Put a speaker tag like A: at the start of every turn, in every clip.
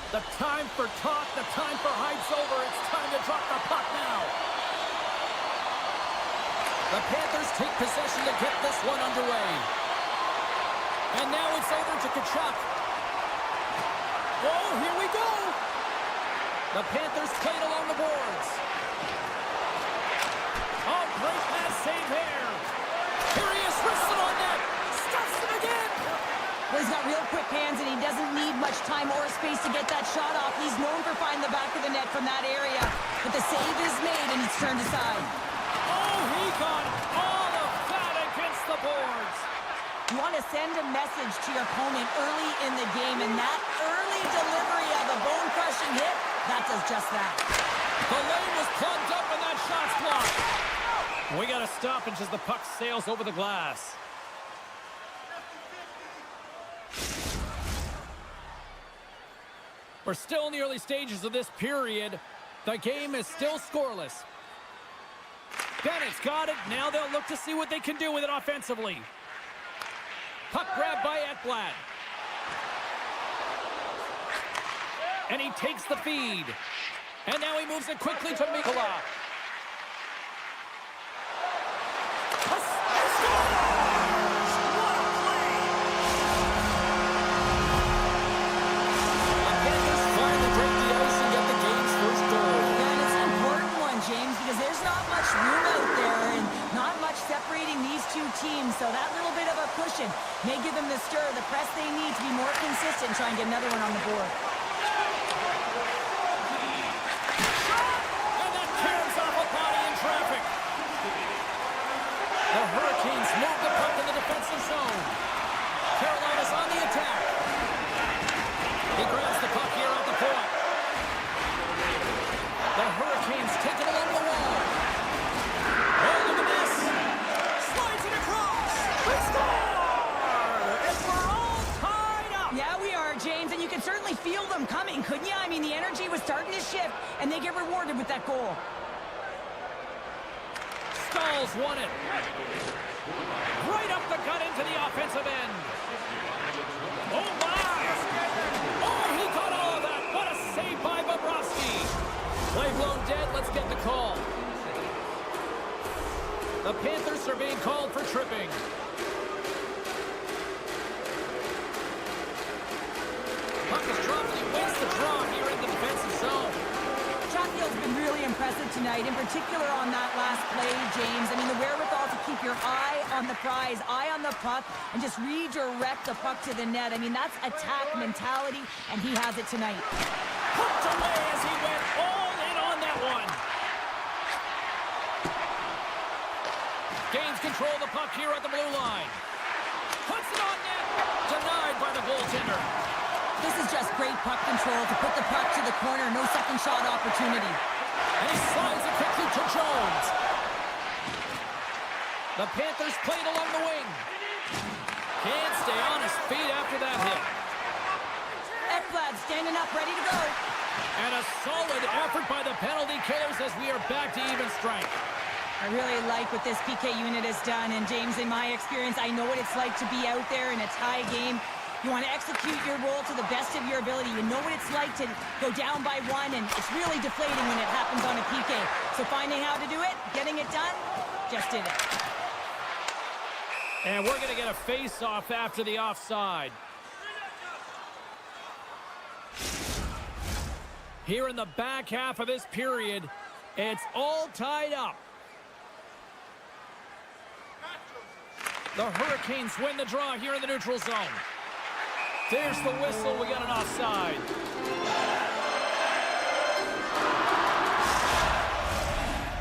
A: The time for talk, the time for hype's over. It's time to drop the puck now. The Panthers take possession to get this one underway. And now it's over to Kachuk. Oh, here we go. The Panthers played along the boards. Oh, great pass save here. Here he is, wristed on net. Stuffs it again.
B: Well, he's got real quick hands, and he doesn't need much time or space to get that shot off. He's known for finding the back of the net from that area. But the save is made, and he's turned aside.
A: Oh, he got all of that against the boards.
B: You want to send a message to your opponent early in the game, and that early delivery of a bone-crushing hit, that does just that.
A: The lane was plugged up, and that shot's blocked. We got to stop as the puck sails over the glass. We're still in the early stages of this period. The game is still scoreless. Bennett's got it. Now they'll look to see what they can do with it offensively. Puck grab by Ekblad. And he takes the feed. And now he moves it quickly to Mikula.
B: Teams, so that little bit of a cushion may give them the stir, the press they need to be more consistent, try and get another one on the board.
A: And that tears off a body in traffic. The Hurricanes move the puck in the defensive zone. Carolina's on the attack. He grabs the puck here at the point. The Hurricanes take it along the wall. Oh, look at this. Slides it across. We score! And we're all tied up.
B: Yeah, we are, James, and you can certainly feel them coming, couldn't you? I mean, the energy was starting to shift, and they get rewarded with that goal.
A: Stalls won it. Right up the gut into the offensive end. Oh, my! Oh, he got all of that. What a save by Bobrovsky. Play blown dead. Let's get the call. The Panthers are being called for tripping. Puck is dropped and he wins the draw here in the defensive zone.
B: Chatfield's been really impressive tonight, in particular on that last play, James. I mean, the wherewithal to keep your eye on the prize, eye on the puck, and just redirect the puck to the net. I mean, that's attack mentality, and he has it tonight.
A: Hooked away as he went all in on that one. Gains control of the puck here at the blue line. Puts it on net. Denied by the goaltender.
B: This is just great puck control to put the puck to the corner. No second shot opportunity.
A: And he slides it quickly to Jones. The Panthers played along the wing. Can't stay on his feet after that hit.
B: Ekblad standing up, ready to go.
A: And a solid effort by the penalty killers as we are back to even strength.
B: I really like what this PK unit has done. And James, in my experience, I know what it's like to be out there in a tie game. You want to execute your role to the best of your ability. You know what it's like to go down by one, and it's really deflating when it happens on a PK. So finding how to do it, getting it done, just did it.
A: And we're going to get a face-off after the offside. Here in the back half of this period, it's all tied up. The Hurricanes win the draw here in the neutral zone. There's the whistle. We got an offside.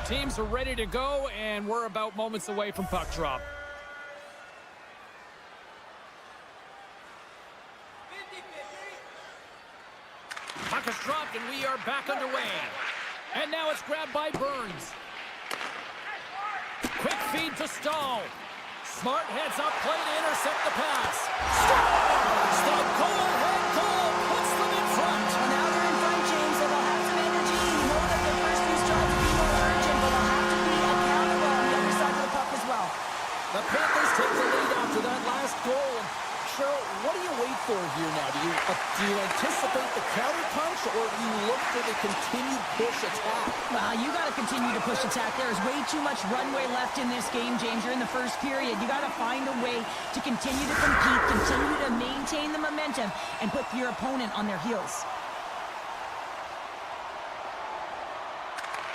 A: Teams are ready to go, and we're about moments away from puck drop. Puck is dropped, and we are back underway. And now it's grabbed by Burns. Quick feed to Stahl. Smart heads up play to intercept the pass. Scores! The go-ahead goal puts them in front.
B: Well, now they're in front, James, so they'll have some energy. You know that their first few strides will be more urgent, but they'll have to be accountable on the other side of the puck as well.
A: The Panthers take the lead after that last goal. Cheryl, what do you wait
C: for here now? Do you anticipate the counter-punch, or do you look for the continued push attack?
B: Well, you got to continue to push attack. There's way too much runway left in this game, James. You're in the first period. You got to find a way to continue to compete, continue to maintain the momentum, and put your opponent on their heels.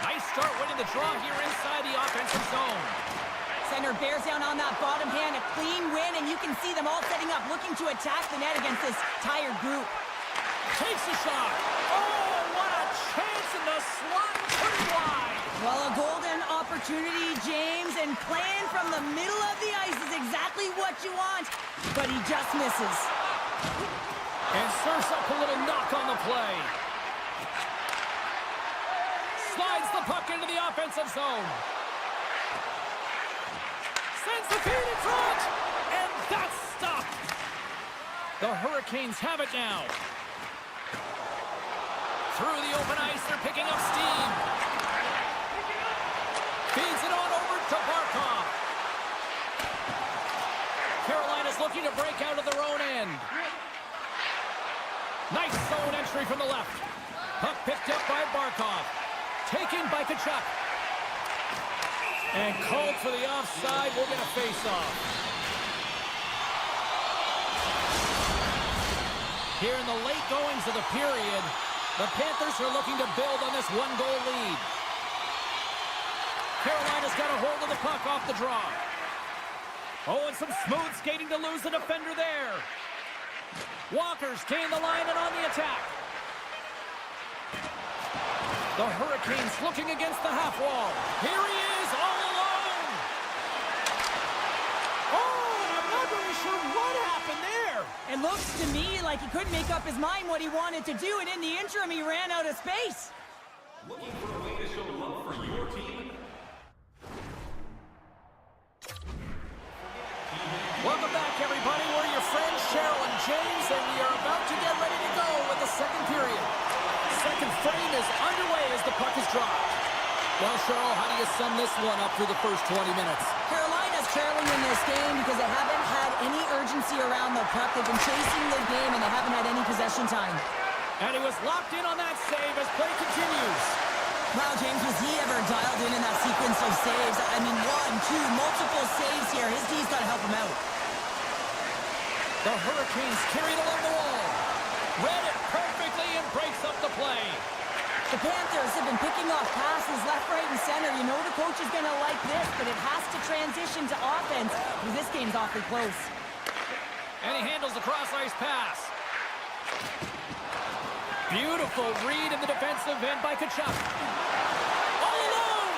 A: Nice start winning the draw here inside the offensive zone.
B: Center bears down on that bottom hand, a clean win, and you can see them all setting up, looking to attack the net against this tired group.
A: Takes a shot. Oh, what a chance in the slot, pretty wide.
B: Well, a golden opportunity, James, and playing from the middle of the ice is exactly what you want, but he just misses.
A: And serves up a little knock on the play. Slides the puck into the offensive zone. Sends the feed in front, and that's stopped. The Hurricanes have it now. Through the open ice, they're picking up steam. Feeds it on over to Barkov. Carolina's looking to break out of their own end. Nice zone entry from the left. Puck picked up by Barkov. Taken by Tkachuk. And called for the offside. We'll get a face-off. Here in the late goings of the period, the Panthers are looking to build on this one-goal lead. Carolina's got a hold of the puck off the draw. Oh, and some smooth skating to lose the defender there. Walker's gained the line and on the attack. The Hurricanes looking against the half wall. Here he is, all alone. Oh, I'm not really sure what happened there.
B: It looks to me like he couldn't make up his mind what he wanted to do, and in the interim, he ran out of space.
D: Looking for a way to show love for your team?
A: Welcome back, everybody. We're your friends, Cheryl and James, and we are about to get ready to go with the second period. Second frame is underway as the puck is dropped. Well, Cheryl, how do you sum this one up through the first 20 minutes?
B: Carolina's trailing in this game because they haven't had any urgency around the puck. They've been chasing the game, and they haven't had any possession time.
A: And he was locked in on that save as play continues.
B: Wow, James, was he ever dialed in that sequence of saves? I mean, one, two, multiple saves here. His D's got to help him out.
A: The Hurricanes carried along the wall. Read it perfectly and breaks up the play.
B: The Panthers have been picking off passes left, right, and center. You know the coach is going to like this, but it has to transition to offense because this game's awfully close.
A: And he handles the cross-ice pass. Beautiful read in the defensive end by Tkachuk. All alone!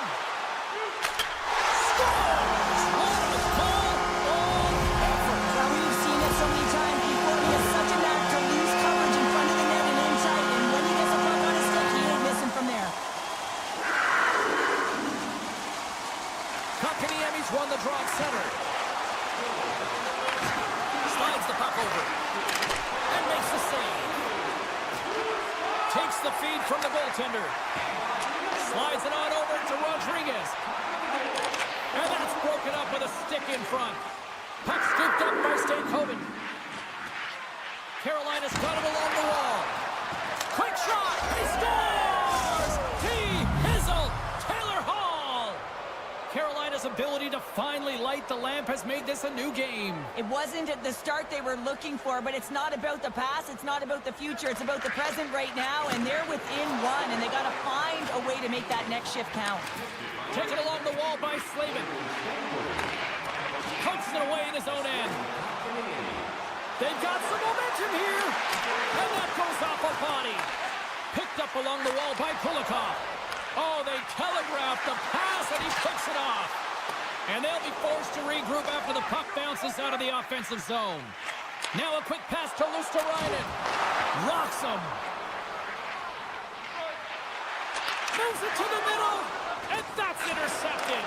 A: Scores! What a goal of effort!
B: Well, we've seen it so many times before. He has such a knack to lose coverage in front of the net and inside, and when he gets a puck on his stick, he ain't missing from there.
A: Kotkaniemi's won the draw at center. Slides the puck over. And makes the save. Takes the feed from the goaltender. Slides it on over to Rodriguez. And that's broken up with a stick in front. Puck scooped up by Stankoven. Carolina's got it along the wall. Quick shot! He scores! Hizzle! Taylor Hall! Carolina's ability to finally light the lamp has made this a new game.
B: It wasn't at the start they were looking for, but it's not about the past, it's not about the future, it's about the present right now, and they're within one, and they got to find a way to make that next shift count.
A: Taken along the wall by Slavin. Punches it away in his own end. They've got some momentum here, and that goes off a body. Picked up along the wall by Kulikov. Oh, they telegraphed the pass, and he picks it off. And they'll be forced to regroup after the puck bounces out of the offensive zone. Now a quick pass to Luosterainen. Rocks him. Moves it to the middle, and that's intercepted.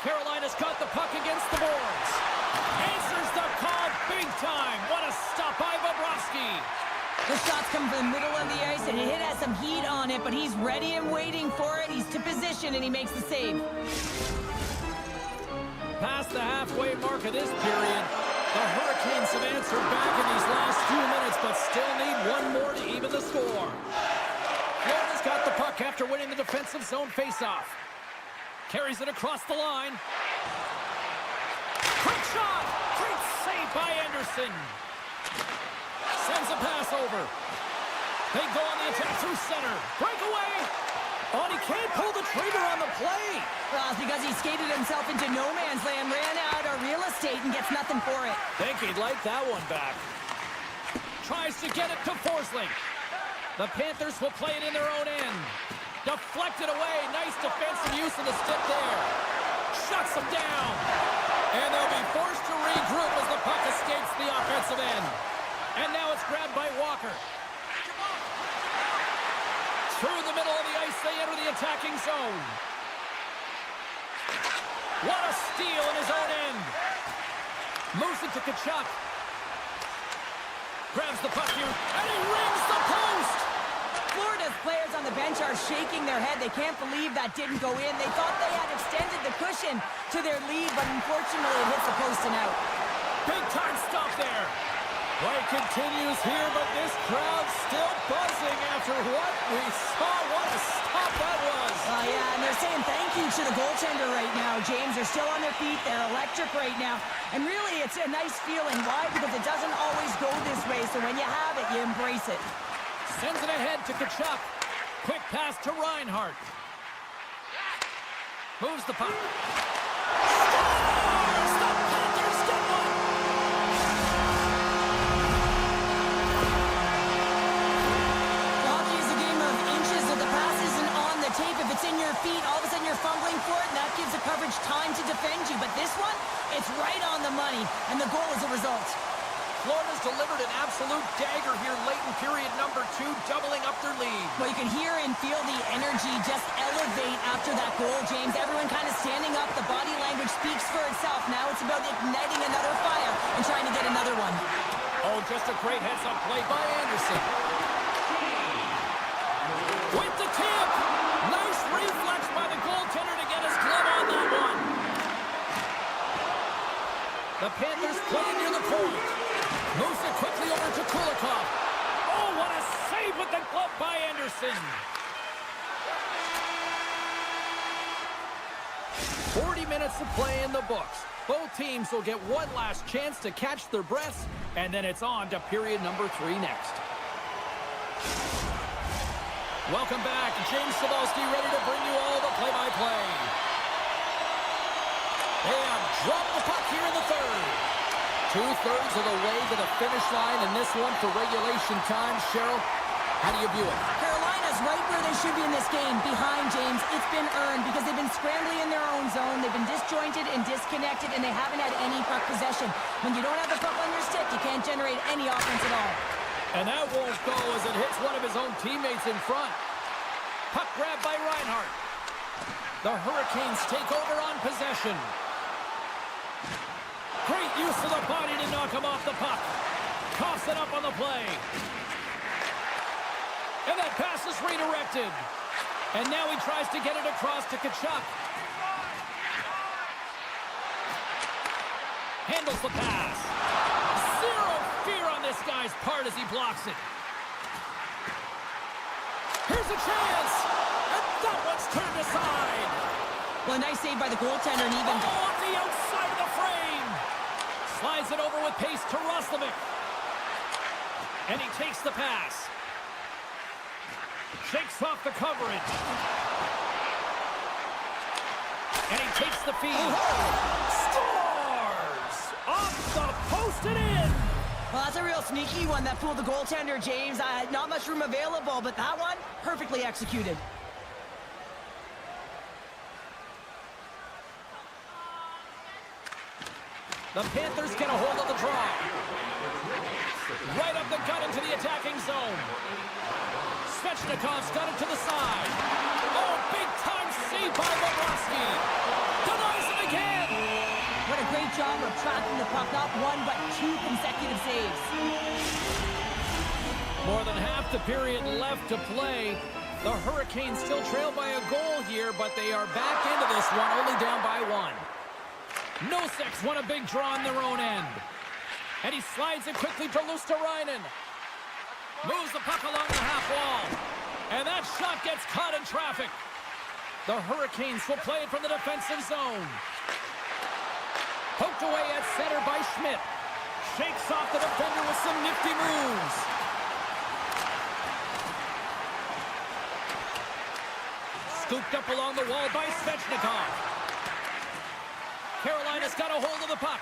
A: Carolina's got the puck against the boards. Answers the call big time. What a stop by Bobrovsky.
B: The shots come from the middle of the ice, and it has some heat on it, but he's ready and waiting for it. He's to position, and he makes the save.
A: Past the halfway mark of this period, The Hurricanes have answered back in these last few minutes, but still need one more to even the score. Florida's got the puck after winning the defensive zone faceoff. Carries it across the line. Quick shot! Great save by Anderson. Sends a pass over. They go on the attack through center. Breakaway! Oh, and he can't pull the trigger on the play.
B: Well, it's because he skated himself into no man's land, ran out of real estate, and gets nothing for it.
A: Think he'd like that one back. Tries to get it to Forsling. The Panthers will play it in their own end. Deflected away. Nice defensive use of the stick there. Shuts them down. And they'll be forced to regroup as the puck escapes the offensive end. And now it's grabbed by Walker. Through the middle of the ice, they enter the attacking zone. What a steal in his own end. Moves it to Tkachuk. Grabs the puck here, and he rings the post!
B: Florida's players on the bench are shaking their head. They can't believe that didn't go in. They thought they had extended the cushion to their lead, but unfortunately it hits the post and out.
A: Big time stop there. Play continues here, but this crowd's still buzzing after what we saw. What a stop that was.
B: Yeah, and they're saying thank you to the goaltender right now, James. They're still on their feet. They're electric right now. And really, it's a nice feeling. Why? Because it doesn't always go this way, so when you have it, you embrace it.
A: Sends it ahead to Tkachuk. Quick pass to Reinhart. Moves the puck. Scores! The Panthers get one!
B: Hockey is a game of inches. If the pass isn't on the tape, if it's in your feet, all of a sudden you're fumbling for it, and that gives the coverage time to defend you. But this one, it's right on the money, and the goal is a result.
A: Florida's delivered an absolute dagger here late in period number 2, doubling up their lead.
B: Well, you can hear and feel the energy just elevate after that goal, James. Everyone kind of standing up. The body language speaks for itself. Now it's about igniting another fire and trying to get another one.
A: Oh, just a great heads-up play by Anderson. With the tip. Nice reflex by the goaltender to get his glove on that one. The Panthers play near the point. Moves it quickly over to Kulikov. Oh, what a save with the glove by Anderson. 40 minutes of play in the books. Both teams will get one last chance to catch their breaths, and then it's on to period number 3 next. Welcome back. James Cybulski ready to bring you all the play-by-play. They have dropped the puck here in the third. 2/3 of the way to the finish line in this one for regulation time. Cheryl, how do you view it?
B: Carolina's right where they should be in this game, behind James. It's been earned because they've been scrambling in their own zone. They've been disjointed and disconnected, and they haven't had any puck possession. When you don't have the puck on your stick, you can't generate any offense at all.
A: And that won't go as it hits one of his own teammates in front. Puck grab by Reinhart. The Hurricanes take over on possession. Great use of the body to knock him off the puck. Coughs it up on the play. And that pass is redirected. And now he tries to get it across to Tkachuk. Handles the pass. Zero fear on this guy's part as he blocks it. Here's a chance. And that one's turned aside.
B: Well, a nice save by the goaltender, and even...
A: Oh, off the outside of the frame. Slides it over with pace to Roslovic. And he takes the pass. Shakes off the coverage. And he takes the feed. Scores! Off the post and in!
B: Well, that's a real sneaky one that fooled the goaltender, James. Not much room available, but that one, perfectly executed.
A: The Panthers get a hold of the draw. Right up the gut into the attacking zone. Svechnikov's got it to the side. Oh, big-time save by Bobrovsky. Denies it again.
B: What a great job of tracking the puck. Not one, but 2 consecutive saves.
A: More than half the period left to play. The Hurricanes still trail by a goal here, but they are back into this one, only down by 1. Nosek's won a big draw on their own end. And he slides it quickly to Luosterainen. Moves the puck along the half wall. And that shot gets caught in traffic. The Hurricanes will play it from the defensive zone. Poked away at center by Schmidt. Shakes off the defender with some nifty moves. Scooped up along the wall by Svechnikov. Carolina's got a hold of the puck.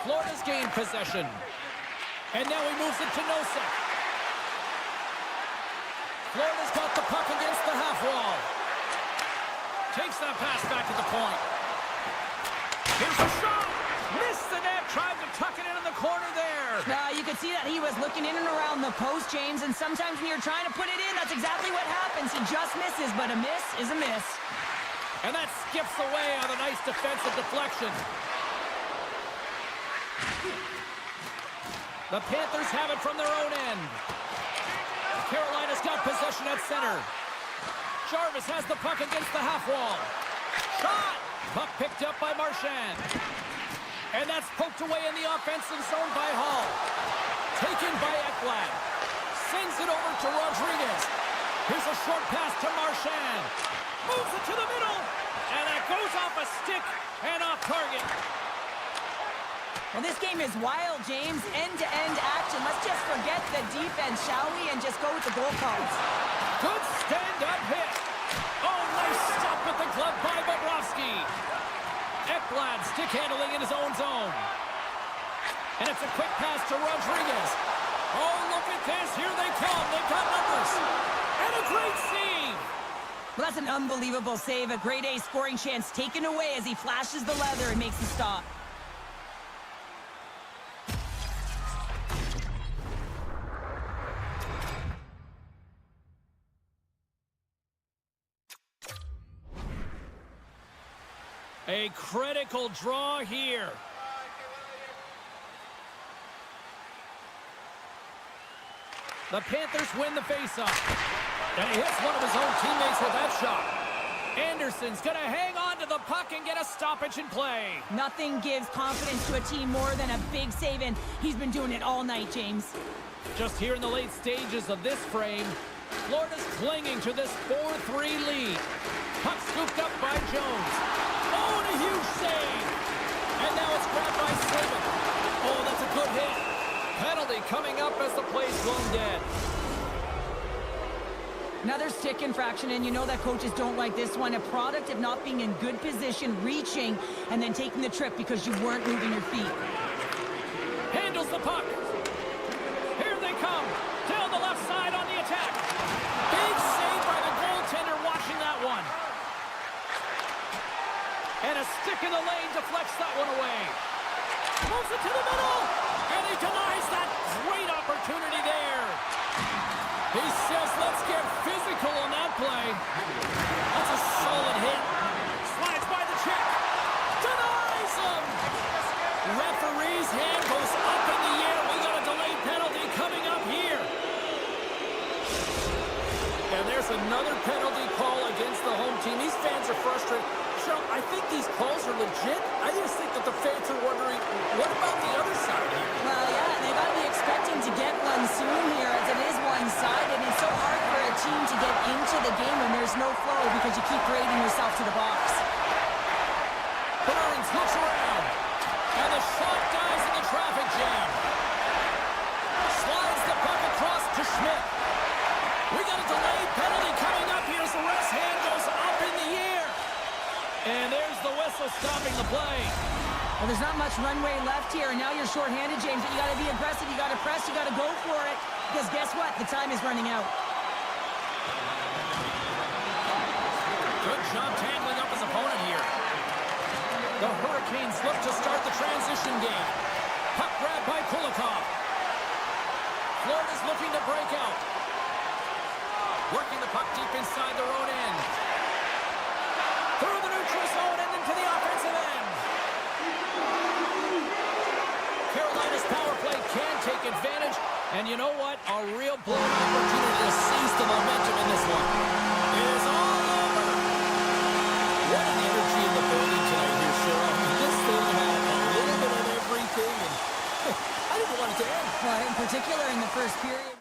A: Florida's gained possession. And now he moves it to Nosek. Florida's got the puck against the half wall. Takes that pass back to the point. Here's a shot. Missed the net. Tried to tuck it in the corner there.
B: You could see that he was looking in and around the post, James, and sometimes when you're trying to put it in, that's exactly what happens. He just misses, but a miss is a miss.
A: And that skips away on a nice defensive deflection. The Panthers have it from their own end. Carolina's got possession at center. Jarvis has the puck against the half wall. Shot! Puck picked up by Marchand. And that's poked away in the offensive zone by Hall. Taken by Ekblad. Sends it over to Rodriguez. Here's a short pass to Marchand. Moves it to the middle. And that goes off a stick and off target.
B: Well, this game is wild, James. End-to-end action. Let's just forget the defense, shall we, and just go with the goal calls.
A: Good stand-up hit. Oh, nice stop with the glove by Bobrovsky. Ekblad stick handling in his own zone. And it's a quick pass to Rodriguez. Oh, look at this. Here they come. They've got numbers. And a great save.
B: Well, that's an unbelievable save. A grade A scoring chance taken away as he flashes the leather and makes the stop.
A: A critical draw here. The Panthers win the faceoff. And he hits one of his own teammates with that shot. Anderson's going to hang on to the puck and get a stoppage in play.
B: Nothing gives confidence to a team more than a big save, and he's been doing it all night, James.
A: Just here in the late stages of this frame, Florida's clinging to this 4-3 lead. Puck scooped up by Jones. Oh, and a huge save. And now it's grabbed by Saban. Oh, that's a good hit. Penalty coming up as the play's blown dead.
B: Another stick infraction, and you know that coaches don't like this one. A product of not being in good position, reaching, and then taking the trip because you weren't moving your feet.
A: Handles the puck. Here they come. Down the left side on the attack. Big save by the goaltender watching that one. And a stick in the lane deflects that one away. Moves it to the middle. And he denies that great opportunity there. He says, let's get physical on that play. That's a solid hit. Slides by the check. Denies him. Referee's hand goes up in the air. We got a delayed penalty coming up here. And there's another penalty call against the home team. These fans are frustrated. Cheryl, I think these calls are legit. I just think that the fans are wondering, what about the other side here?
B: Well, yeah, they got to be expecting to get one soon here as it is one-sided. It's so hard for a team to get into the game when there's no flow because you keep parading yourself to the box.
A: Burns looks around. And the shot dies in the traffic jam. Slides the puck across to Schmidt. We got a delayed penalty coming up here as the ref's hand goes up in the air. And there's the whistle stopping the play.
B: Well, there's not much runway left here, and now you're shorthanded, James. But you got to be aggressive, you got to press, you got to go for it. Because guess what? The time is running out.
A: Good job tangling up his opponent here. The Hurricanes look to start the transition game. Puck grab by Kulikov. Florida's looking to break out. Working the puck deep inside their own end. Through the neutral zone and into the offensive end. Carolina's power play can take advantage. And you know what? A real blown opportunity to seize the momentum in this one. It is all over. What an energy in the building tonight here, Cheryl. This thing had a little bit of
B: in particular in the first period.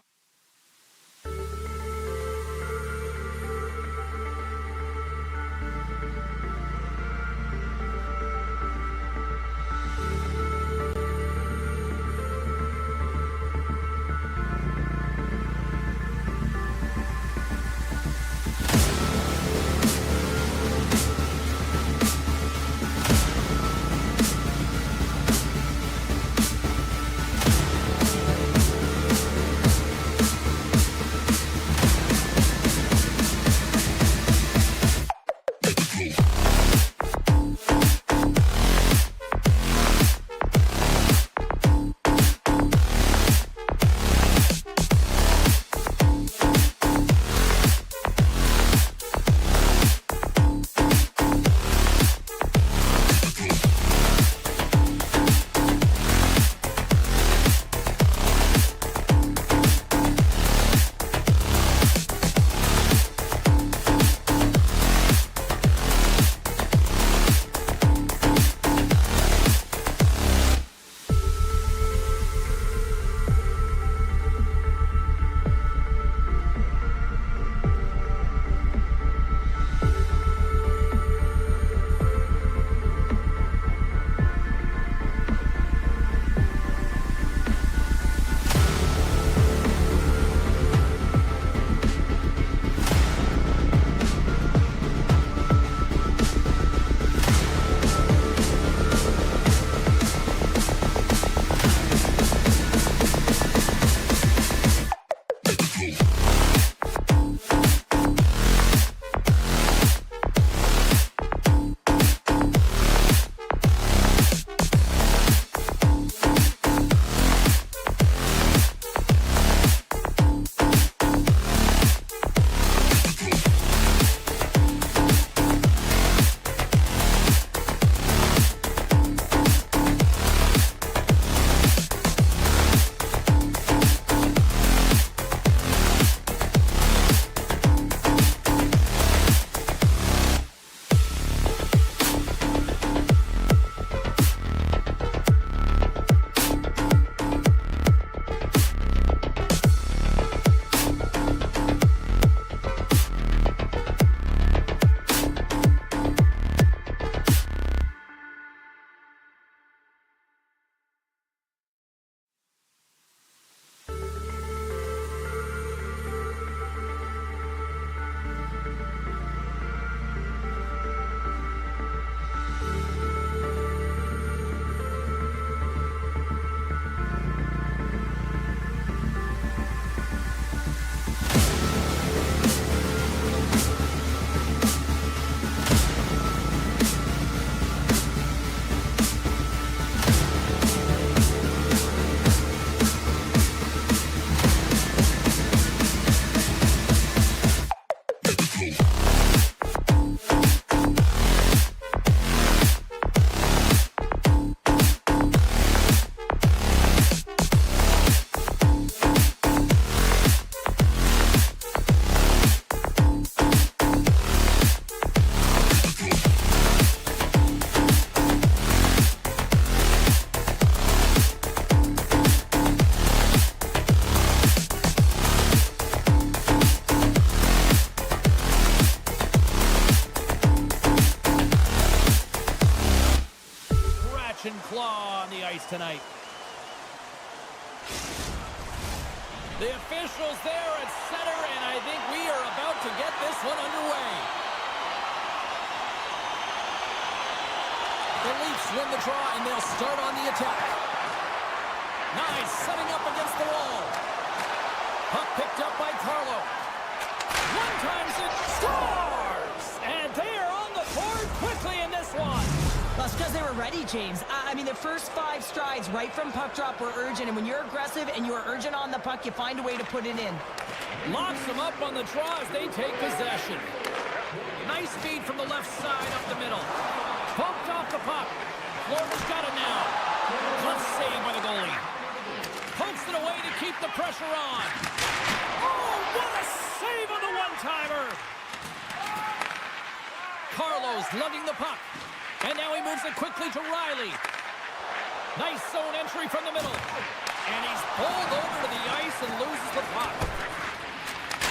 A: tonight. The officials there at center, and I think we are about to get this one underway. The Leafs win the draw, and they'll start on the attack. Nice, setting up against the wall. Puck picked up by Carlo. One times it scores! And they are on the board quickly in this one.
B: Well, it's because they were ready, James. I mean, the first 5 strides right from puck drop were urgent, and when you're aggressive and you're urgent on the puck, you find a way to put it in.
A: Locks them up on the draw as they take possession. Nice speed from the left side up the middle. Pumped off the puck. Florida's got it now. Tough save by the goalie. Pumps it away to keep the pressure on. Oh, what a save on the one-timer! Carlo's lugging the puck. And now he moves it quickly to Riley. Nice zone entry from the middle. And he's bowled over to the ice and loses the puck.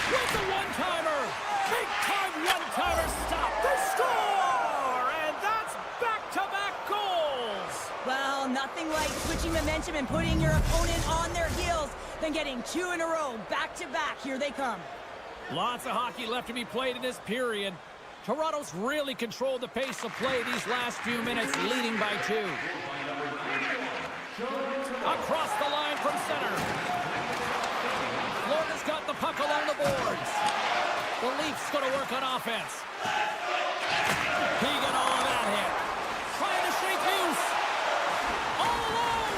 A: With the one-timer. Big-time one-timer stop. They score! And that's back-to-back goals.
B: Well, nothing like switching momentum and putting your opponent on their heels than getting two in a row, back-to-back. Here they come.
A: Lots of hockey left to be played in this period. Toronto's really controlled the pace of play these last few minutes, leading by 2. Across the line from center. Florida's got the puck along the boards. The Leafs going to work on offense. He got all of that hit. Trying to shake loose. All alone.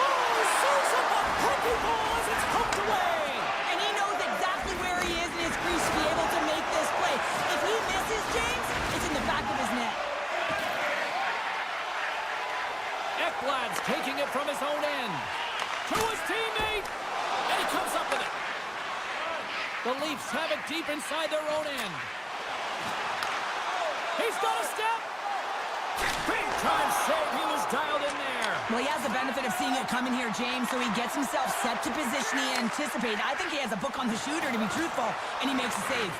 A: Oh, serves up a hockey ball as it's poked away.
B: And he knows exactly where he is in his crease to be able to make this play. If he misses, James, it's in the back of his net.
A: Ekblad's taking it from his own end. To his teammate. And he comes up with it. The Leafs have it deep inside their own end. He's got a step. Big time save. He was dialed in there.
B: Well, he has the benefit of seeing it coming here, James, so he gets himself set to position he anticipated. I think he has a book on the shooter, to be truthful, and he makes a save.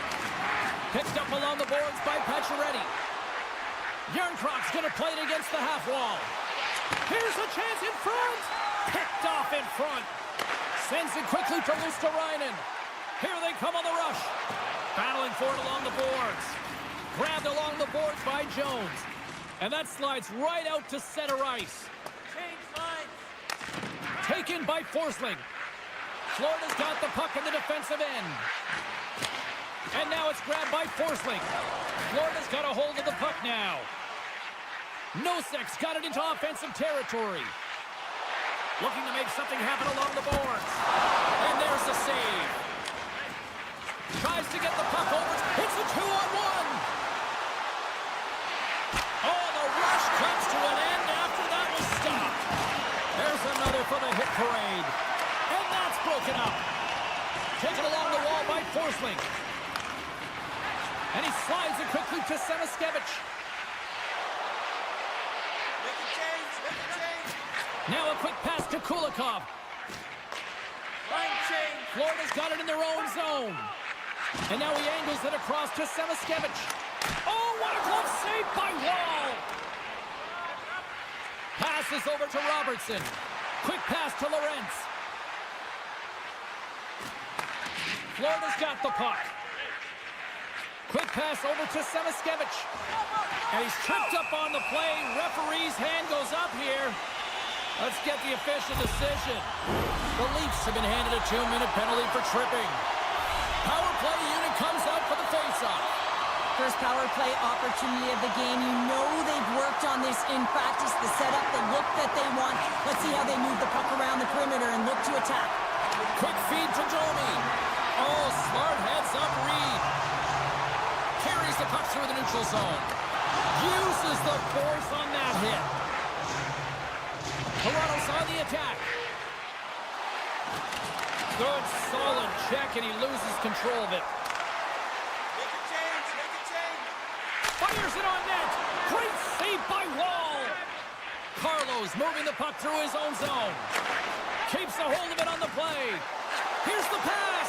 A: Picked up along the boards by Pacioretty. Järnkrok's going to play it against the half wall. Here's a chance in front. Picked off in front. Sends it quickly to Luosterainen. Here they come on the rush. Battling for it along the boards. Grabbed along the boards by Jones. And that slides right out to center ice. Taken by Forsling. Florida's got the puck in the defensive end. And now it's grabbed by Forsling. Florida's got a hold of the puck now. Nosek's got it into offensive territory. Looking to make something happen along the boards. And there's the save. Tries to get the puck over. It's a 2-on-1. Oh, the rush comes to an end after that was stopped. There's another for the hit parade. And that's broken up. Taken along the wall by Forsling. And he slides it quickly to Samaskevich. Now a quick pass to Kulikov. Florida's got it in their own zone. And now he angles it across to Samaskevich. Oh, what a glove save by Wall. Passes over to Robertson. Quick pass to Lorentz. Florida's got the puck. Quick pass over to Samaskevich. And he's tripped up on the play. Referee's hand goes up here. Let's get the official decision. The Leafs have been handed a 2-minute penalty for tripping. Power play unit comes out for the faceoff.
B: First power play opportunity of the game. You know they've worked on this in practice, the setup, the look that they want. Let's see how they move the puck around the perimeter and look to attack.
A: Quick feed to Domi. Oh, smart heads up Reed. Carries the puck through the neutral zone. Uses the force on that hit. Toronto's on the attack. Good, solid check, and he loses control of it. Fires it on net. Great save by Wall. Carlos moving the puck through his own zone. Keeps a hold of it on the play. Here's the pass.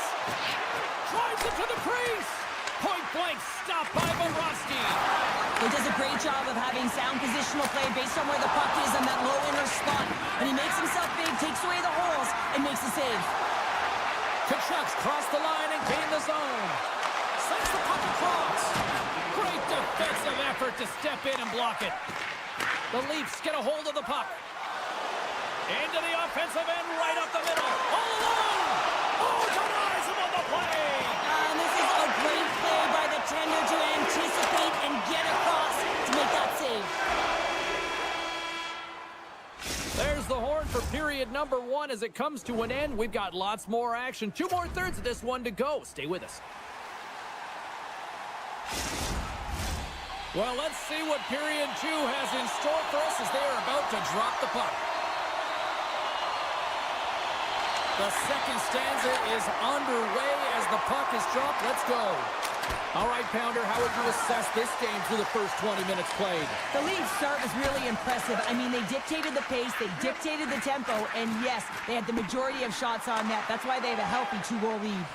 A: Drives it to the crease. Point blank stop by Bobrovsky.
B: He does a great job of having sound positional play based on where the puck is on that low inner spot. And he makes himself big, takes away the holes, and makes the save.
A: Tkachuk's crossed the line and gained the zone. Sends the puck across. Great defensive effort to step in and block it. The Leafs get a hold of the puck. Into the offensive end, right up the middle. All alone. Oh, denies him on the play.
B: And this is a great play by the tender to anticipate and get across to make that save.
A: There's the horn for period number 1 as it comes to an end. We've got lots more action. 2 more thirds of this one to go. Stay with us. Well, let's see what period 2 has in store for us as they are about to drop the puck. The second stanza is underway as the puck is dropped. Let's go. All right, Pounder, how would you assess this game through the first 20 minutes played?
B: The Leafs start was really impressive. I mean, they dictated the pace, they dictated the tempo, and yes, they had the majority of shots on net. That's why they have a healthy 2-goal lead.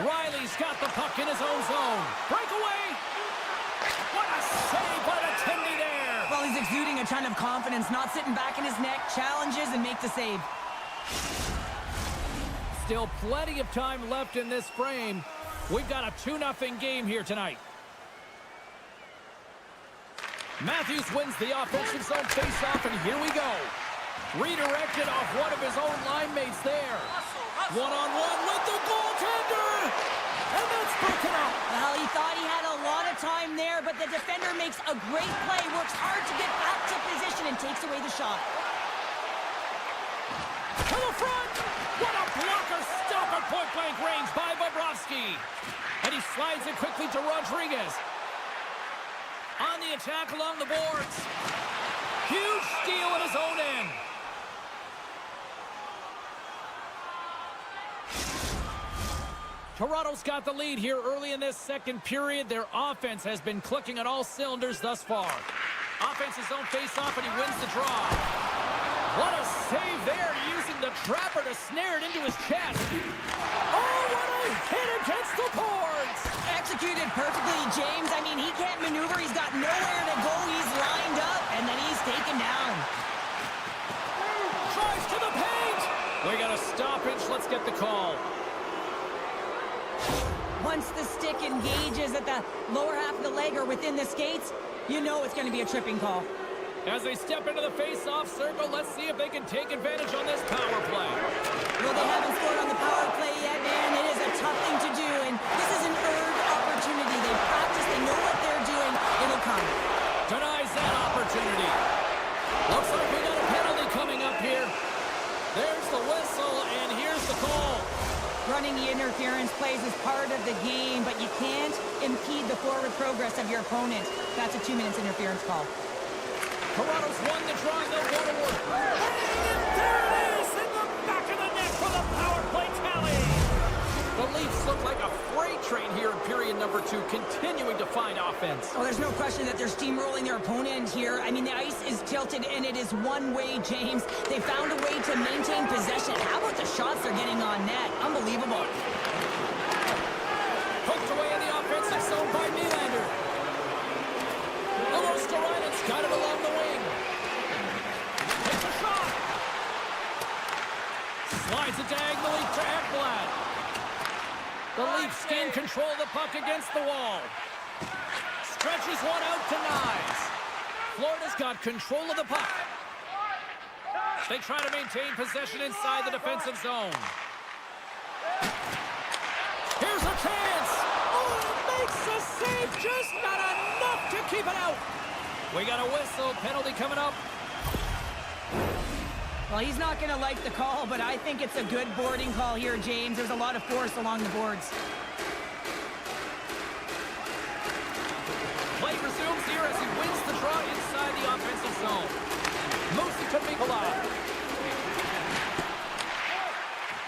A: Riley's got the puck in his own zone. Breakaway! What a save by the Tindy there!
B: Well, he's exuding a ton of confidence, not sitting back in his neck, challenges and make the save.
A: Still plenty of time left in this frame. We've got a 2-0 game here tonight. Matthews wins the offensive zone faceoff, and here we go. Redirected off one of his own line mates there. One-on-one with the goaltender! And that's broken up.
B: Well, he thought he had a lot of time there, but the defender makes a great play, works hard to get back to position, and takes away the shot.
A: To the front! What a blocker stop at point-blank range by Bobrovsky. And he slides it quickly to Rodriguez. On the attack along the boards. Huge steal at his own end. Toronto's got the lead here early in this second period. Their offense has been clicking on all cylinders thus far. Offensive zone face-off, and he wins the draw. What a save there, using the trapper to snare it into his chest. Oh, what a hit against the boards!
B: Executed perfectly, James. I mean, he can't maneuver. He's got nowhere to go. He's lined up, and then he's taken down.
A: Drives to the paint! We got a stoppage. Let's get the call.
B: Once the stick engages at the lower half of the leg or within the skates, you know it's going to be a tripping call.
A: As they step into the face-off circle, let's see if they can take advantage on this power play.
B: Well, they haven't scored on the power play yet, man. It is a tough thing to do, and this is an earned opportunity. They practice, they know what they're doing. It'll come.
A: Denies that opportunity. Looks like we got a penalty coming up here. There's the whistle, and here's the call.
B: Running the interference plays is part of the game, but you can't impede the forward progress of your opponent. That's a 2 minutes interference call.
A: Toronto's won the draw, and they'll go to work. And there it is, in the back of the net for the power play tally. The Leafs look like a freight train here in period number 2, continuing to find offense.
B: Oh, there's no question that they're steamrolling their opponent here. I mean, the ice is tilted, and it is one way, James. They found a way to maintain possession. How about the shots they're getting on net? Unbelievable.
A: Hooked away in the offensive zone by Nylander. Ryan's got it along the wing. Takes a shot. Slides it diagonally to Ekblad. The Leafs gain control of the puck against the wall. Stretches one out to Nyes. Florida's got control of the puck. They try to maintain possession inside the defensive zone. Here's a chance. Oh, it makes a save. Just not enough to keep it out. We got a whistle. Penalty coming up.
B: Well, he's not going to like the call, but I think it's a good boarding call here, James. There's a lot of force along the boards.
A: Play resumes here as he wins the draw inside the offensive zone. Moves it to Mikola.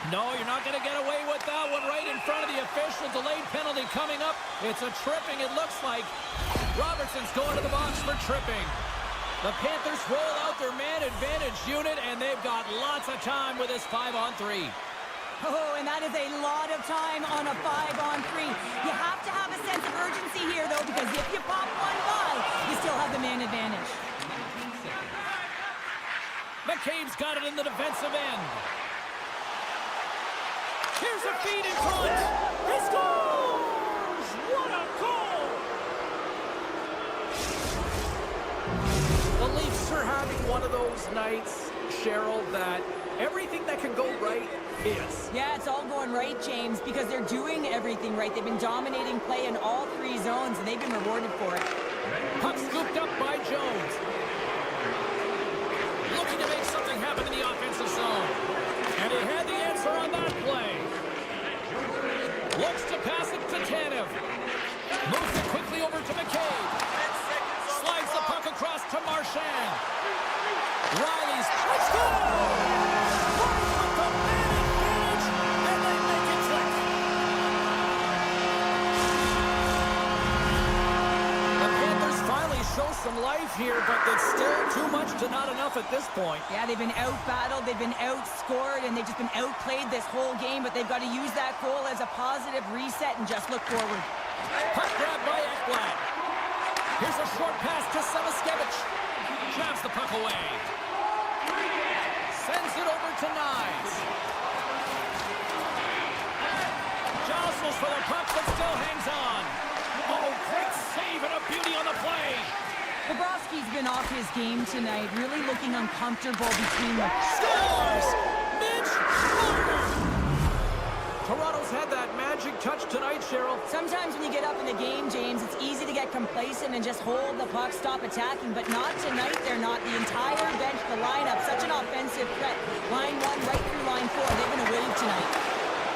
A: No, you're not going to get away with that one right in front of the official. Delayed penalty coming up. It's a tripping, it looks like. Robertson's going to the box for tripping. The Panthers roll out their man advantage unit, and they've got lots of time with this 5-on-3.
B: Oh, and that is a lot of time on a 5-on-3. You have to have a sense of urgency here, though, because if you pop one by, you still have the man advantage.
A: McCabe's got it in the defensive end. Here's a feed in front. He scores! What a goal! The Leafs are having one of those nights, Cheryl, that everything that can go right is.
B: Yeah, it's all going right, James, because they're doing everything right. They've been dominating play in all 3 zones, and they've been rewarded for it.
A: Puck scooped up by Jones. Looking to make something happen in the offensive zone. And he had the answer on that play. Looks to pass it to Tanev. Moves it quickly over to McCabe. Slides the puck across to Marchand. Riley's touchdown! With the man advantage, and they make it click. wins here, but it's still too much to not enough at this point.
B: Yeah, they've been out-battled, they've been outscored, and they've just been outplayed this whole game, but they've got to use that goal as a positive reset and just look forward.
A: Puck grab by Ekblad. Here's a short pass to Savaskevich. Jabs the puck away. Sends it over to Nyes. Jostles for the puck, but still hangs on. Oh, great save and a beauty on the play.
B: Bobrovsky's been off his game tonight, really looking uncomfortable between them.
A: Scores! Mitch Marner! Toronto's had that magic touch tonight, Cheryl.
B: Sometimes when you get up in the game, James, it's easy to get complacent and just hold the puck, stop attacking, but not tonight. They're not. The entire bench, the lineup, such an offensive threat. Line 1 right through line 4. They've been a wave tonight.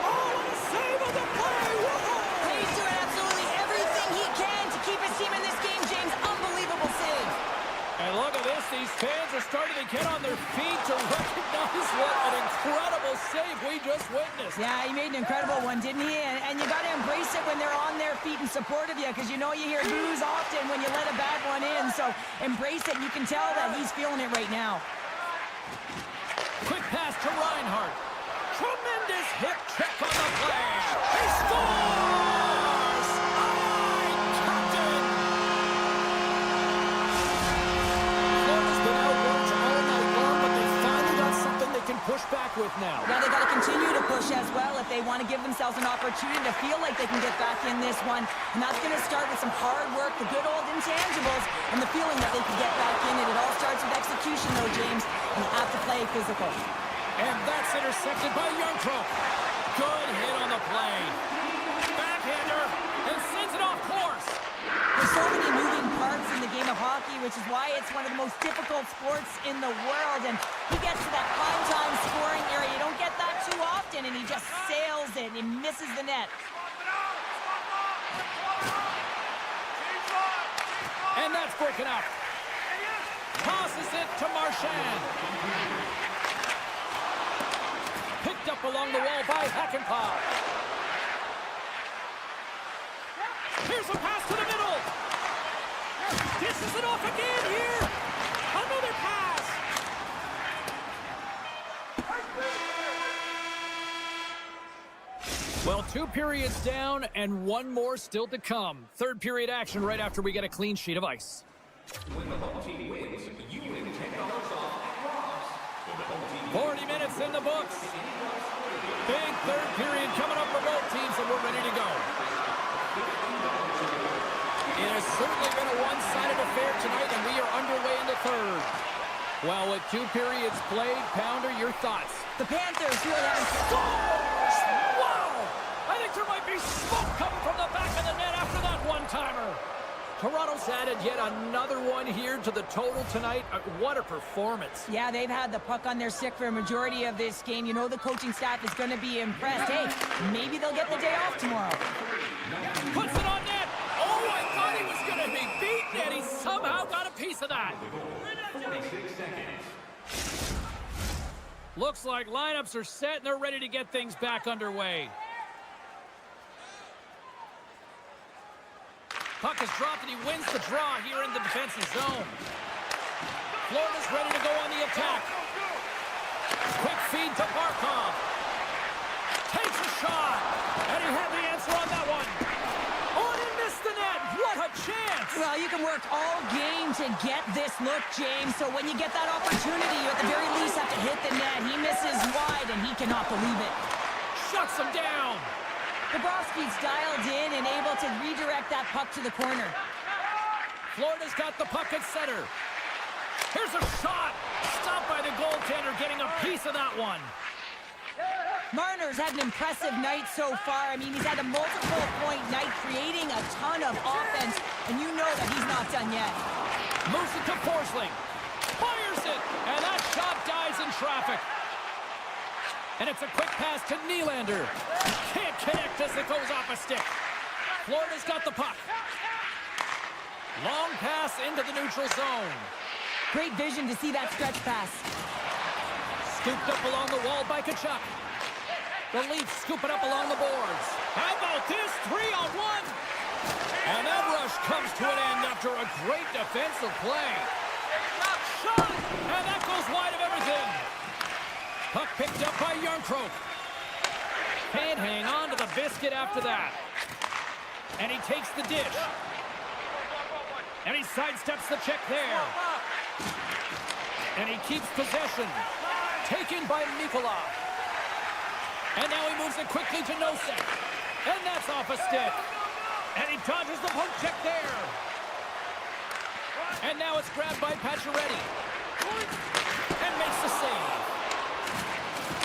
A: Oh, what a save on the play! Whoa!
B: He's doing absolutely everything he can to keep his team in this game, James. Unbelievable save.
A: And look at this. These fans are starting to get on their feet to recognize what an incredible save we just witnessed.
B: Yeah, he made an incredible one, didn't he? And you got to embrace it when they're on their feet in support of you, because you know you hear boos often when you let a bad one in. So embrace it. You can tell that he's feeling it right now.
A: Quick pass to Reinhart. Tremendous hip check on the play. He scores! Aye, Captain! Florida's been outworked all night long, but they finally got something they can push back with now.
B: Now they got to continue to push as well if they want to give themselves an opportunity to feel like they can get back in this one. And that's going to start with some hard work, the good old intangibles, and the feeling that they can get back in it. It all starts with execution, though, James. And you have to play physical.
A: And that's intercepted by Yarncroke. Good hit on the play. Backhander, and sends it off course.
B: There's so many moving parts in the game of hockey, which is why it's one of the most difficult sports in the world. And he gets to that prime-time scoring area. You don't get that too often, and he just sails it, and he misses the net.
A: And that's broken up. Tosses it to Marchand. Picked up along the wall by Hakanpää. Here's a pass to the middle. Dishes it off again here. Another pass. Well, 2 periods down and 1 more still to come. Third period action right after we get a clean sheet of ice.
D: When the home team wins, you win $10 off at Rob's. When the home team
A: 40 minutes in the books. Big third period coming up for both teams, and we're ready to go. It has certainly been a one-sided affair tonight, and we are underway in the third. Well, with 2 periods played, Pounder, your thoughts?
B: The Panthers really haven't...
A: Scores! Wow! I think there might be smoke coming from the back of the net after that one-timer. Toronto's added yet another one here to the total tonight. What a performance.
B: Yeah, they've had the puck on their stick for a majority of this game. You know the coaching staff is going to be impressed. Hey, maybe they'll get the day off tomorrow.
A: Puts it on net. Oh, I thought he was going to be beaten, and he somehow got a piece of that.
D: 46 seconds.
A: Looks like lineups are set, and they're ready to get things back underway. Puck is dropped, and he wins the draw here in the defensive zone. Florida's ready to go on the attack. Quick feed to Barkov. Takes a shot, and he had the answer on that one. Oh, and he missed the net. What a chance.
B: Well, you can work all game to get this look, James. So when you get that opportunity, you at the very least have to hit the net. He misses wide, and he cannot believe it.
A: Shuts him down.
B: Bobrovsky's dialed in and able to redirect that puck to the corner.
A: Florida's got the puck at center. Here's a shot. Stopped by the goaltender, getting a piece of that one.
B: Marner's had an impressive night so far. I mean, he's had a multiple-point night, creating a ton of offense, and you know that he's not done yet.
A: Moves it to Forsling. Fires it, and that shot dies in traffic. And it's a quick pass to Nylander. Can't connect as it goes off a stick. Florida's got the puck. Long pass into the neutral zone.
B: Great vision to see that stretch pass.
A: Scooped up along the wall by Tkachuk. The Leafs scoop it up along the boards. How about this? 3-on-1. And that rush comes to an end after a great defensive play. Shot! And that goes wide of everything. Puck picked up by Yarncroke. Can't hang on to the biscuit after that. And he takes the dish. And he sidesteps the check there. And he keeps possession. Taken by Mikola. And now he moves it quickly to Nosek. And that's off a stick. And he dodges the poke check there. And now it's grabbed by Pacioretty. And makes the save.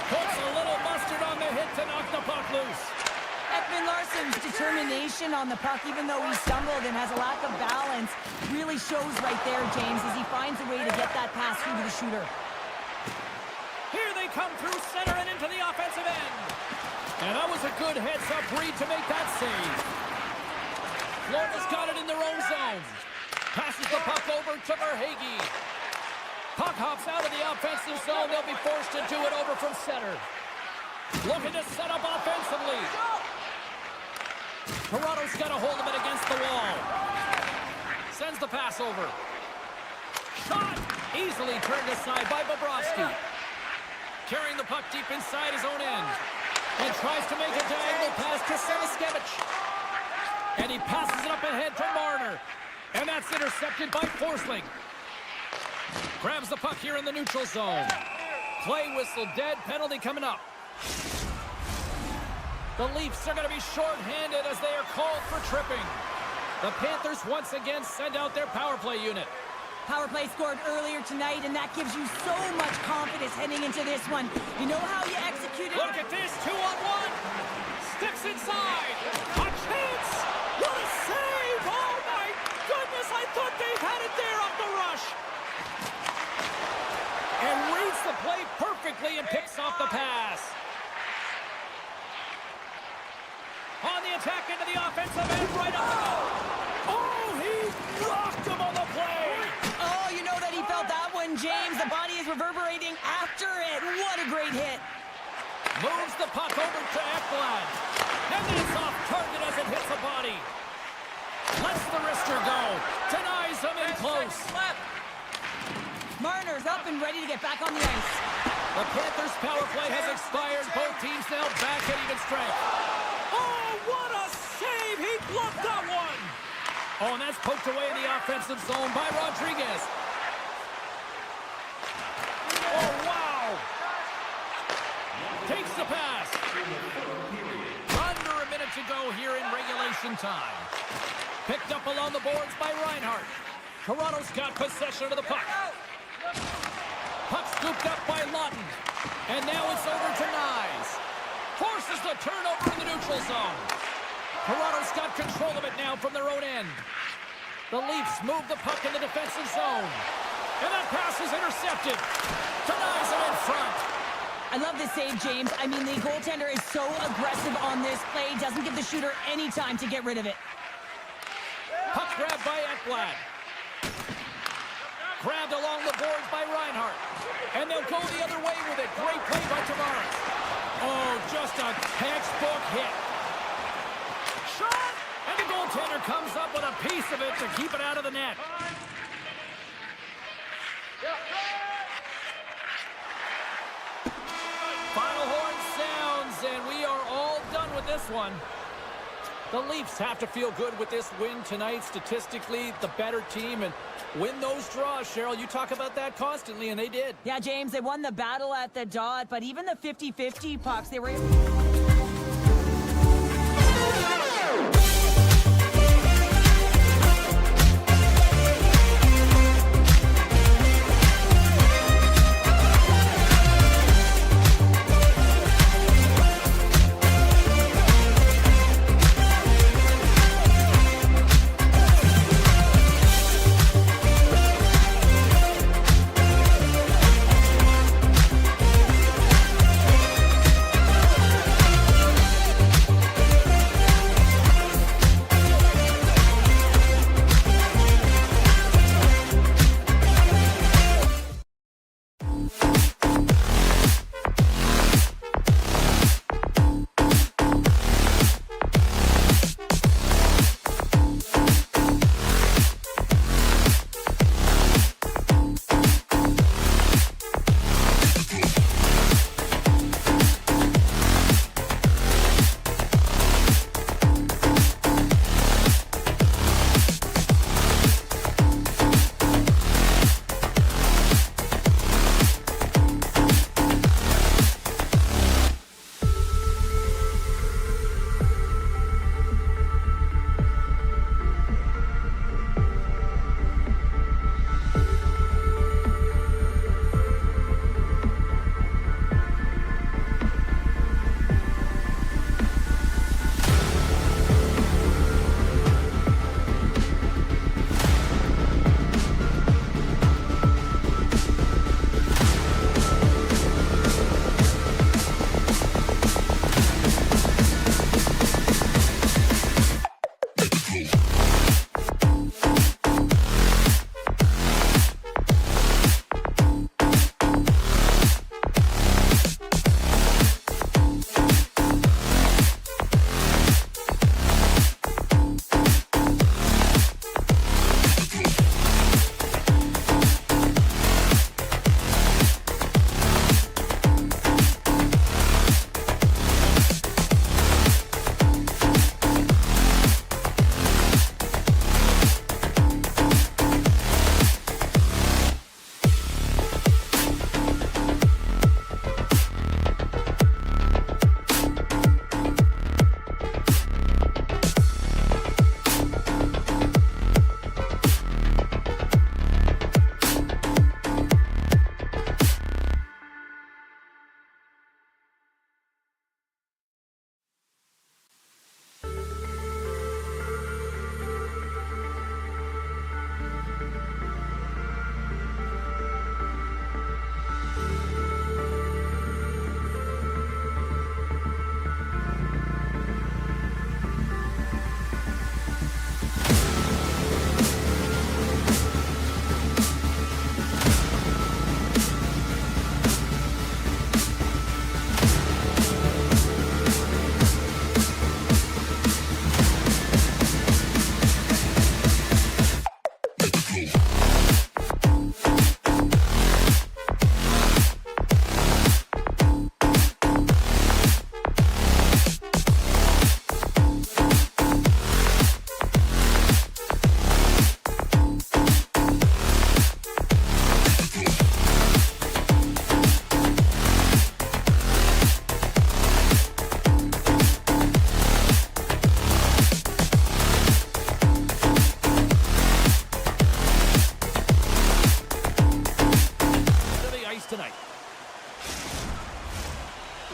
A: Puts a little mustard on the hit to knock the puck loose.
B: Ekman Larsson's determination on the puck, even though he stumbled and has a lack of balance, really shows right there, James, as he finds a way to get that pass through to the shooter.
A: Here they come through center and into the offensive end. And that was a good heads-up read to make that save. Florida's got it in their own zone. Passes the puck over to Verhaeghe. Puck hops out of the offensive zone. They'll be forced to do it over from center. Looking to set up offensively. Toronto's got a hold of it against the wall. Sends the pass over. Shot! Easily turned aside by Bobrovsky. Carrying the puck deep inside his own end. And tries to make a diagonal pass to Seniskevich. And he passes it up ahead to Marner. And that's intercepted by Forsling. Grabs the puck here in the neutral zone. Play whistle dead. Penalty coming up. The Leafs are going to be short-handed as they are called for tripping. The Panthers once again send out their power play unit.
B: Power play scored earlier tonight, and that gives you so much confidence heading into this one. You know how you execute it.
A: Look at this, 2-on-1. Steps inside. A chance. What a save. Oh, my goodness. I thought they had it there off the rush. And reads the play perfectly and picks off the pass. On the attack into the offensive end, right up. Oh, he rocked him on the play.
B: Oh, you know that he felt that one, James. The body is reverberating after it. What a great hit.
A: Moves the puck over to Ekblad. And then it's off target as it hits the body. Lets the wrister go. Denies him in close.
B: Marner's up and ready to get back on the ice.
A: The Panthers' power play has expired. Both teams now back at even strength. Oh, what a save! He bluffed that one! Oh, and that's poked away in the offensive zone by Rodriguez. Oh, wow! Takes the pass. Under a minute to go here in regulation time. Picked up along the boards by Reinhart. Toronto's got possession of the puck. Puck scooped up by Lawton. And now it's over to Nyes. Forces the turnover in the neutral zone. Toronto's got control of it now from their own end. The Leafs move the puck in the defensive zone. And that pass is intercepted. Denies it in front.
B: I love this save, James. I mean, the goaltender is so aggressive on this play. Doesn't give the shooter any time to get rid of it.
A: Puck grabbed by Ekblad. Grabbed along the boards by Reinhart. And they'll go the other way with it. Great play by Tavares. Oh, just a textbook hit. Shot! And the goaltender comes up with a piece of it to keep it out of the net. Final horn sounds, and we are all done with this one. The Leafs have to feel good with this win tonight. Statistically, the better team, and win those draws, Cheryl. You talk about that constantly, and they did.
B: Yeah, James, they won the battle at the dot, but even the 50-50 pucks, they were...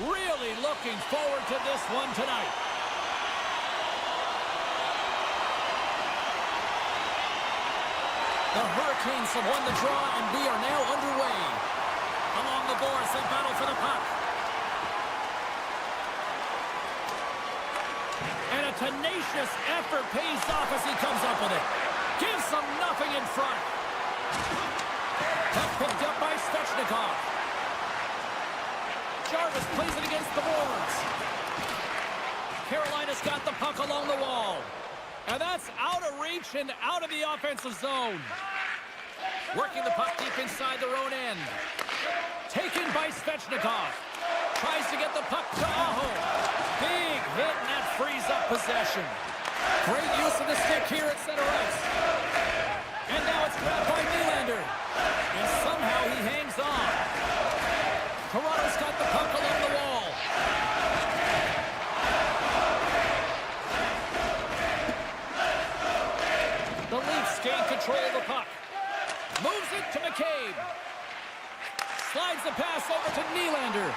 A: Really looking forward to this one tonight. The Hurricanes have won the draw, and we are now underway. Along the boards, they battle for the puck. And a tenacious effort pays off as he comes up with it. Gives them nothing in front. Puck picked up by Svechnikov. Jarvis plays it against the boards. Carolina's got the puck along the wall. And that's out of reach and out of the offensive zone. Working the puck deep inside their own end. Taken by Svechnikov. Tries to get the puck to Aho. Big hit, and that frees up possession. Great use of the stick here at center ice. And now it's grabbed by Nylander. And somehow he hangs on. Toronto's got the puck along the wall. The Leafs gain control of the puck. Moves it to McCabe. Slides the pass over to Nylander.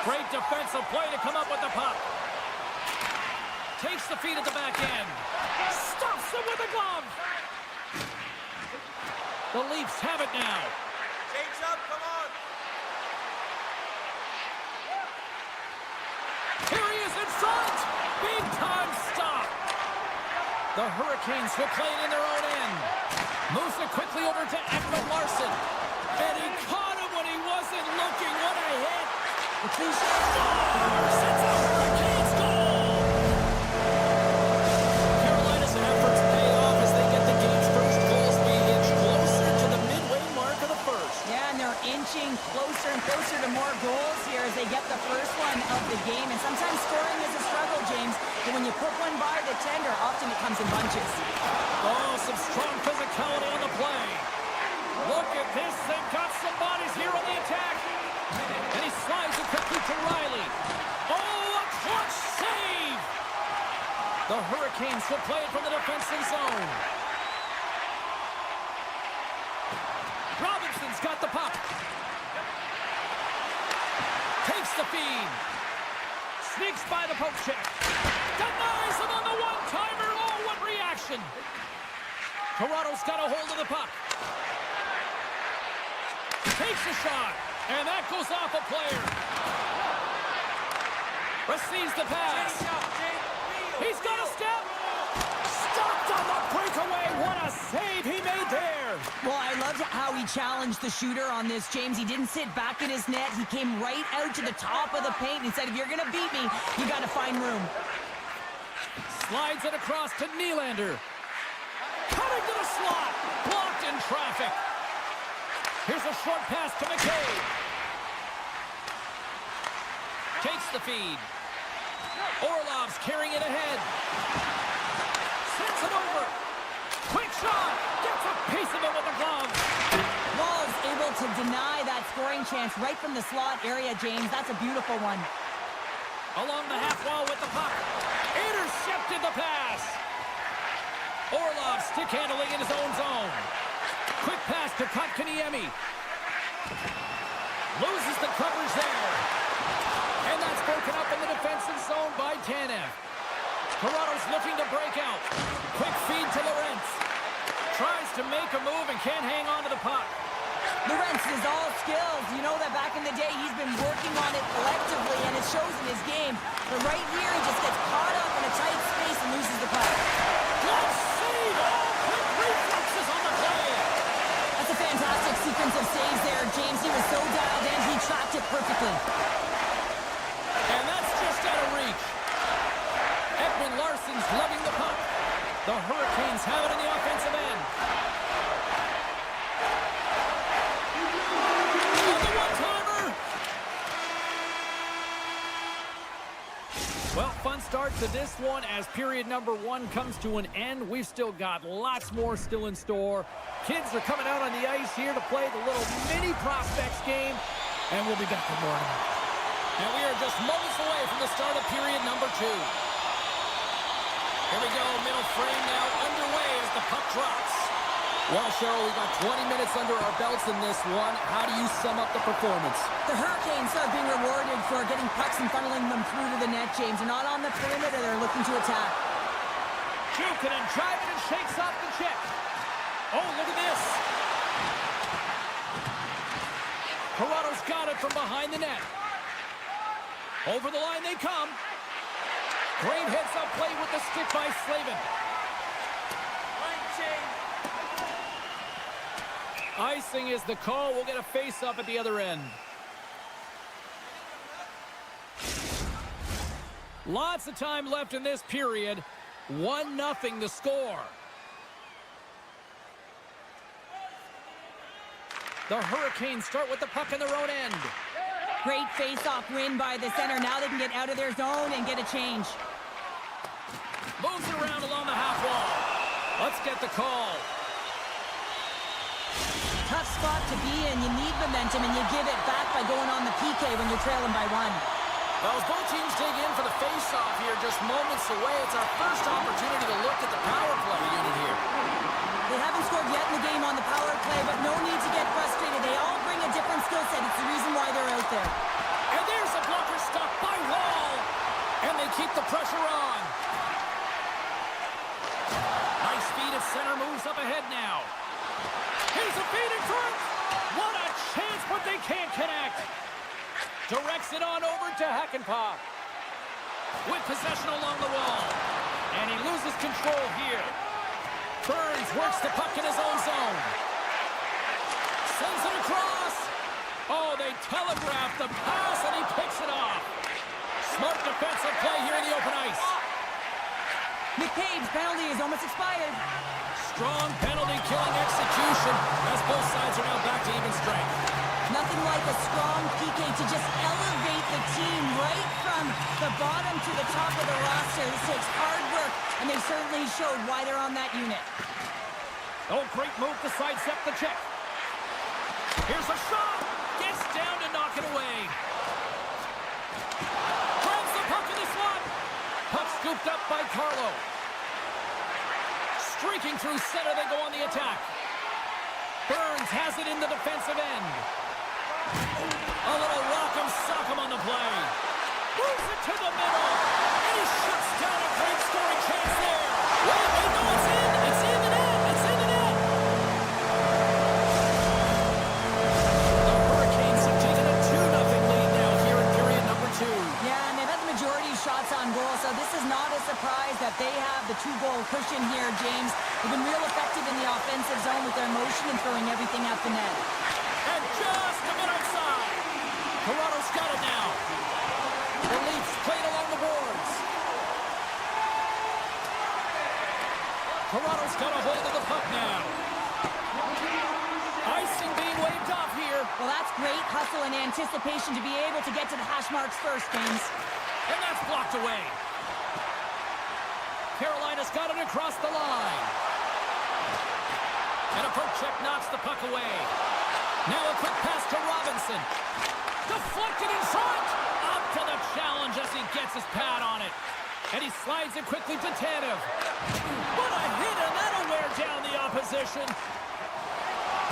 A: Great defensive play to come up with the puck. Takes the feed at the back end. Stops him with a glove. The Leafs have it now.
E: Change up, come on.
A: Here he is in front. Big time stop. The Hurricanes will play it in their own end. Moves it quickly over to Ekman Larson. And he caught him when he wasn't looking. What a hit. The two scores. It's a Hurricanes goal. Carolina's efforts pay off as they get the game's first goals. We inch closer to the midway mark of the first.
B: Yeah, and they're inching closer and closer to more goals here as they get the first one of the game. And sometimes scoring is a struggle, James. But when you put one by the tender, often it comes in bunches.
A: Oh, some strong physicality on the play. Look at this. They've got some bodies here on the attack. And he slides it quickly to Riley. Oh, a clutch save. The Hurricanes will play it from the defensive zone. Robinson's got the puck. Takes the feed. Sneaks by the poke check. Denies him on the one-timer. Oh, what reaction. Toronto's got a hold of the puck. Takes a shot. And that goes off a player. Receives the pass. He's got a step. Stopped on the breakaway. What a save he made there.
B: Well, I loved how he challenged the shooter on this, James. He didn't sit back in his net. He came right out to the top of the paint. He said, if you're going to beat me, you got to find room.
A: Slides it across to Nylander. Cutting to the slot. Blocked in traffic. Here's a short pass to McCabe. Takes the feed. Orlov's carrying it ahead. Sends it over. Quick shot. Gets a piece of it with the glove.
B: Wall's able to deny that scoring chance right from the slot area, James. That's a beautiful one.
A: Along the half wall with the puck. Intercepted the pass. Orlov stick handling in his own zone. Quick pass to Kotkaniemi. Loses the coverage there. And that's broken up in the defensive zone by Tanev. Toronto's looking to break out. Quick feed to Lorentz. Tries to make a move and can't hang on to the puck.
B: Lorentz is all skills. You know that back in the day, he's been working on it collectively, and it shows in his game. But right here, he just gets caught up in a tight space and loses the puck.
A: Good save! Oh, quick reflexes on the play.
B: That's a fantastic sequence of saves there, James. He was so dialed in, he tracked it perfectly.
A: And that's just out of reach. Ekman Larson's loving the puck. The Hurricanes have it in the offensive end. On the one-timer. Well, fun start to this one as period number 1 comes to an end. We've still got lots more still in store. Kids are coming out on the ice here to play the little mini prospects game, and we'll be back in more tonight. And we are just moments away from the start of period number 2. Here we go, middle frame now underway as the puck drops.
C: Well, Cheryl, we got 20 minutes under our belts in this one. How do you sum up the performance?
B: The Hurricanes are being rewarded for getting pucks and funneling them through to the net, James. They're not on the perimeter. They're looking to attack.
A: Jukin and driving and shakes off the check. Oh, look at this. Toronto's got it from behind the net. Over the line they come. Great heads-up play with the stick by Slavin. Icing is the call. We'll get a face-up at the other end. Lots of time left in this period. 1-0 to score. The Hurricanes start with the puck in their own end.
B: Great face-off win by the center. Now they can get out of their zone and get a change.
A: Moves it around along the half wall. Let's get the call.
B: Tough spot to be in. You need momentum, and you give it back by going on the PK when you're trailing by 1.
C: Well, as both teams dig in for the face-off here, just moments away, it's our first opportunity to look at the power play unit here.
B: They haven't scored yet in the game on the power play, but no need to get frustrated. They all bring a different skill set. It's the reason why they're out there.
A: And there's a blocker stop by Wall. And they keep the pressure on. Nice speed at center, moves up ahead now. He's a feed in front. What a chance, but they can't connect. Directs it on over to Hakanpää. With possession along the wall. And he loses control here. Burns works the puck in his own zone. Sends it across. Oh, they telegraph the pass, and he picks it off. Smart defensive play here in the open ice.
B: McCabe's penalty is almost expired.
A: Strong penalty killing execution as both sides are now back to even strength.
B: Nothing like a strong PK to just elevate the team right from the bottom to the top of the roster. This takes hard work, and they certainly showed why they're on that unit.
A: Oh, great move to sidestep the check. Here's a shot. Gets down to knock it away. Grabs the puck in the slot. Puck scooped up by Carlo. Streaking through center, they go on the attack. Burns has it in the defensive end. A little rock'em sock'em on the play. Moves it to the middle. And he shuts down a great scoring chance there. Wait, no, it's in. It's in the net. It's in the net. The Hurricanes have taken a 2-0 lead now here in period number 2.
B: Yeah, and they've had the majority of shots on goal, so this is not a surprise that they have the 2-goal cushion here, James. They've been real effective in the offensive zone with their motion and throwing everything at the net.
A: And just a bit outside. Toronto's got it now. The Leafs played along the boards. Toronto's got a hold of the puck now. Icing being waved off here.
B: Well, that's great hustle and anticipation to be able to get to the hash marks first, James.
A: And that's blocked away. Carolina's got it across the line. And a poke check knocks the puck away. Now a quick pass to Robinson. Deflected in front. Up to the challenge as he gets his pad on it. And he slides it quickly to Tanev. What a hit, and that'll wear down the opposition.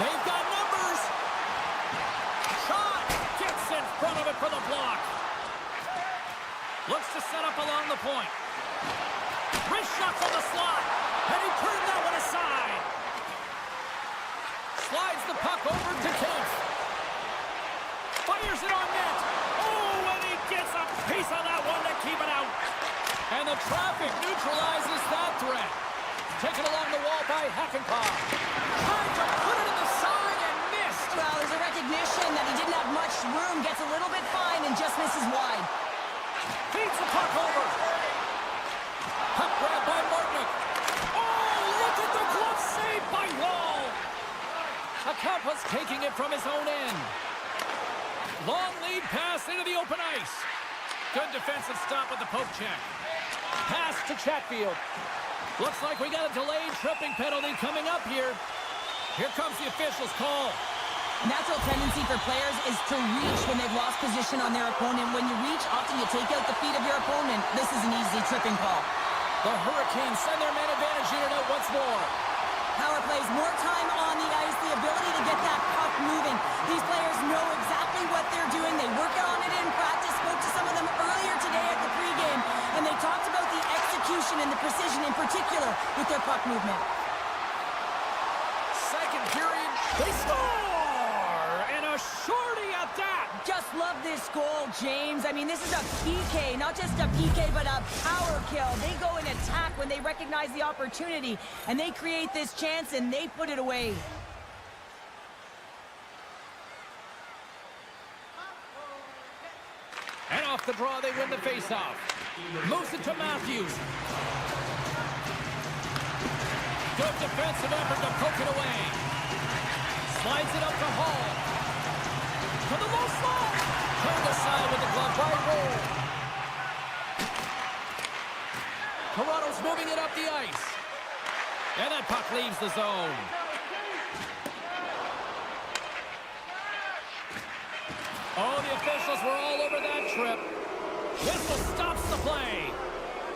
A: They've got numbers. Shot. Gets in front of it for the block. Looks to set up along the point. Wrist shot from the slot. And he turned that one aside. Slides the puck over to Kemp. Fires it on net. Oh, and he gets a piece of that one to keep it out. And the traffic neutralizes that threat. Taken along the wall by Hakanpää. Tried to put it in the side and missed.
B: Well, there's a recognition that he didn't have much room. Gets a little bit fine and just misses wide.
A: Feeds the puck over. Puck grab by Martinick. Oh, look at the glove save by Wall. Hakanpää's taking it from his own end. Long lead pass into the open ice. Good defensive stop with the poke check. Pass to Chatfield. Looks like we got a delayed tripping penalty coming up here. Here comes the official's call.
B: A natural tendency for players is to reach when they've lost position on their opponent. When you reach, often you take out the feet of your opponent. This is an easy tripping call.
A: The Hurricanes send their man advantage unit out once more.
B: Power plays, more time on the ice, the ability to get that puck moving. These players know exactly what they're doing. They work on it in practice. Spoke to some of them earlier today at the pregame, and they talked about the execution and the precision in particular with their puck movement.
C: Second period.
A: They score! And a shorty at that!
B: Just love this goal, James. I mean, this is a PK, not just a PK, but a power kill. They go and attack when they recognize the opportunity, and they create this chance, and they put it away.
A: And off the draw, they win the faceoff. Moves it to Matthews. Good defensive effort to poke it away. Slides it up to Hall. To the low slot. Turned aside with the glove by Roll. Toronto's moving it up the ice. And that puck leaves the zone. Oh, the officials were all over that trip. Whistle stops the play.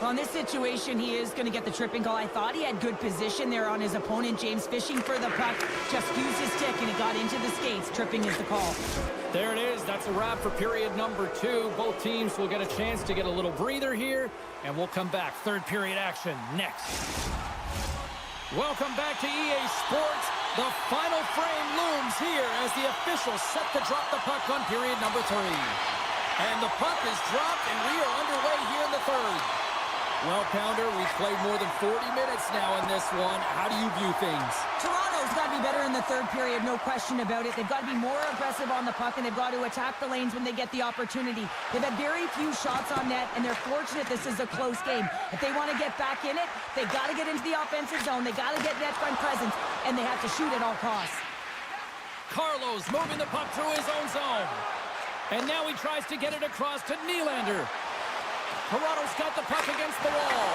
B: Well, in this situation, he is going to get the tripping call. I thought he had good position there on his opponent. James fishing for the puck, just used his stick, and he got into the skates. Tripping is the call.
A: There it is. That's a wrap for period number 2. Both teams will get a chance to get a little breather here, and we'll come back. Third period action next. Welcome back to EA Sports. The final frame looms here as the officials set to drop the puck on period number 3. And the puck is dropped, and we are underway here in the third. Well, Pounder, we've played more than 40 minutes now in this one. How do you view things?
B: Toronto's got to be better in the third period, no question about it. They've got to be more aggressive on the puck, and they've got to attack the lanes when they get the opportunity. They've had very few shots on net, and they're fortunate this is a close game. If they want to get back in it, they got to get into the offensive zone. They got to get net front presence, and they have to shoot at all costs.
A: Carlos moving the puck through his own zone. And now he tries to get it across to Nylander. Toronto's got the puck against the wall.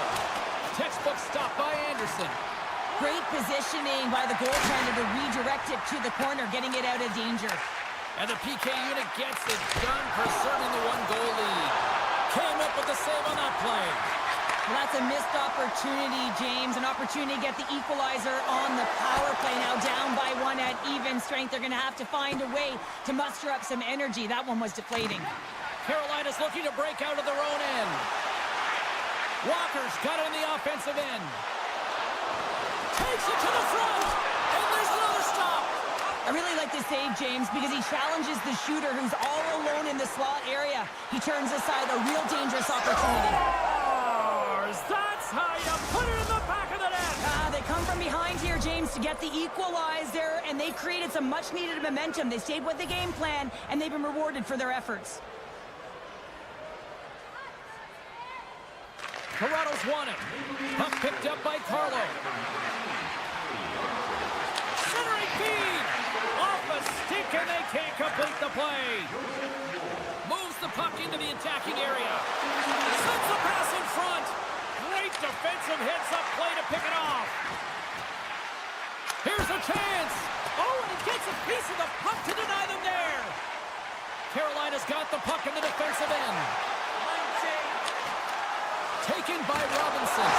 A: Textbook stop by Anderson.
B: Great positioning by the goaltender to redirect it to the corner, getting it out of danger.
A: And the PK unit gets it done, preserving the one-goal lead. Came up with the save on that play.
B: Well, that's a missed opportunity, James. An opportunity to get the equalizer on the power play. Now down by 1 at even strength. They're going to have to find a way to muster up some energy. That one was deflating.
A: Carolina's looking to break out of their own end. Walker's got it in the offensive end. Takes it to the front. And there's another stop.
B: I really like this save, James, because he challenges the shooter who's all alone in the slot area. He turns aside a real dangerous opportunity.
A: That's how you put it in the back of the net.
B: They come from behind here, James, to get the equalizer, and they created some much-needed momentum. They stayed with the game plan, and they've been rewarded for their efforts.
A: Toronto's won it. Puck picked up by Carlo. Centering feed. Off a stick, and they can't complete the play. Moves the puck into the attacking area. Sends the pass in front. Great defensive heads-up play to pick it off. Here's a chance. Oh, and he gets a piece of the puck to deny them there. Carolina's got the puck in the defensive end. Taken by Robinson.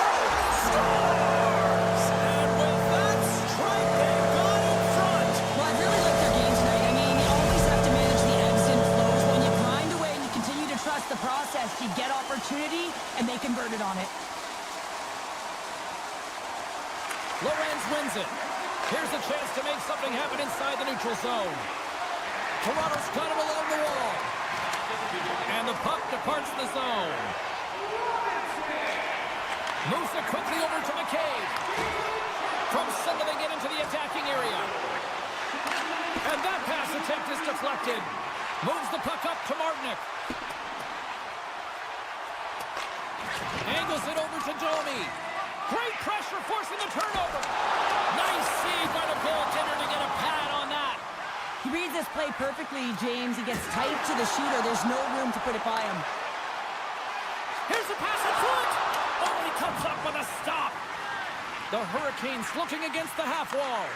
A: Scores! And with that strike, they've got in front.
B: Well, I really like their game tonight. I mean, you always have to manage the ebbs and flows. When you grind away and you continue to trust the process, you get opportunity, and they converted on it.
A: Lorenz wins it. Here's a chance to make something happen inside the neutral zone. Toronto's got it along the wall. And the puck departs the zone. Moves it quickly over to McCabe. From center they get into the attacking area. And that pass attempt is deflected. Moves the puck up to Martinick. Angles it over to Domi. Great pressure forcing the turnover. Nice save by the goaltender to get a pad on that.
B: He reads this play perfectly, James. He gets tight to the shooter. There's no room to put it by him.
A: Here's the pass in front. Oh, he comes up with a stop. The Hurricanes looking against the half wall.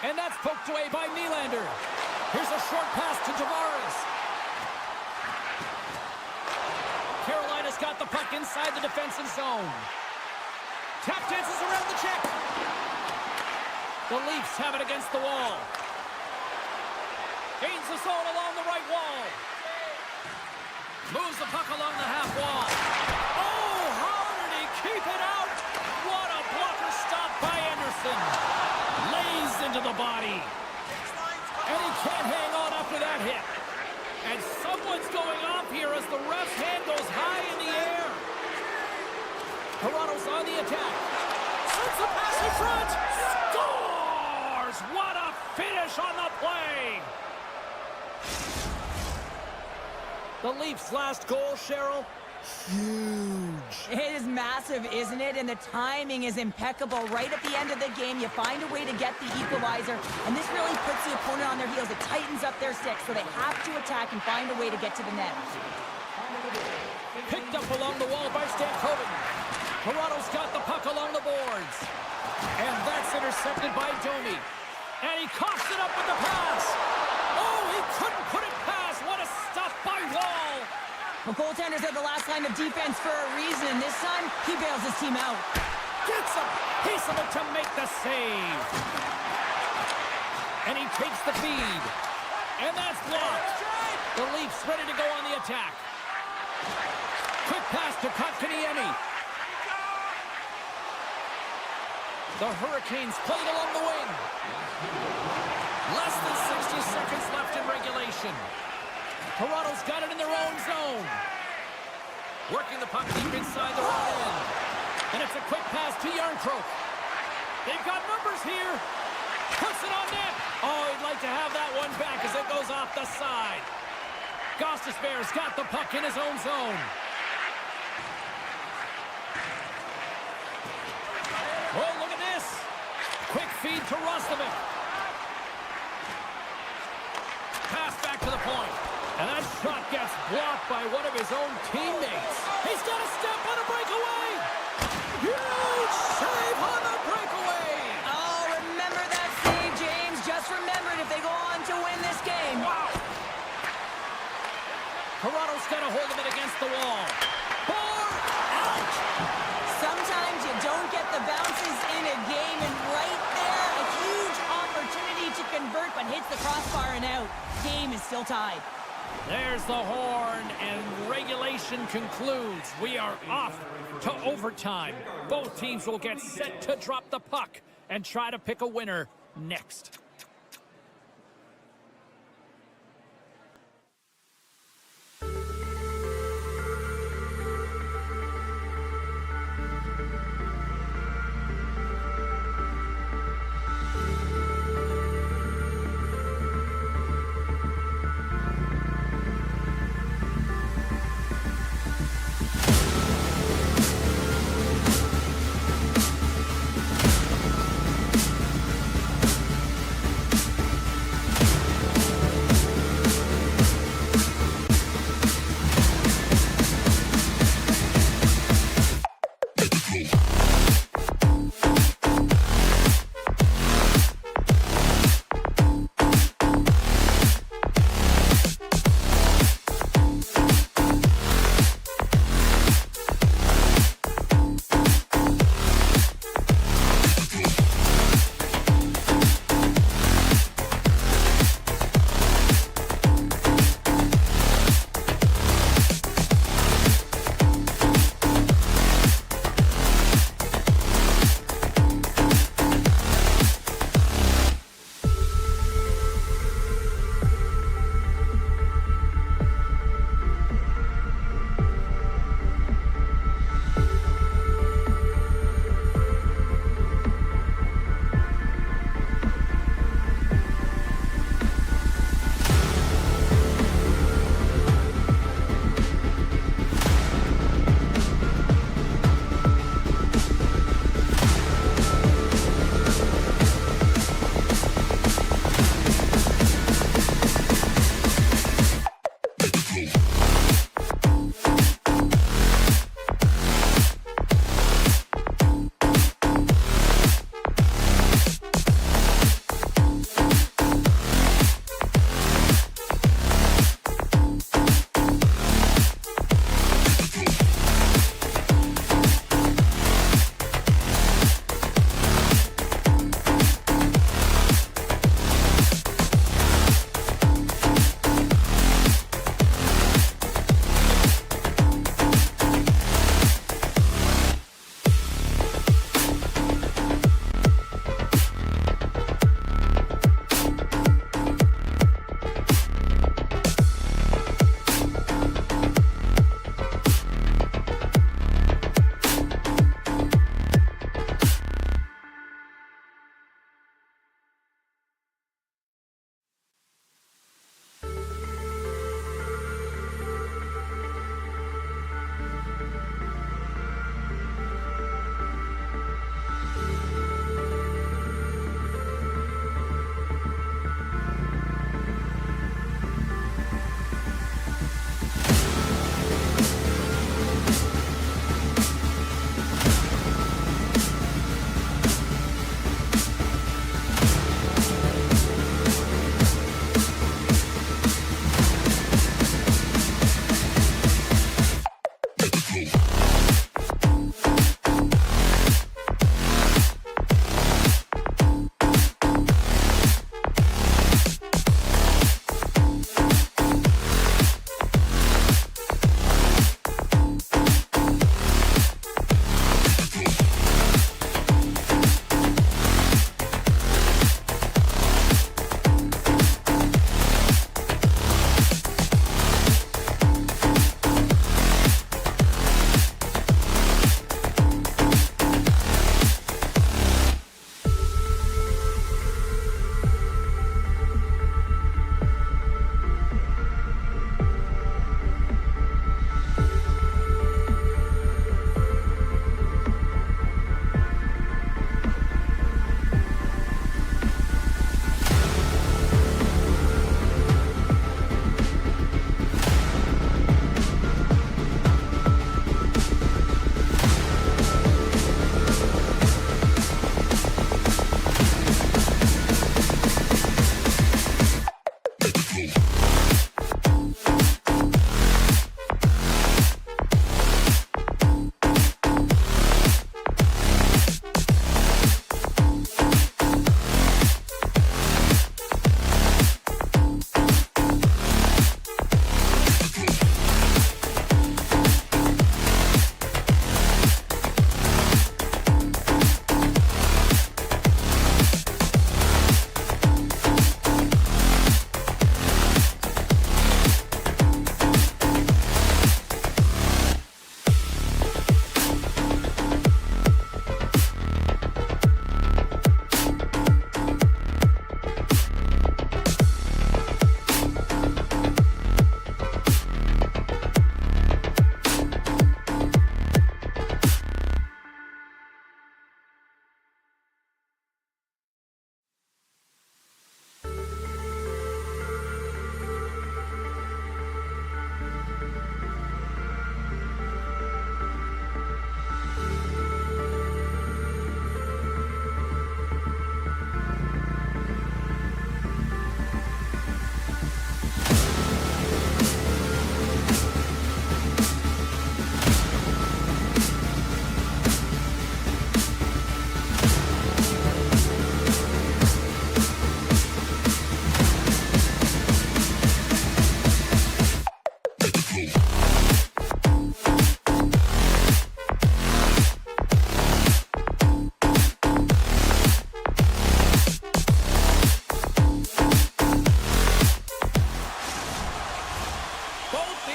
A: And that's poked away by Nylander. Here's a short pass to Tavares. Carolina's got the puck inside the defensive zone. Tap dances around the check. The Leafs have it against the wall. Gains the zone along the right wall. Moves the puck along the half wall. Oh, how did he keep it out? What a blocker stop by Anderson. Lays into the body. And he can't hang on after that hit. And someone's going off here as the ref's hand goes high in the air. Toronto's on the attack. Sends the pass in front. Scores! What a finish on the play! The Leafs' last goal, Cheryl, huge.
B: It is massive, isn't it? And the timing is impeccable. Right at the end of the game, you find a way to get the equalizer, and this really puts the opponent on their heels. It tightens up their sticks, so they have to attack and find a way to get to the net.
A: Picked up along the wall by Stankoven. Toronto's got the puck along the boards. And that's intercepted by Domi. And he coughs it up with the pass. Oh, he couldn't put it past. What a stop by Wall.
B: Well, goaltenders are the last line of defense for a reason, and this time, he bails his team out.
A: Gets a piece of it to make the save. And he takes the feed. And that's blocked. The Leafs ready to go on the attack. Quick pass to Kotkaniemi. The Hurricanes played along the wing. Less than 60 seconds left in regulation. Toronto's got it in their own zone. Working the puck deep inside the right end. And it's a quick pass to Järnkrok. They've got numbers here. Puts it on net. Oh, he'd like to have that one back as it goes off the side. Gostisbehere's got the puck in his own zone. Oh, look at this. Quick feed to Roslovic. Pass back to the point. And that shot gets blocked by one of his own teammates. He's got a step on a breakaway. Huge save on the breakaway.
B: Oh, remember that save, James. Just remember it if they go on to win this game.
A: Wow. Toronto's got a hold of it against the wall. Out.
B: Sometimes you don't get the bounces in a game, and right there, a huge opportunity to convert, but hits the crossbar and out. Game is still tied.
A: There's the horn, and regulation concludes. We are off to overtime. Both teams will get set to drop the puck and try to pick a winner next.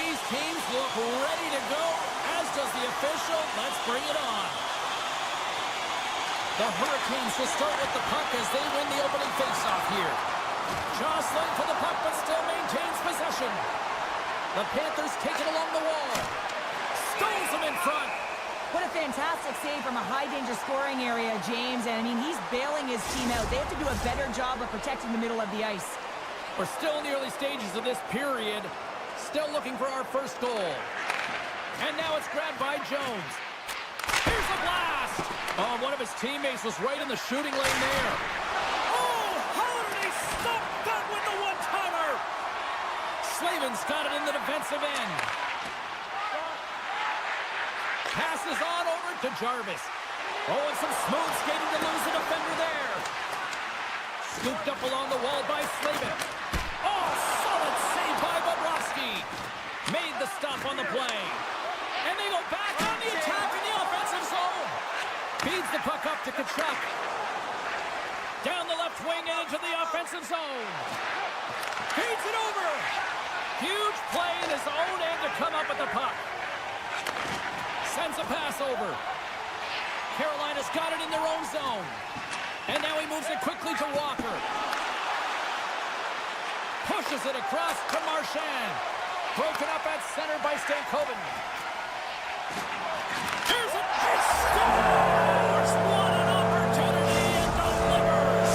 C: these teams look ready to go, as does the official. Let's bring it on. The Hurricanes will start with the puck as they win the opening faceoff here. Jostling for the puck, but still maintains possession. The Panthers take it along the wall. Stones them in front.
B: What a fantastic save from a high-danger scoring area, James. And, I mean, he's bailing his team out. They have to do a better job of protecting the middle of the ice.
C: We're still in the early stages of this period. Still looking for our first goal. And now it's grabbed by Jones. Here's a blast! Oh, one of his teammates was right in the shooting lane there.
A: Oh, how did he stop that with the one-timer?
C: Slavin's got it in the defensive end. Passes on over to Jarvis. Oh, and some smooth skating to lose the defender there. Scooped up along the wall by Slavin. Oh, solid save by Bobrovsky. Made the stop on the play. And they go back on the attack in the offensive zone. Feeds the puck up to Tkachuk. Down the left wing and into the offensive zone. Feeds it over. Huge play in his own end to come up with the puck. Sends a pass over. Carolina's got it in their own zone. And now he moves it quickly to Walker. Pushes it across to Marchand. Broken up at center by Stankoven. Here's it. He scores! What an opportunity and delivers!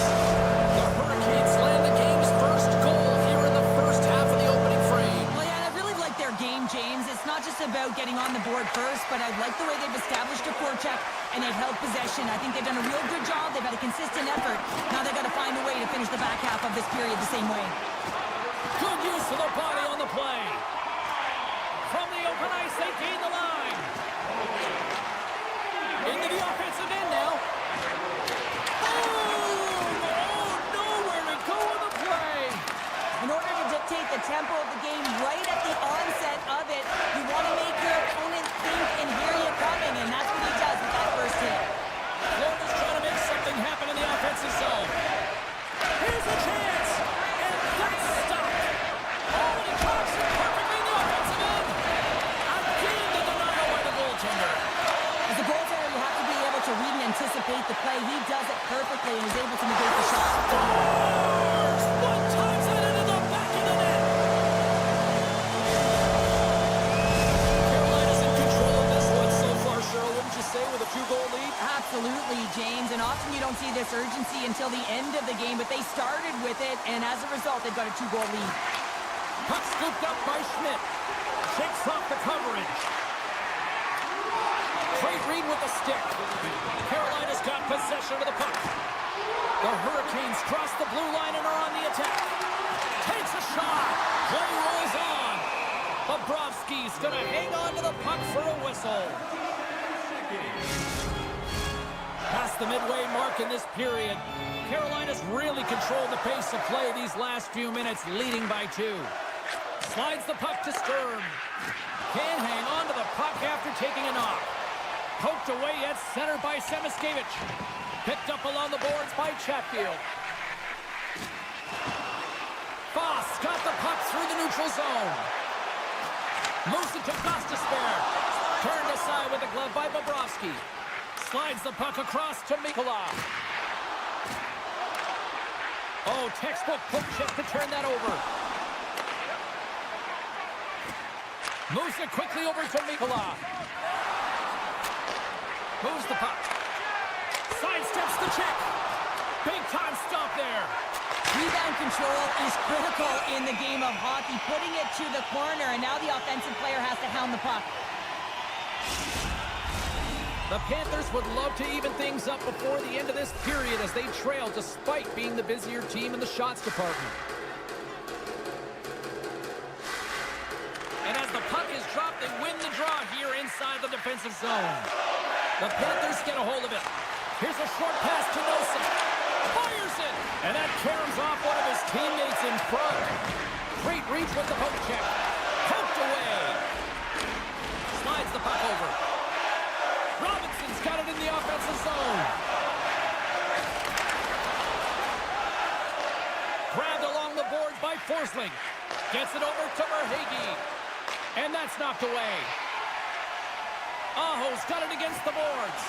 C: The Hurricanes land the game's first goal here in the first half of the opening frame.
B: Well, yeah, I really like their game, James. It's not just about getting on the board first, but I like the way they've established a forecheck and they've held possession. I think they've done a real good job. They've had a consistent effort. Now they've got to find a way to finish the back half of this period the same way.
C: Good use of the body on the play. From the open ice, they gain the line. Into the offensive end now. Boom! Oh, nowhere to go with the play.
B: In order to dictate the tempo of the game right at the onset of it, you want to make your opponent think and hear you coming, and that's what he does with that first hit.
C: Florida's trying to make something happen in the offensive zone. Here's a chance, and that's stopped. Oh, and he cocks it perfectly in the offensive end. Again, the denial by the goaltender.
B: As a goaltender, you have to be able to read and anticipate the play. He does it perfectly and is able to negate the shot.
C: Scores! One times it into the back of the net. Carolina's in control of this one so far, Cheryl, wouldn't you say, with a 2-goal lead?
B: Absolutely, James, and often you don't see this urgency until the end of the game, but they started with it, and as a result, they've got a 2-goal lead.
C: Puck scooped up by Schmidt. Shakes off the coverage. Great read with the stick. Carolina's got possession of the puck. The Hurricanes cross the blue line and are on the attack. Takes a shot. Play rolls on. Bobrovsky's going to hang on to the puck for a whistle. Past the midway mark in this period, Carolina's really controlled the pace of play these last few minutes, leading by 2. Slides the puck to Sturm. Can't hang on to the puck after taking a knock. Poked away at center by Semiskevich. Picked up along the boards by Chatfield. Foss got the puck through the neutral zone. Moves it to Gostisbehere. Turned aside with the glove by Bobrovsky. Slides the puck across to Mikula. Oh, textbook poke check to turn that over. Moves it quickly over to Mikula. Moves the puck. Sidesteps the check. Big time stop there.
B: Rebound control is critical in the game of hockey, putting it to the corner, and now the offensive player has to hound the puck.
C: The Panthers would love to even things up before the end of this period as they trail despite being the busier team in the shots department. And as the puck is dropped, they win the draw here inside the defensive zone. The Panthers get a hold of it. Here's a short pass to Nelson. Fires it! And that caroms off one of his teammates in front. Great reach with the poke check. Poked away. Slides the puck over. Robinson's got it in the offensive zone. Grabbed along the boards by Forsling. Gets it over to Verhaeghe. And that's knocked away. Aho's got it against the boards.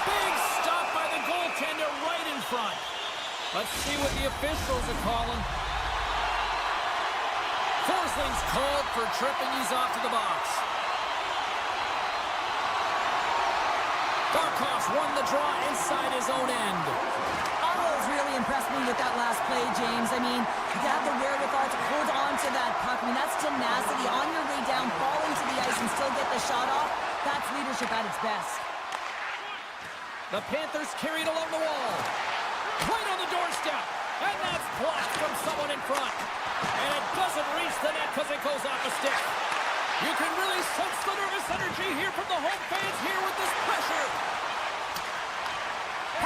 C: Big stop by the goaltender right in front. Let's see what the officials are calling. Forsling's called for tripping. He's off to the box. Barkov's won the draw inside his own end.
B: Aho's really impressed me with that last play, James. I mean, you have the wherewithal to hold on to that puck. I mean, that's tenacity. On your way down, fall into the ice and still get the shot off. That's leadership at its best.
C: The Panthers carried along the wall. Right on the doorstep. And that's blocked from someone in front. And it doesn't reach the net because it goes off a stick. You can really sense the nervous energy here from the home fans here with this pressure.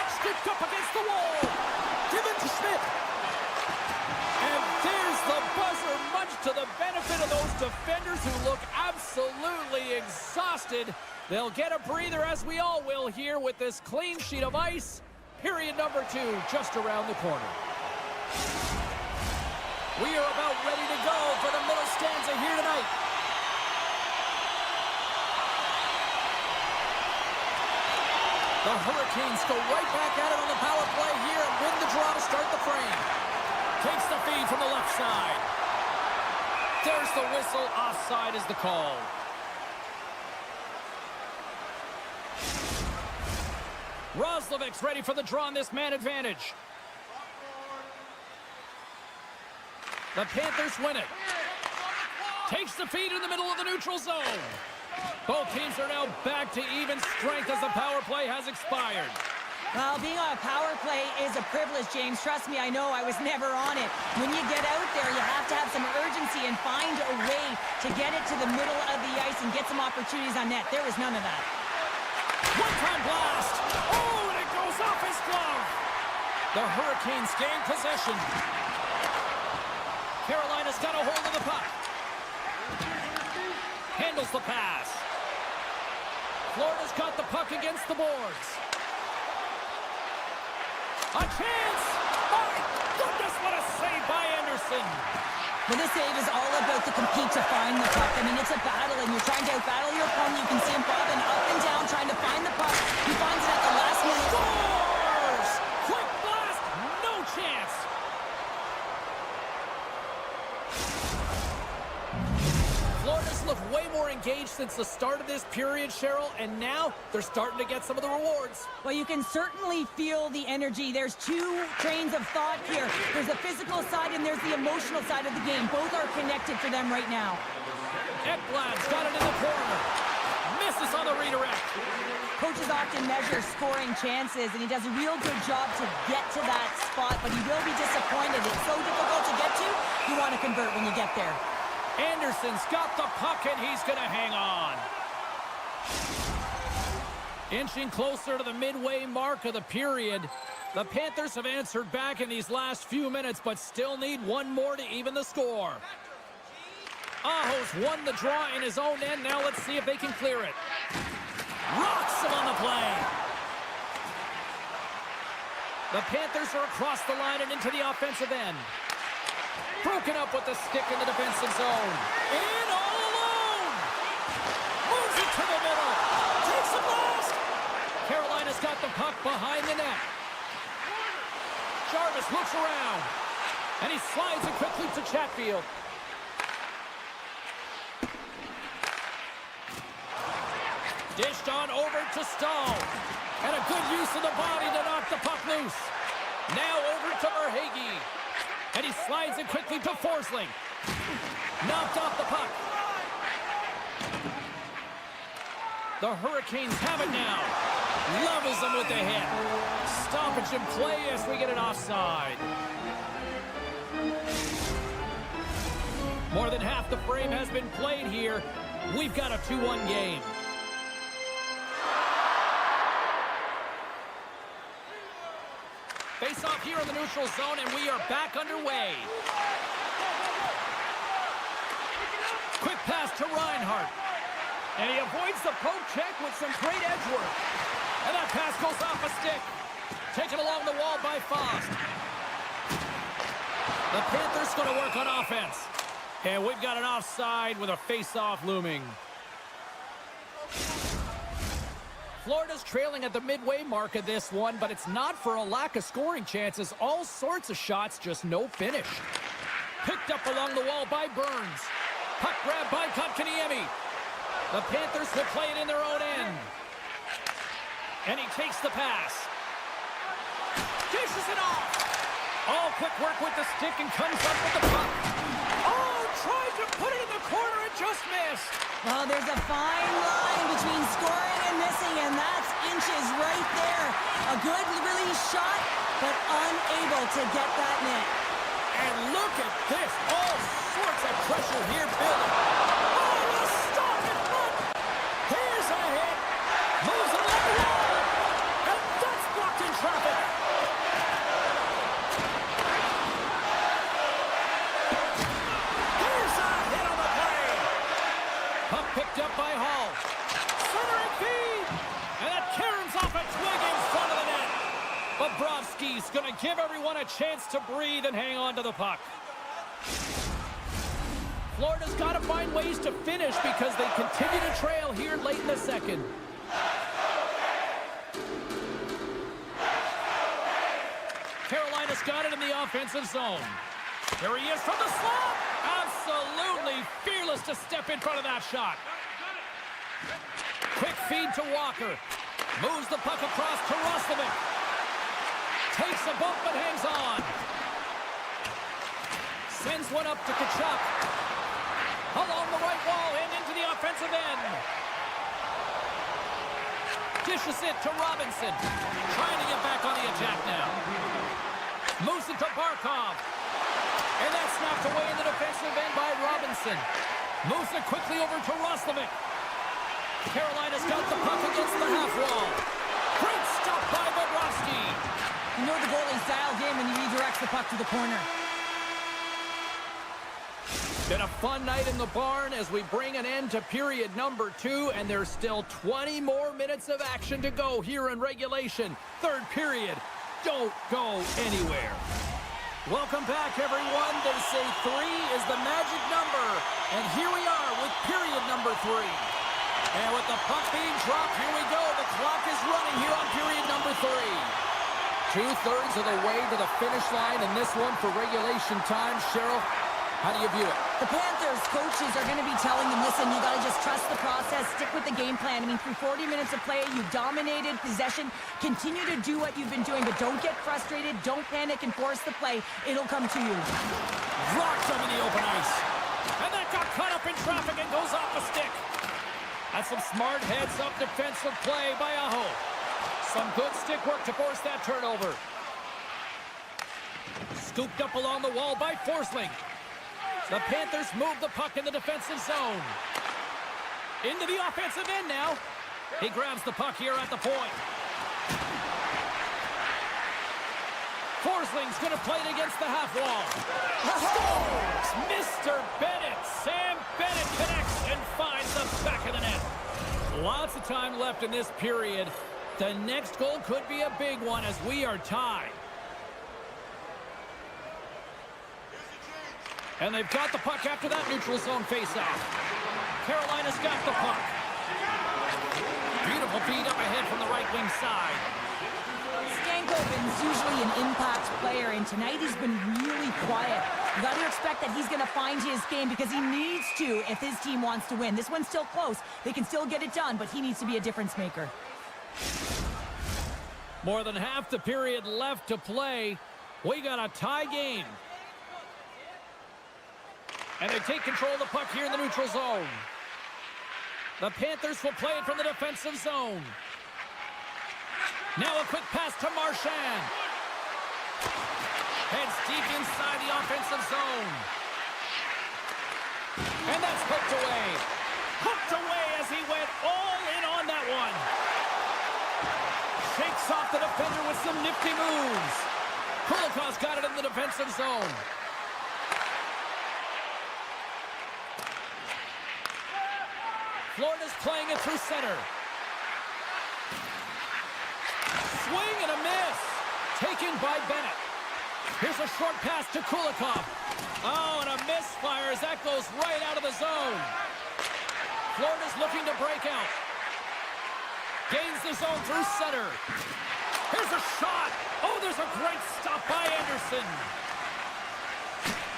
C: Puck scooped up against the wall. Given to Schmidt. And there's the buzzer, much to the benefit of those defenders who look absolutely exhausted. They'll get a breather, as we all will here, with this clean sheet of ice. Period number 2 just around the corner. We are about ready to go for the middle stanza here tonight. The Hurricanes go right back at it on the power play here and win the draw to start the frame. Takes the feed from the left side. There's the whistle. Offside is the call. Roslovic's ready for the draw on this man advantage. The Panthers win it. Takes the feed in the middle of the neutral zone. Both teams are now back to even strength as the power play has expired.
B: Well, being on a power play is a privilege, James. Trust me, I know. I was never on it. When you get out there, you have to have some urgency and find a way to get it to the middle of the ice and get some opportunities on net. There was none of that.
C: One-time blast. Oh, and it goes off his glove. The Hurricanes gain possession. Carolina's got a hold of the puck. Handles the pass. Florida's got the puck against the boards. A chance! My goodness, what a save by Anderson!
B: Well, this save is all about the compete to find the puck. I mean, it's a battle, and you're trying to out-battle your opponent. You can see him bobbing up and down, trying to find the puck. He finds it at the last minute.
C: Scores! Quick blast! No chance! Florida's looked way more engaged since the start of this period, Cheryl, and now they're starting to get some of the rewards.
B: Well, you can certainly feel the energy. There's two trains of thought here. There's the physical side and there's the emotional side of the game. Both are connected for them right now.
C: Ekblad's got it in the corner. Misses on the redirect.
B: Coaches often measure scoring chances, and he does a real good job to get to that spot, but he will be disappointed. It's so difficult to get to. You want to convert when you get there.
C: Anderson's got the puck, and he's going to hang on. Inching closer to the midway mark of the period. The Panthers have answered back in these last few minutes, but still need one more to even the score. Aho's won the draw in his own end. Now let's see if they can clear it. Rocks him on the play. The Panthers are across the line and into the offensive end. Broken up with the stick in the defensive zone. In all alone. Moves it to the middle. Takes the blast. Carolina's got the puck behind the net. Jarvis looks around. And he slides it quickly to Chatfield. Dished on over to Stahl. And a good use of the body to knock the puck loose. Now over to Verhaeghe. And he slides it quickly to Forsling. Knocked off the puck. The Hurricanes have it now. Levels them with the hit. Stoppage in play as we get an offside. More than half the frame has been played here. We've got a 2-1 game. Face off here in the neutral zone, and we are back underway. Quick pass to Reinhart. And he avoids the poke check with some great edge work. And that pass goes off a stick. Taken along the wall by Faust. The Panthers going to work on offense. And we've got an offside with a face-off looming. Florida's trailing at the midway mark of this one, but it's not for a lack of scoring chances. All sorts of shots, just no finish. Picked up along the wall by Burns. Puck grab by Kotkaniemi. The Panthers will play it in their own end. And he takes the pass. Dishes it off. All quick work with the stick and comes up with the puck. Oh, tried to put it in the corner and just missed.
B: Well, there's a fine line between scoring and missing, and that's inches right there. A good release shot, but unable to get that net.
C: And look at this. All sorts of pressure here building. Oh, a stop in front. Here's a hit. Moves it along the wall. And that's blocked in traffic. Here's a hit on the play. Puck picked up by Hall. Centering feed. And that caroms off a twig in front of the net. Bobrovsky's going to give everyone a chance to breathe and hang on to the puck. Florida's got to find ways to finish because they continue to trail here late in the second. Carolina's got it in the offensive zone. Here he is from the slot. Absolutely fearless to step in front of that shot. Quick feed to Walker. Moves the puck across to Roslovic. Takes a bump but hangs on. Sends one up to Tkachuk. Along the right wall and into the offensive end. Dishes it to Robinson. Trying to get back on the attack now. Moves it to Barkov. And that's knocked away in the defensive end by Robinson. Moves it quickly over to Roslovic. Carolina's got the puck against the half wall. Great stop by Bobrovsky.
B: You know the goalie's dialed in when he redirects the puck to the corner.
C: Been a fun night in the barn as we bring an end to period number 2, and there's still 20 more minutes of action to go here in regulation. Third period. Don't go anywhere. Welcome back, everyone. They say 3 is the magic number, and here we are with period number 3. And with the puck being dropped, here we go. The clock is running here on period number 3. 2/3 of the way to the finish line in this one for regulation time. Cheryl, how do you view it?
B: The Panthers coaches are going to be telling them, listen, you got to just trust the process, stick with the game plan. I mean, through 40 minutes of play, you've dominated possession. Continue to do what you've been doing, but don't get frustrated. Don't panic and force the play. It'll come to you.
C: Rocked him in the open ice. And that got caught up in traffic and goes off the stick. That's some smart heads-up defensive play by Aho. Some good stick work to force that turnover. Scooped up along the wall by Forsling. The Panthers move the puck in the defensive zone. Into the offensive end now. He grabs the puck here at the point. Forsling's going to play it against the half wall. Scores! Mr. Bennett. Sam Bennett connects and finds the back of the net. Lots of time left in this period. The next goal could be a big one as we are tied. And they've got the puck after that neutral zone faceoff. Carolina's got the puck. Beautiful feed up ahead from the right wing side.
B: Stankoven's usually an impact player, and tonight he's been really quiet. You got to expect that he's going to find his game because he needs to if his team wants to win. This one's still close. They can still get it done, but he needs to be a difference maker.
C: More than half the period left to play. We got a tie game. And they take control of the puck here in the neutral zone. The Panthers will play it from the defensive zone. Now a quick pass to Marchand. Heads deep inside the offensive zone. And that's hooked away. Hooked away as he went all in on that one. Shakes off the defender with some nifty moves. Kulikov's got it in the defensive zone. Florida's playing it through center. Swing and a miss. Taken by Bennett. Here's a short pass to Kulikov. Oh, and a misfire as that goes right out of the zone. Florida's looking to break out. Gains the zone through center. Here's a shot. Oh, there's a great stop by Anderson.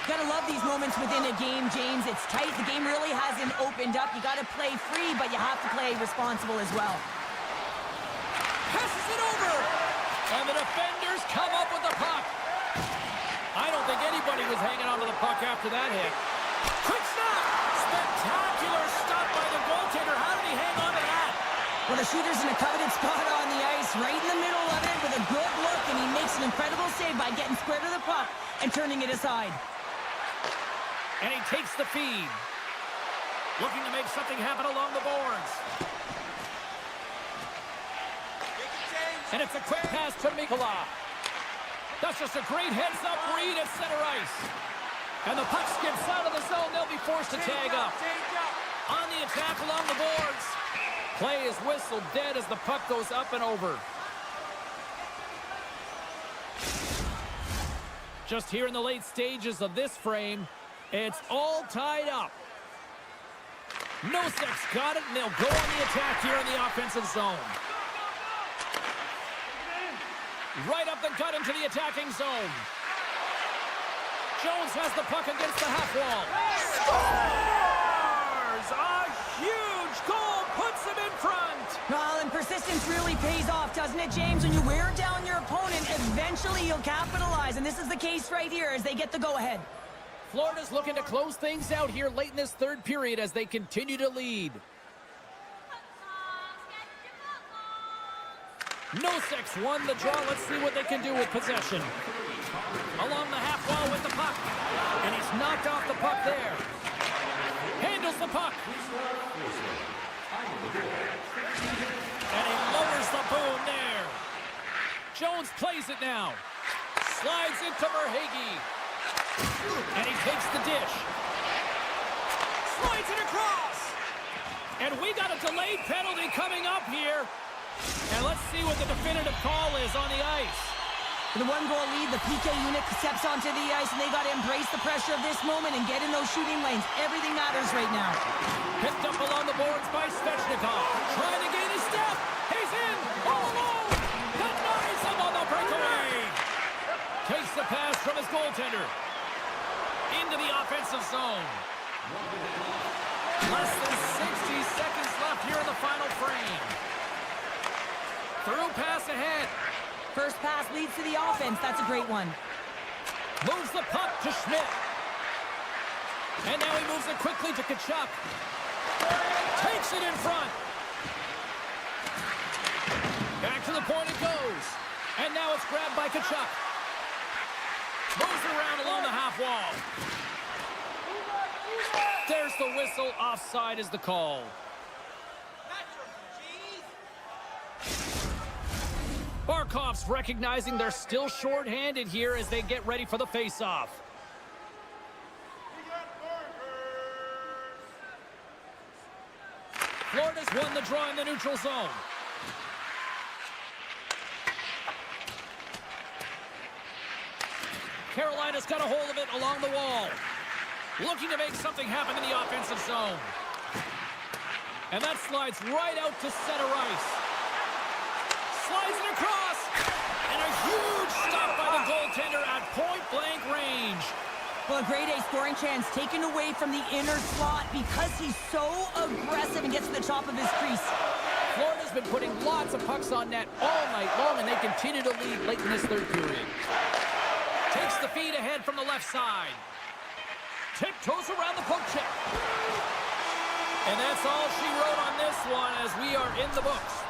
B: Gotta love these moments within a game, James. It's tight. The game really hasn't opened up. You gotta play free, but you have to play responsible as well.
C: Passes it over. And the defenders come up with the puck. I don't think anybody was hanging on to the puck after that hit. Quick snap. Spectacular stop by the goaltender. How did he hang on to that?
B: Well, the shooter's in a coveted spot on the ice, right in the middle of it with a good look, and he makes an incredible save by getting square to the puck and turning it aside.
C: And he takes the feed. Looking to make something happen along the boards. And it's a quick pass to Mikula. That's just a great heads-up read at center ice. And the puck skips out of the zone. They'll be forced to tag up. On the attack along the boards. Play is whistled dead as the puck goes up and over. Just here in the late stages of this frame, it's all tied up. Nosek's got it, and they'll go on the attack here in the offensive zone. Right up the gut into the attacking zone. Jones has the puck against the half wall. Scores! A huge goal puts him in front.
B: Well, and persistence really pays off, doesn't it, James? When you wear down your opponent, eventually you'll capitalize. And this is the case right here as they get the go-ahead.
C: Florida's looking to close things out here late in this third period as they continue to lead. Nosek's won the draw. Let's see what they can do with possession. Along the half wall with the puck. And he's knocked off the puck there. Handles the puck. And he lowers the boom there. Jones plays it now. Slides into Verhaeghe. And he takes the dish. Slides it across. And we got a delayed penalty coming up here. And let's see what the definitive call is on the ice.
B: For the one-goal lead, the PK unit steps onto the ice, and they got to embrace the pressure of this moment and get in those shooting lanes. Everything matters right now.
C: Picked up along the boards by Svechnikov. Trying to gain a step. He's in. All alone. Denies him on the breakaway. Takes the pass from his goaltender. Into the offensive zone. Less than 60 seconds left here in the final frame. Through pass ahead.
B: First pass leads to the offense. That's a great one.
C: Moves the puck to Schmidt. And now he moves it quickly to Tkachuk. Takes it in front. Back to the point it goes. And now it's grabbed by Tkachuk. Moves it around along the half wall. There's the whistle. Offside is the call. Barkov's recognizing they're still short-handed here as they get ready for the face-off. Florida's won the draw in the neutral zone. Carolina's got a hold of it along the wall. Looking to make something happen in the offensive zone. And that slides right out to center ice. Slides it across, and a huge stop by the goaltender at point-blank range.
B: Well, a grade A scoring chance taken away from the inner slot because he's so aggressive and gets to the top of his crease.
C: Florida's been putting lots of pucks on net all night long, and they continue to lead late in this third period. Takes the feed ahead from the left side. Tiptoes around the poke check. And that's all she wrote on this one as we are in the books.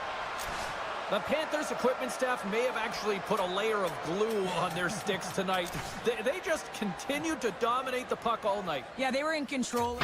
C: The Panthers equipment staff may have actually put a layer of glue on their sticks tonight. They just continued to dominate the puck all night.
B: Yeah, they were in control.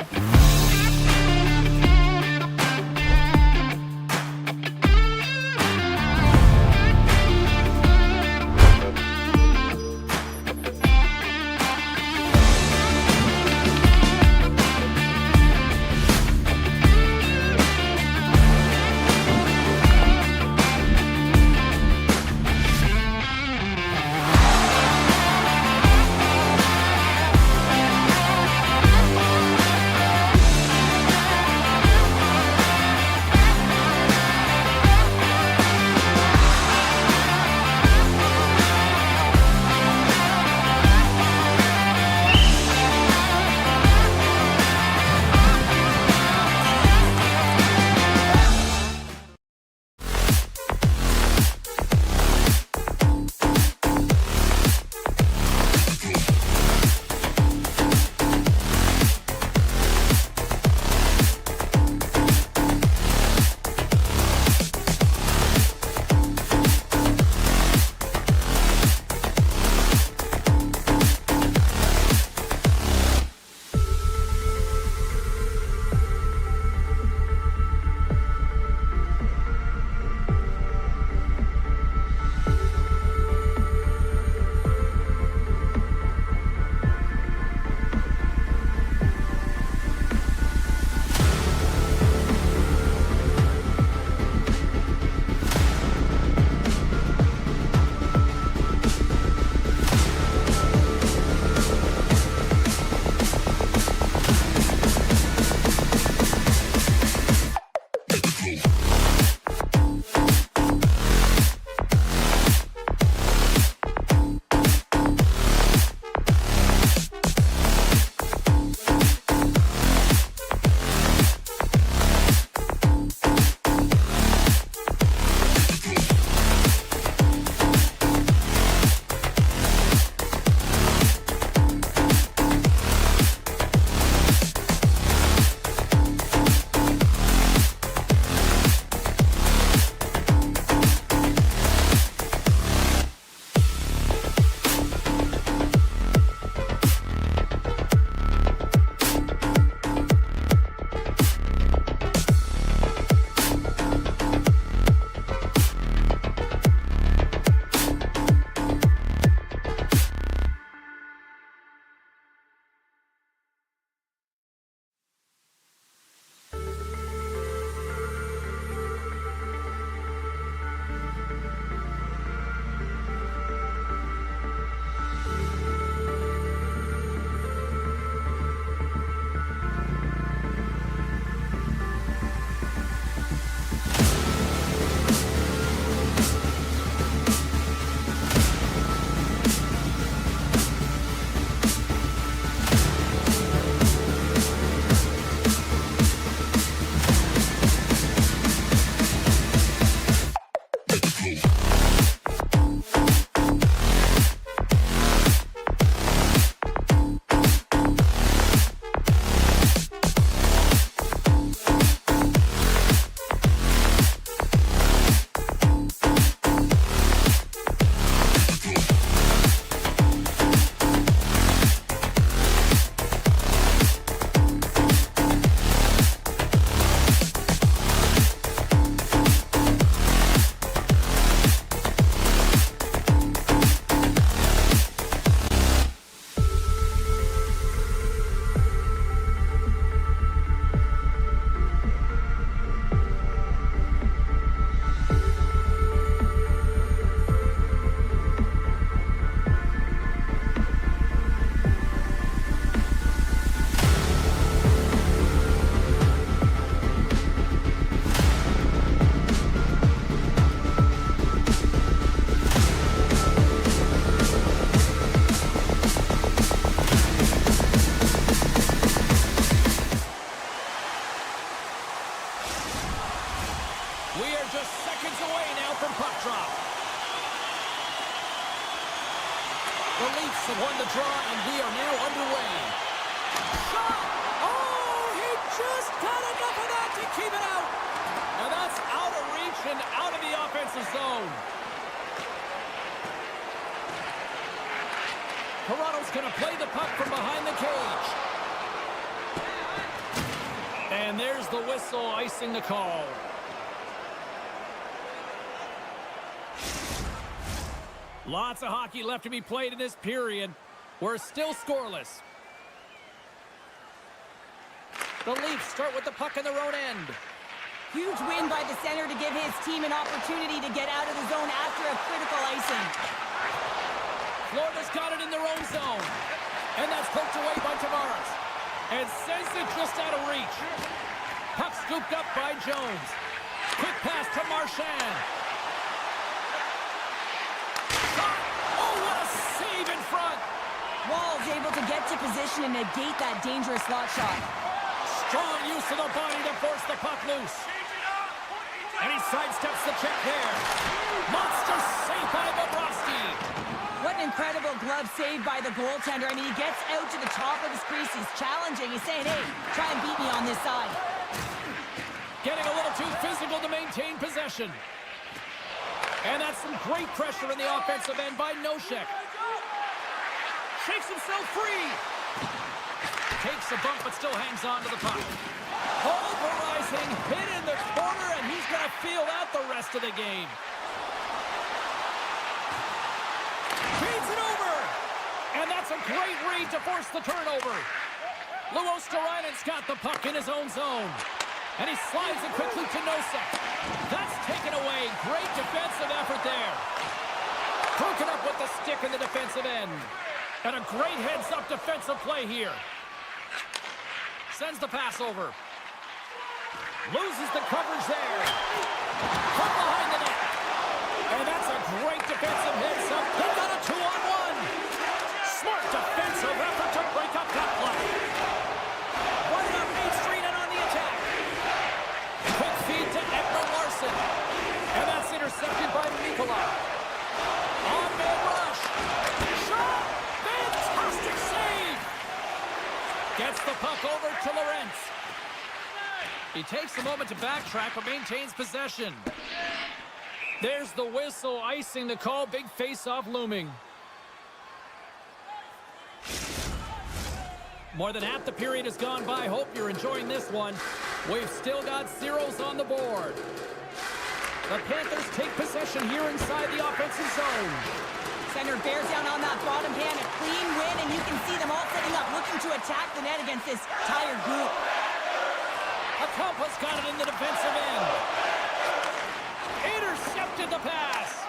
C: We are just seconds away now from puck drop. The Leafs have won the draw, and we are now underway. Shot! Oh, he just got enough of that to keep it out. Now that's out of reach and out of the offensive zone. Toronto's going to play the puck from behind the cage. And there's the whistle icing the call. Lots of hockey left to be played in this period. We're still scoreless. The Leafs start with the puck in their own end.
B: Huge win by the center to give his team an opportunity to get out of the zone after a critical icing.
C: Florida's got it in their own zone. And that's poked away by Tavares. And sends it just out of reach. Puck scooped up by Jones. Quick pass to Marchand. Shot! Oh, what a save in front!
B: Wall's able to get to position and negate that dangerous slot shot.
C: Strong use of the body to force the puck loose. And he sidesteps the check there. Monster save by Bobrovsky.
B: What an incredible glove save by the goaltender. I mean, he gets out to the top of his crease. He's challenging. He's saying, hey, try and beat me on this side.
C: Getting a little too physical to maintain possession. And that's some great pressure in the offensive end by Nosek. Shakes himself free. Takes a bump, but still hangs on to the puck. Pulverizing, hit in the corner, and he's going to feel out the rest of the game. Feeds it over. And that's a great read to force the turnover. Luosterainen's got the puck in his own zone. And he slides it quickly to Nosek. That's taken away. Great defensive effort there. Broken up with the stick in the defensive end. And a great heads-up defensive play here. Sends the pass over. Loses the coverage there. From behind the net. And that's a great defensive heads-up. He got a 2-on-1. Smart defensive effort to break up that play. Running up Main Street and on the attack. Quick feed to Edmund Larson. And that's intercepted by Nikolai. On-man rush. Shot! Fantastic save! Gets the puck over to Lorentz. He takes a moment to backtrack, but maintains possession. There's the whistle, icing the call. Big face-off looming. More than half the period has gone by. Hope you're enjoying this one. We've still got zeros on the board. The Panthers take possession here inside the offensive zone.
B: Center bears down on that bottom hand. A clean win, and you can see them all setting up, looking to attack the net against this tired group.
C: Acampa's got it in the defensive end. Intercepted the pass.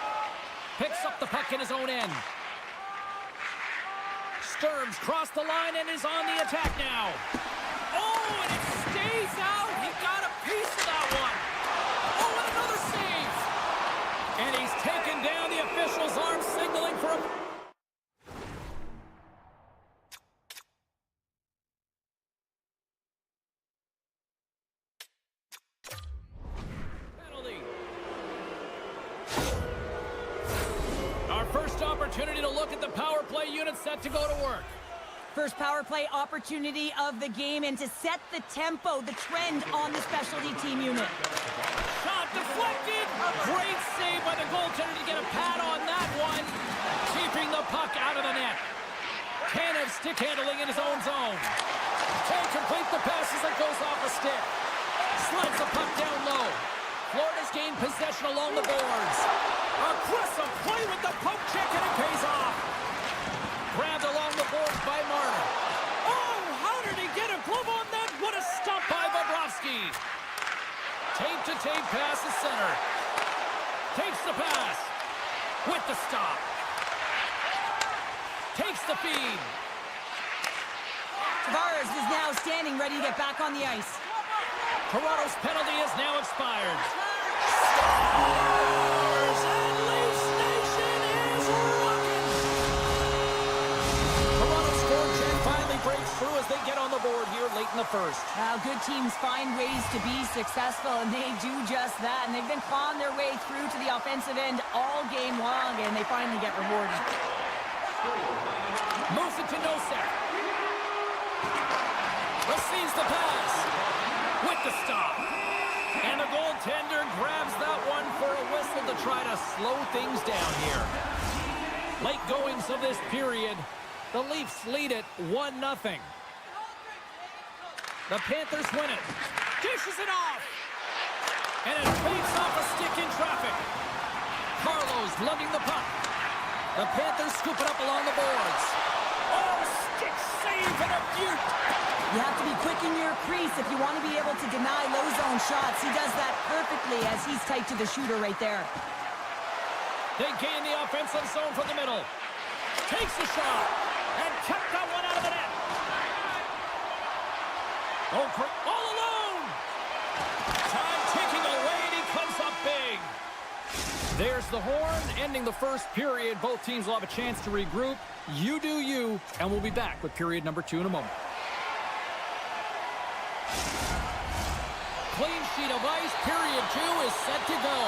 C: Picks up the puck in his own end. Stearns crossed the line and is on the attack now. Oh, and it stays out. He got a piece of that one. Oh, and another save. And he's taken down. The official's arm signaling for a... penalty. Our first opportunity to look at the power play unit set to go to work.
B: First power play opportunity of the game, and to set the tempo, the trend on the specialty team unit.
C: Shot deflected. Great save by the goaltender to get a pad on that one. Keeping the puck out of the net. Tanev stick handling in his own zone. Can't complete the pass as it goes off a stick. Slides the puck down low. Florida's gained possession along the boards. Aggressive play with the poke check, and it pays off. Grabbed along the boards by Marner. Oh, how did he get a glove on that? What a stop by Bobrovsky. Tape-to-tape pass to center. Takes the pass. With the stop. Takes the feed.
B: Tavares is now standing ready to get back on the ice.
C: Toronto's penalty is now expired. Stars and Leafs Nation is rocking. Toronto's score check finally breaks through as they get on the board here late in the first. first.
B: Well, good teams find ways to be successful, and they do just that. And they've been clawing their way through to the offensive end all game long, and they finally get rewarded.
C: Moves it to Nosek. Receives the pass. With the stop. And the goaltender grabs that one for a whistle to try to slow things down here. Late goings of this period. The Leafs lead it 1-0. The Panthers win it. Dishes it off. And it fades off a stick in traffic. Carlo's lugging the puck. The Panthers scoop it up along the boards. Oh, stick save and a beaut.
B: You have to be quick in your crease if you want to be able to deny low zone shots. He does that perfectly as he's tight to the shooter right there.
C: They gain the offensive zone from the middle. Takes the shot. And kept that one out of the net. Oh, all alone. Time ticking away, and he comes up big. There's the horn, ending the first period. Both teams will have a chance to regroup. You do you, and we'll be back with period number 2 in a moment. Clean sheet of ice. Period 2 is set to go.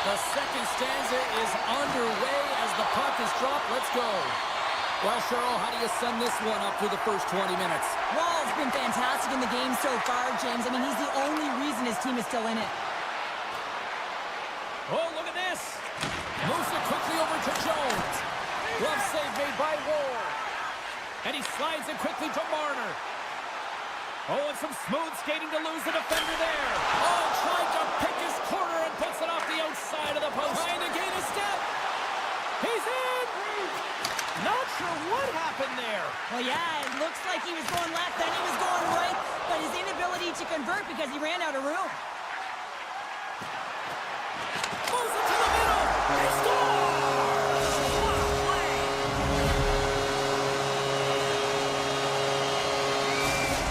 C: The second stanza is underway as the puck is dropped. Let's go. Well, Cheryl, how do you send this one up through the first 20 minutes?
B: Wall's been fantastic in the game so far, James. I mean, he's the only reason his team is still in it.
C: Oh, look at this. Moves it quickly over to Jones. Glove save made by Ward. And he slides it quickly to Marner. Oh, and some smooth skating to lose the defender there. Oh, tried to pick his corner and puts it off the outside of the post. Trying to gain a step. He's in. Not sure what happened there.
B: Well, yeah, it looks like he was going left, then he was going right, but his inability to convert because he ran out of room.
C: Moves it to the middle. He scores! What a play!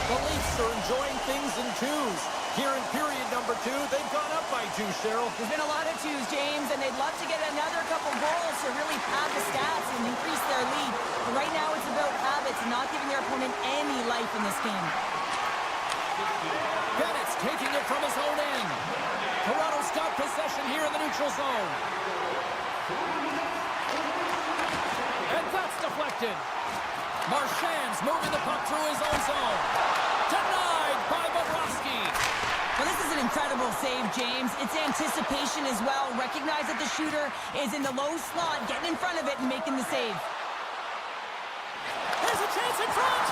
C: The Leafs are enjoying things in twos. Here in period number 2, they've gone up by 2, Cheryl.
B: There's been a lot of twos, James, and they'd love to get another couple goals to really pad the stats and increase their lead. But right now it's about habits and not giving their opponent any life in this game.
C: Bennett's taking it from his own end. Toronto's got possession here in the neutral zone. And that's deflected. Marchand's moving the puck through his own zone. Denied by Bobrovsky.
B: Well, this is an incredible save, James. It's anticipation as well. Recognize that the shooter is in the low slot, getting in front of it and making the save.
C: There's a chance in front.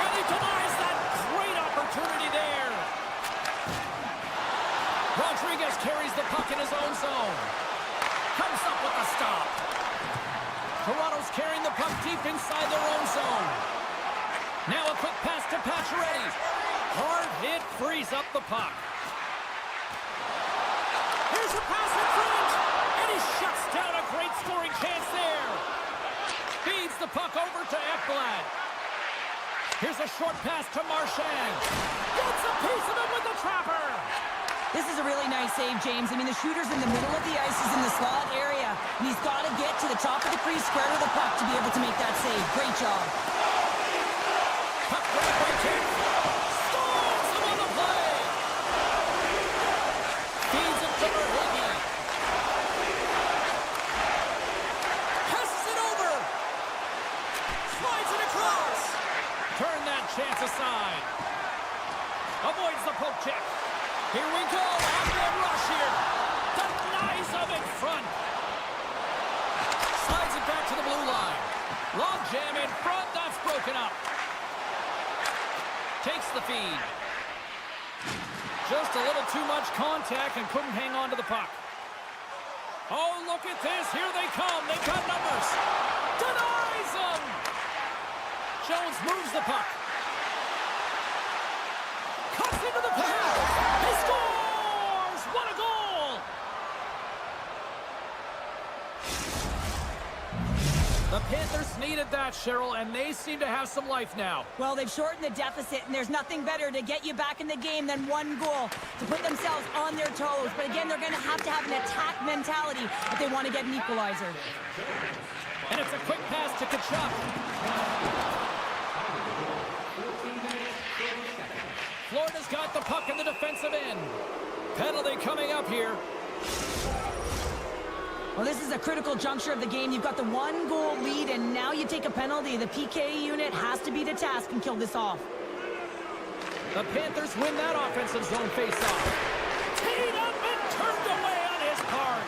C: And he denies that great opportunity there. Rodriguez carries the puck in his own zone. Comes up with a stop. Toronto's carrying the puck deep inside their own zone. Now a quick pass to Pacioretty. Hard hit frees up the puck. Here's a pass in front. And he shuts down a great scoring chance there. Feeds the puck over to Ekblad. Here's a short pass to Marchand. Gets a piece of it with the trapper.
B: This is a really nice save, James. I mean, the shooter's in the middle of the ice. He's in the slot area. And he's got to get to the top of the crease, square to the puck to be able to make that save. Great job.
C: Puck right by King. Scores him on the play. Feeds it to Verhaeghe. Passes it over. Slides it across. Turn that chance aside. Avoids the poke check. Here we go. After a rush here. Denies him in front. Slides it back to the blue line. Long jam in front. That's broken up. Takes the feed. Just a little too much contact and couldn't hang on to the puck. Oh, look at this. Here they come. They've got numbers. Denies them. Jones moves the puck. Cuts into the pass. He scores! What a goal! The Panthers needed that, Cheryl, and they seem to have some life now.
B: Well, they've shortened the deficit, and there's nothing better to get you back in the game than one goal to put themselves on their toes. But again, they're going to have an attack mentality if they want to get an equalizer.
C: And it's a quick pass to Tkachuk. Florida's got the puck in the defensive end. Penalty coming up here.
B: Well, this is a critical juncture of the game. You've got the 1-goal lead, and now you take a penalty. The PK unit has to be to task and kill this off.
C: The Panthers win that offensive zone faceoff. Teed up and turned away on his part.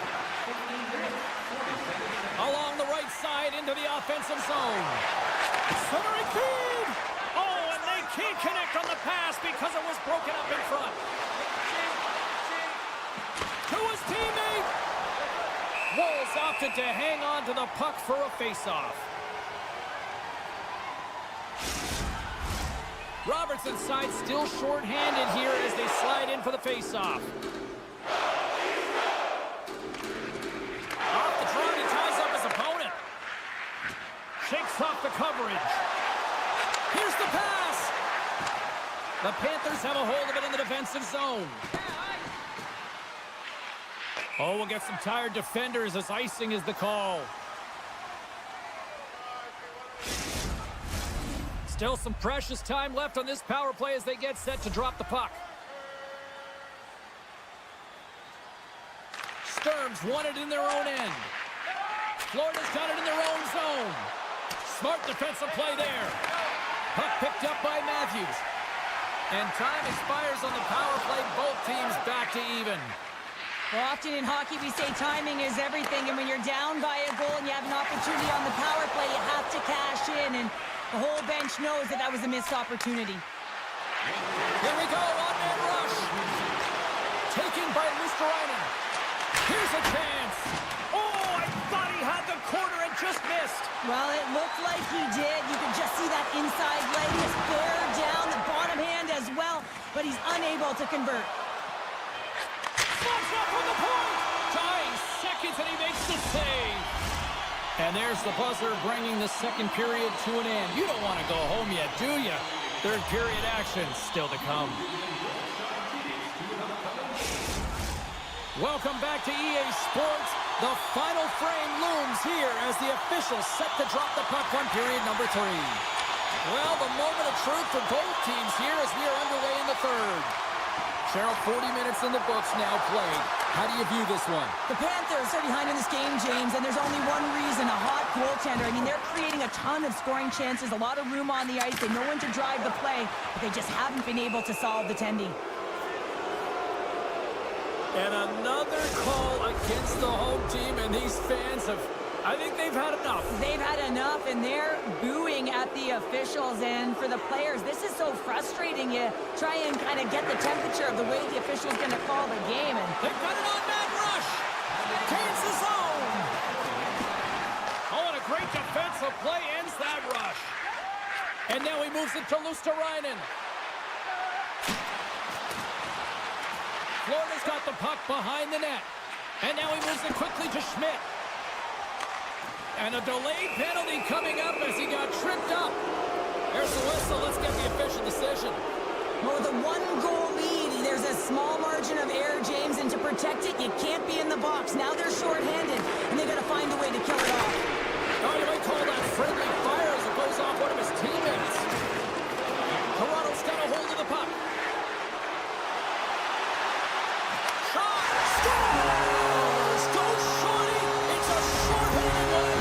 C: Along the right side into the offensive zone. Centering feed. Oh, and they can't connect on the pass because it was broken up in front. To his teammate. Wolves opted to hang on to the puck for a faceoff. Robertson's side still short-handed here as they slide in for the faceoff. Off the draw, he ties up his opponent. Shakes off the coverage. Here's the pass. The Panthers have a hold of it in the defensive zone. Oh, we'll get some tired defenders as icing is the call. Still some precious time left on this power play as they get set to drop the puck. Sturms won it in their own end. Florida's got it in their own zone. Smart defensive play there. Puck picked up by Matthews. And time expires on the power play. Both teams back to even.
B: Well, often in hockey we say timing is everything, and when you're down by a goal and you have an opportunity on the power play, you have to cash in, and the whole bench knows that that was a missed opportunity.
C: Here we go, one-man rush. Taken by Luosterainen. Here's a chance. Oh, I thought he had the corner and just missed.
B: Well, it looked like he did. You could just see that inside leg just bear down, the bottom hand as well, but he's unable to convert.
C: Slops up from the point. Tying seconds, and he makes the save. And there's the buzzer bringing the second period to an end. You don't want to go home yet, do you? Third period action still to come. Welcome back to EA Sports. The final frame looms here as the officials set to drop the puck on period number 3. Well, the moment of truth for both teams here as we are underway in the third. Cheryl, 40 minutes in the books now played. How do you view this one?
B: The Panthers are behind in this game, James, and there's only one reason, a hot goaltender. I mean, they're creating a ton of scoring chances, a lot of room on the ice. They know when to drive the play, but they just haven't been able to solve the tendy.
C: And another call against the home team, and these fans have, I think they've had enough.
B: They've had enough, and they're booing at the officials. And for the players, this is so frustrating. You try and kind of get the temperature of the way the official's going to call the game. And
C: they've got it on man rush. Gains the zone. Oh, and a great defensive play ends that rush. And now he moves it to Luosterainen. Florida's got the puck behind the net. And now he moves it quickly to Schmidt. And a delayed penalty coming up as he got tripped up. There's the whistle. Let's get the official decision.
B: Well, with a 1-goal lead, there's a small margin of error, James, and to protect it, you can't be in the box. Now they're shorthanded, and they got to find a way to kill it off.
C: Oh, you might call that friendly fire as it goes off one of his teammates. Toronto's got a hold of the puck. Shot! Scores! Goes shorty! It's a short-handed one.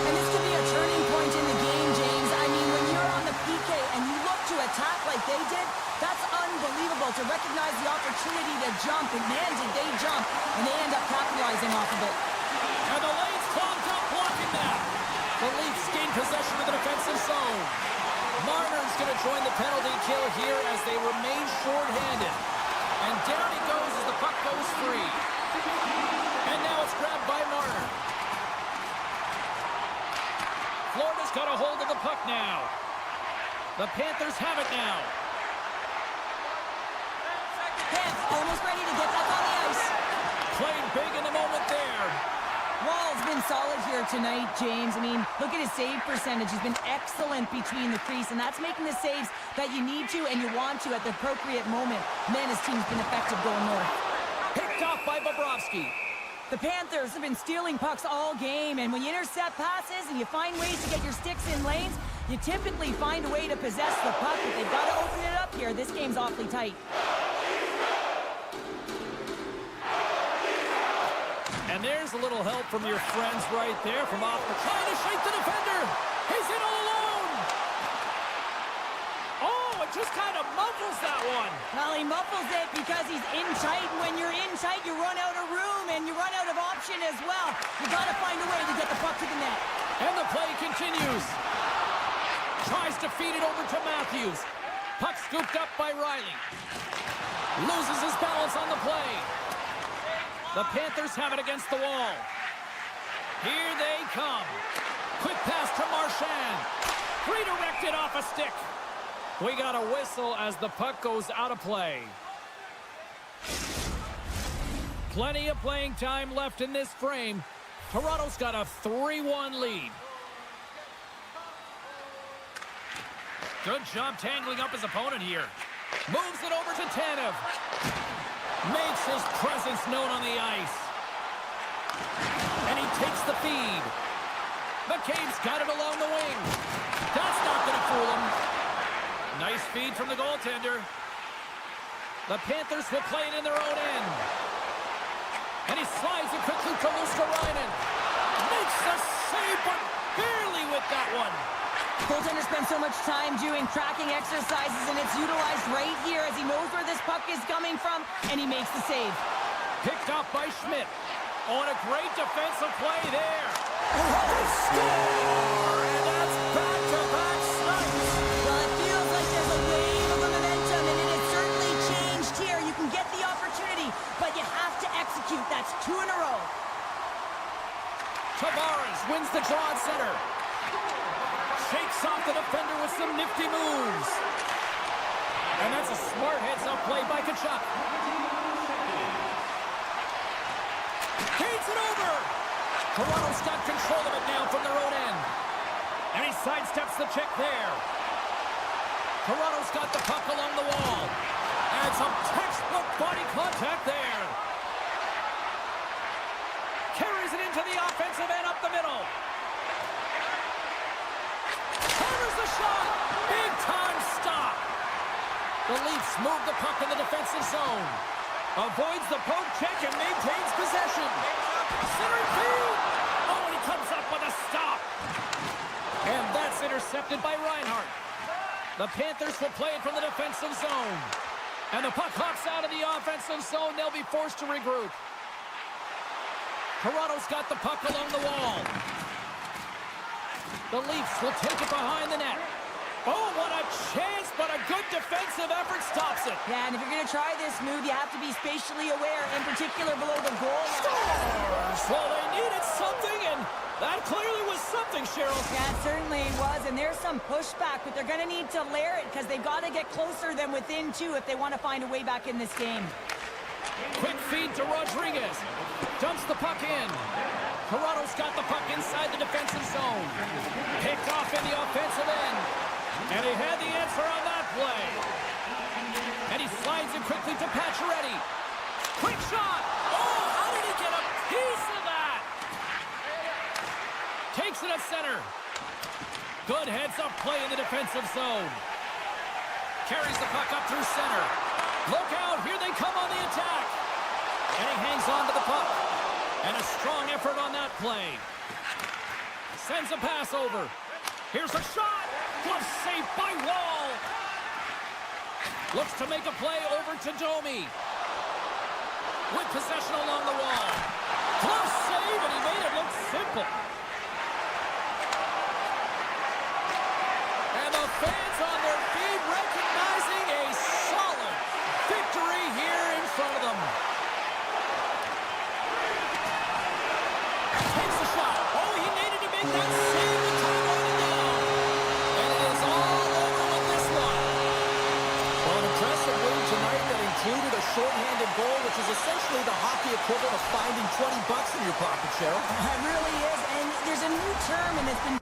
B: And this could be a turning point in the game, James. I mean, when you're on the PK and you look to attack like they did, that's unbelievable to recognize the opportunity to jump. And man, did they jump. And they end up capitalizing off of it.
C: And the lane's clogged up, blocking that. The Leafs gain possession of the defensive zone. Marner's going to join the penalty kill here as they remain short-handed. And down he goes as the puck goes free. And now it's grabbed by Marner. Florida's got a hold of the puck now. The Panthers have it now.
B: Pence almost ready to get back on the ice.
C: Playing big in the moment there.
B: Wall's been solid here tonight, James. I mean, look at his save percentage. He's been excellent between the crease, and that's making the saves that you need to and you want to at the appropriate moment. Man, his team's been effective going north.
C: Picked off by Bobrovsky.
B: The Panthers have been stealing pucks all game, and when you intercept passes and you find ways to get your sticks in lanes, You typically find a way to possess the puck, but they've got to open it up here. This game's awfully tight.
C: And there's a little help from your friends right there from off the... Trying to shake the defender. He's in all alone. Oh, it just kind of muffles that one.
B: Well, he muffles it because he's in tight. And when you're in tight, you run out of room and you run out of option as well. You got to find a way to get the puck to the net.
C: And the play continues. Tries to feed it over to Matthews. Puck scooped up by Riley. Loses his balance on the play. The Panthers have it against the wall. Here they come. Quick pass to Marchand. Redirected off a stick. We got a whistle as the puck goes out of play. Plenty of playing time left in this frame. Toronto's got a 3-1 lead. Good job tangling up his opponent here. Moves it over to Tanev. Makes his presence known on the ice. And he takes the feed. McCabe's got it along the wing. That's not going to fool him. Nice feed from the goaltender. The Panthers will play it in their own end. And he slides it quickly to Luskarainen. Makes the save, but barely with that one.
B: Goaltender spends so much time doing tracking exercises, and it's utilized right here as he knows where this puck is coming from, and he makes the save.
C: Picked up by Schmidt. On a great defensive play there.
B: Score!
C: And that's back-to-back snipes.
B: Well, it feels like there's a wave of momentum, and it has certainly changed here. You can get the opportunity, but you have to execute. That's 2 in a row.
C: Tavares wins the draw at center. Shakes off the defender with some nifty moves. And that's a smart heads-up play by Kachuk. Feeds it over. Toronto's got control of it now from their own end. And he sidesteps the check there. Toronto's got the puck along the wall. And some textbook body contact there. Carries it into the offensive end up the middle. Counters the shot. Big time stop. The Leafs move the puck in the defensive zone. Avoids the poke check and maintains possession. Center field. Oh, and he comes up with a stop. And that's intercepted by Reinhart. The Panthers will play it from the defensive zone. And the puck hops out of the offensive zone. They'll be forced to regroup. Toronto's got the puck along the wall. The Leafs will take it behind the net. Oh, what a chance, but a good defensive effort stops it.
B: Yeah, and if you're going to try this move, you have to be spatially aware, in particular below the goal line.
C: Scores! Well, they needed something, and that clearly was something, Cheryl.
B: Yeah, it certainly was, and there's some pushback, but they're going to need to layer it because they've got to get closer than within 2 if they want to find a way back in this game.
C: Quick feed to Rodriguez. Dumps the puck in. Toronto's got the puck inside the defensive zone. Picked off in the offensive end. And he had the answer on that play. And he slides it quickly to Pacioretty. Quick shot. Oh, how did he get a piece of that? Takes it at center. Good heads-up play in the defensive zone. Carries the puck up through center. Look out, here they come on the attack. And he hangs on to the puck. And a strong effort on that play. Sends a pass over. Here's a shot. Glove saved by Wall. Looks to make a play over to Domi. With possession along the wall. Glove save, and he made it look simple. And the fans on their feet recognizing a solid victory here in front of them. Takes the shot. Oh, he needed to make that save. The time running down. And it is all over with this one.
F: Well, an impressive win tonight that included a shorthanded goal, which is essentially the hockey equivalent of finding $20 in your pocket, Cheryl.
B: It really is, and there's a new term, and it's been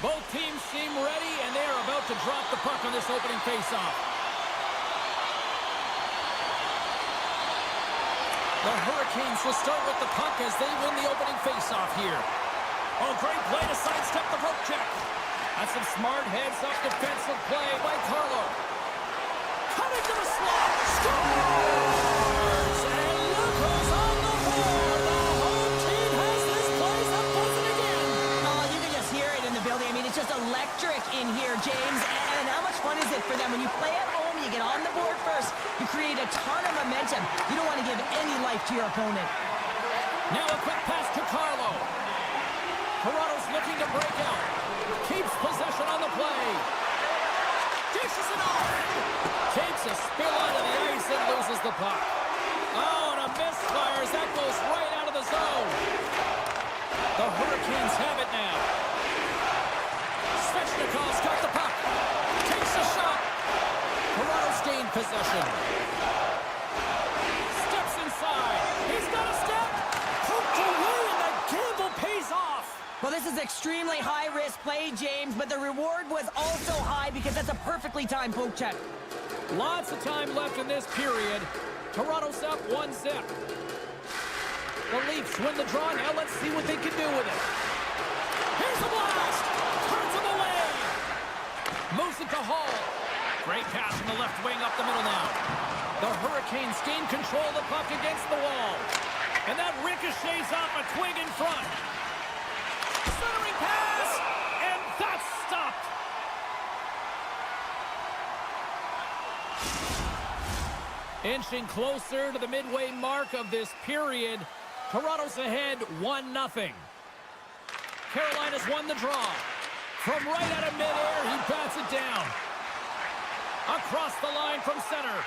C: Both teams seem ready, and they are about to drop the puck on this opening faceoff. The Hurricanes will start with the puck as they win the opening faceoff here. Oh, great play to sidestep the poke check. That's some smart heads-up defensive play by Carlo. Cut into the slot. Scores! And look who's on the board. The home team has this place up buzzing again.
B: Oh, you can just hear it in the building. I mean, it's just electric in here, James. And how much fun is it for them? When you play at home, you get on the board first. You create a ton of momentum. You don't want to give any life to your opponent.
C: Now a quick pass to Carlo. Toronto's looking to break out. Keeps possession on the play. Dishes it off. Takes a spill out of the ice and loses the puck. Oh, and a misfire as that goes right out of the zone. The Hurricanes have it now. Svechnikov's got the puck. Takes a shot. Toronto's gained possession. Steps inside. He's got a step. Poked away, and that gamble pays off.
B: Well, this is extremely high-risk play, James, but the reward was also high because that's a perfectly timed poke check.
C: Lots of time left in this period. Toronto's up 1-0. The Leafs win the draw. Now let's see what they can do with it. Here's a blast. Turns him away. Moves it to Hall. Great pass from the left wing up the middle now. The Hurricanes gain control of the puck against the wall. And that ricochets off a twig in front. Centering pass. And that's stopped. Inching closer to the midway mark of this period. Toronto's ahead 1-0. Carolina's won the draw. From right out of midair, he bats it down. Across the line from center.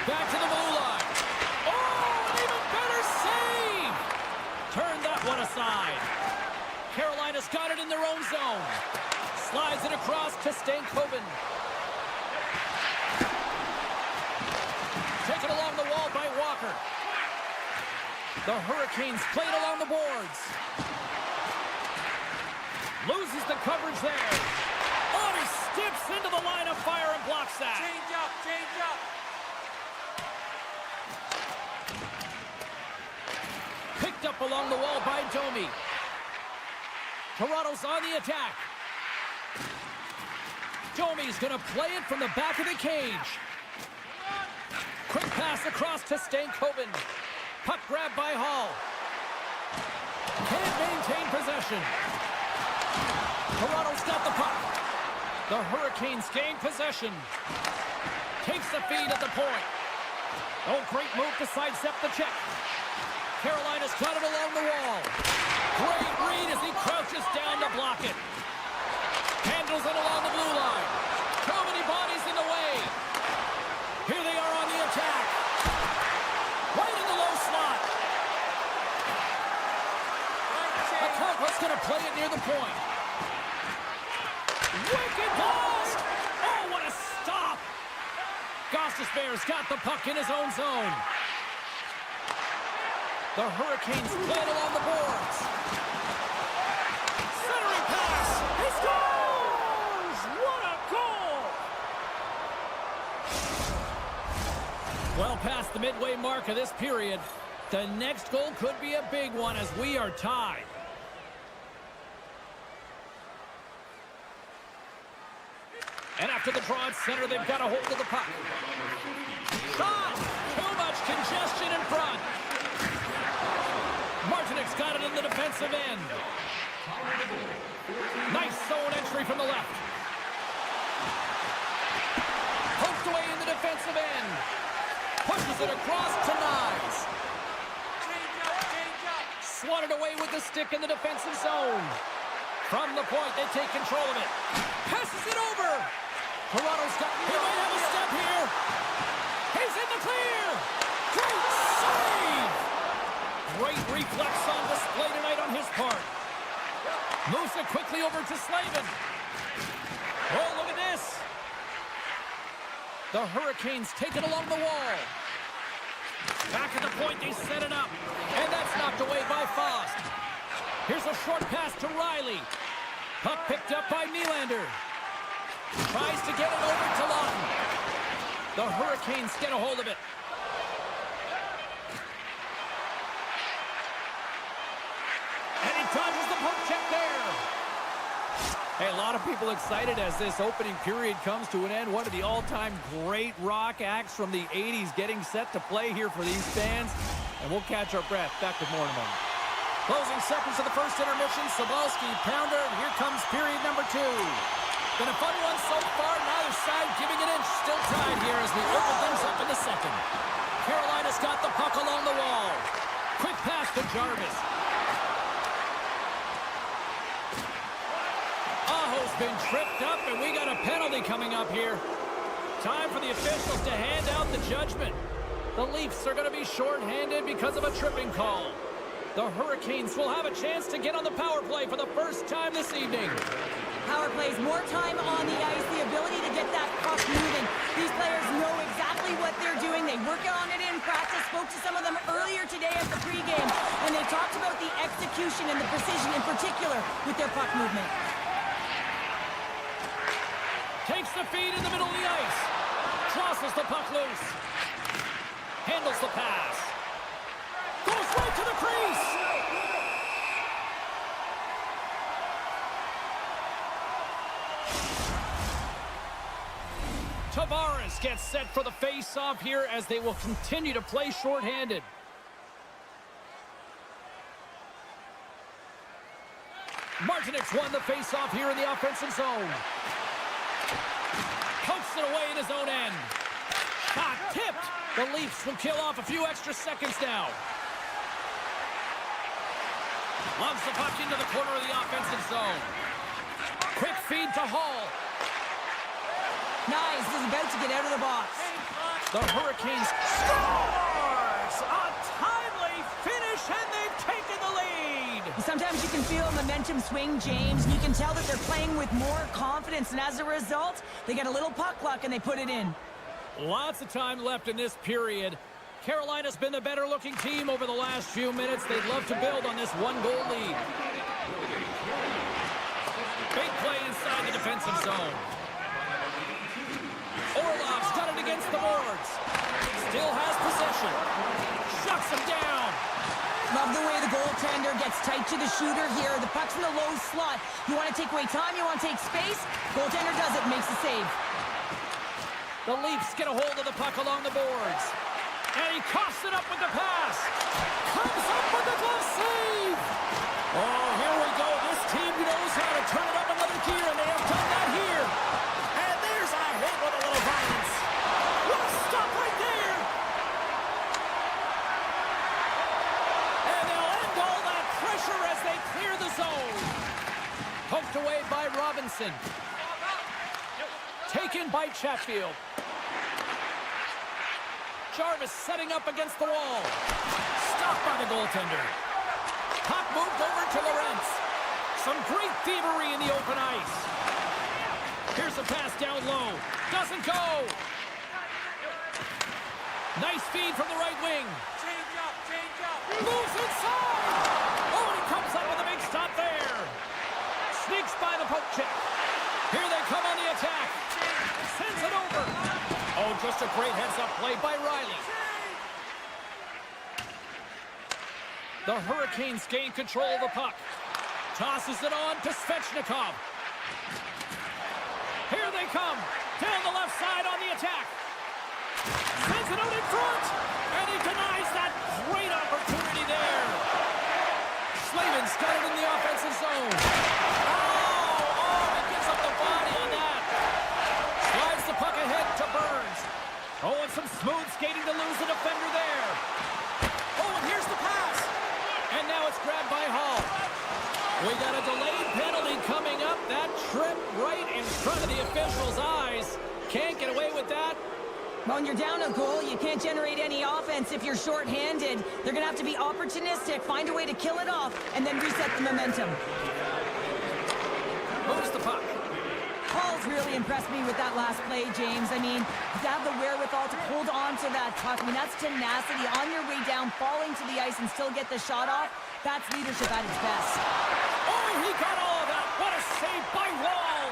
C: Back to the blue line. Oh, an even better save! Turn that one aside. Carolina's got it in their own zone. Slides it across to Stankoven. Taken along the wall by Walker. The Hurricanes played along the boards. Loses the coverage there. Oh, he steps into the line of fire and blocks that.
E: Change up, change up.
C: Picked up along the wall by Domi. Toronto's on the attack. Domi's going to play it from the back of the cage. Quick pass across to Stankoven. Puck grab by Hall. Can't maintain possession. Toronto's got the puck. The Hurricanes gain possession. Takes the feed at the point. Oh, great move to sidestep the check. Carolina's got it along the wall. Great read as he crouches down to block it. Handles it along the blue line. Too many bodies in the way. Here they are on the attack. Right in the low slot. Okonkwo's going to play it near the point. Wicked blast! Oh, what a stop! Gostisbehere's got the puck in his own zone. The Hurricanes play it along the boards. Centering pass! He scores! What a goal! Well past the midway mark of this period, the next goal could be a big one as we are tied. And after the draw at center, they've got a hold of the puck. Shot! Too much congestion in front. Martinek's got it in the defensive end. Nice zone entry from the left. Poked away in the defensive end. Pushes it across to Nyes. Swatted away with the stick in the defensive zone. From the point, they take control of it. Passes it over. Toronto's got... He might have a step here. He's in the clear. Great save. Great reflex on display tonight on his part. Moves it quickly over to Slavin. Oh, look at this. The Hurricanes take it along the wall. Back at the point, they set it up. And that's knocked away by Faust. Here's a short pass to Riley. Puck picked up by Nylander. Tries to get it over to Lawton. The Hurricanes get a hold of it. And he dodges the poke check there. Hey, a lot of people excited as this opening period comes to an end. One of the all-time great rock acts from the 80s getting set to play here for these fans. And we'll catch our breath. Back with more in a moment. Closing seconds of the first intermission. Sobolski, pounder, and here comes period number 2. Been a fun one so far. Neither side giving an inch. Still tied here as we open things up in the second. Carolina's got the puck along the wall. Quick pass to Jarvis. Aho's been tripped up, and we got a penalty coming up here. Time for the officials to hand out the judgment. The Leafs are going to be shorthanded because of a tripping call. The Hurricanes will have a chance to get on the power play for the first time this evening.
B: Power plays, more time on the ice, the ability to get that puck moving. These players know exactly what they're doing. They work on it in practice. Spoke to some of them earlier today at the pregame, and they talked about the execution and the precision in particular with their puck movement.
C: Takes the feed in the middle of the ice. Crosses the puck loose. Handles the pass. Goes right to the crease. Tavares gets set for the face-off here as they will continue to play shorthanded. Martinik's won the face-off here in the offensive zone. Pokes it away in his own end. Shot tipped. The Leafs will kill off a few extra seconds now. Loves the puck into the corner of the offensive zone. Quick feed to Hall.
B: Nice, is about to get out of the box.
C: The Hurricanes scores! A timely finish, and they've taken the lead!
B: Sometimes you can feel momentum swing, James, and you can tell that they're playing with more confidence, and as a result, they get a little puck luck and they put it in.
C: Lots of time left in this period. Carolina's been the better-looking team over the last few minutes. They'd love to build on this one-goal lead. Big play inside the defensive zone. Orlov's got it against the boards. Still has possession. Shuts him down.
B: Love the way the goaltender gets tight to the shooter here. The puck's in the low slot. You want to take away time, you want to take space. Goaltender does it, makes the save.
C: The Leafs get a hold of the puck along the boards. And he coughs it up with the pass. Comes up with the glove save. Oh, here we go. This team knows how to turn it up another gear, and they have done that here. And there's a hit with a little violence. What a stop right there. And they'll end all that pressure as they clear the zone. Poked away by Robinson. Taken by Chatfield. Jarvis setting up against the wall. Stopped by the goaltender. Puck moved over to Lorentz. Some great thievery in the open ice. Here's a pass down low. Doesn't go. Nice feed from the right wing.
E: Change up, change up.
C: Moves inside. Oh, and he comes up with a big stop there. Sneaks by the poke check. Here they come on the attack. Sends it over. Oh, just a great heads-up play by Riley. The Hurricanes gain control of the puck. Tosses it on to Svechnikov. Here they come. Down the left side on the attack. Sends it out in front. And he denies that great opportunity there. Slavin's got it in the offensive zone. Oh, he gives up the body on that. Slides the puck ahead to Burns. Oh, and some smooth skating to lose the defender there. Oh, and here's the pass. And now it's grabbed by Hall. We got a delayed penalty coming up. That trip right in front of the official's eyes. Can't get away with that.
B: When you're down a goal, you can't generate any offense if you're shorthanded. They're going to have to be opportunistic, find a way to kill it off, and then reset the momentum.
C: Moves the puck.
B: Hall's really really impressed me with that last play, James. I mean, to have the wherewithal to hold on to that puck, I mean, that's tenacity on your way down, falling to the ice and still get the shot off. That's leadership at its best.
C: Oh, he got all of that. What a save by Wall.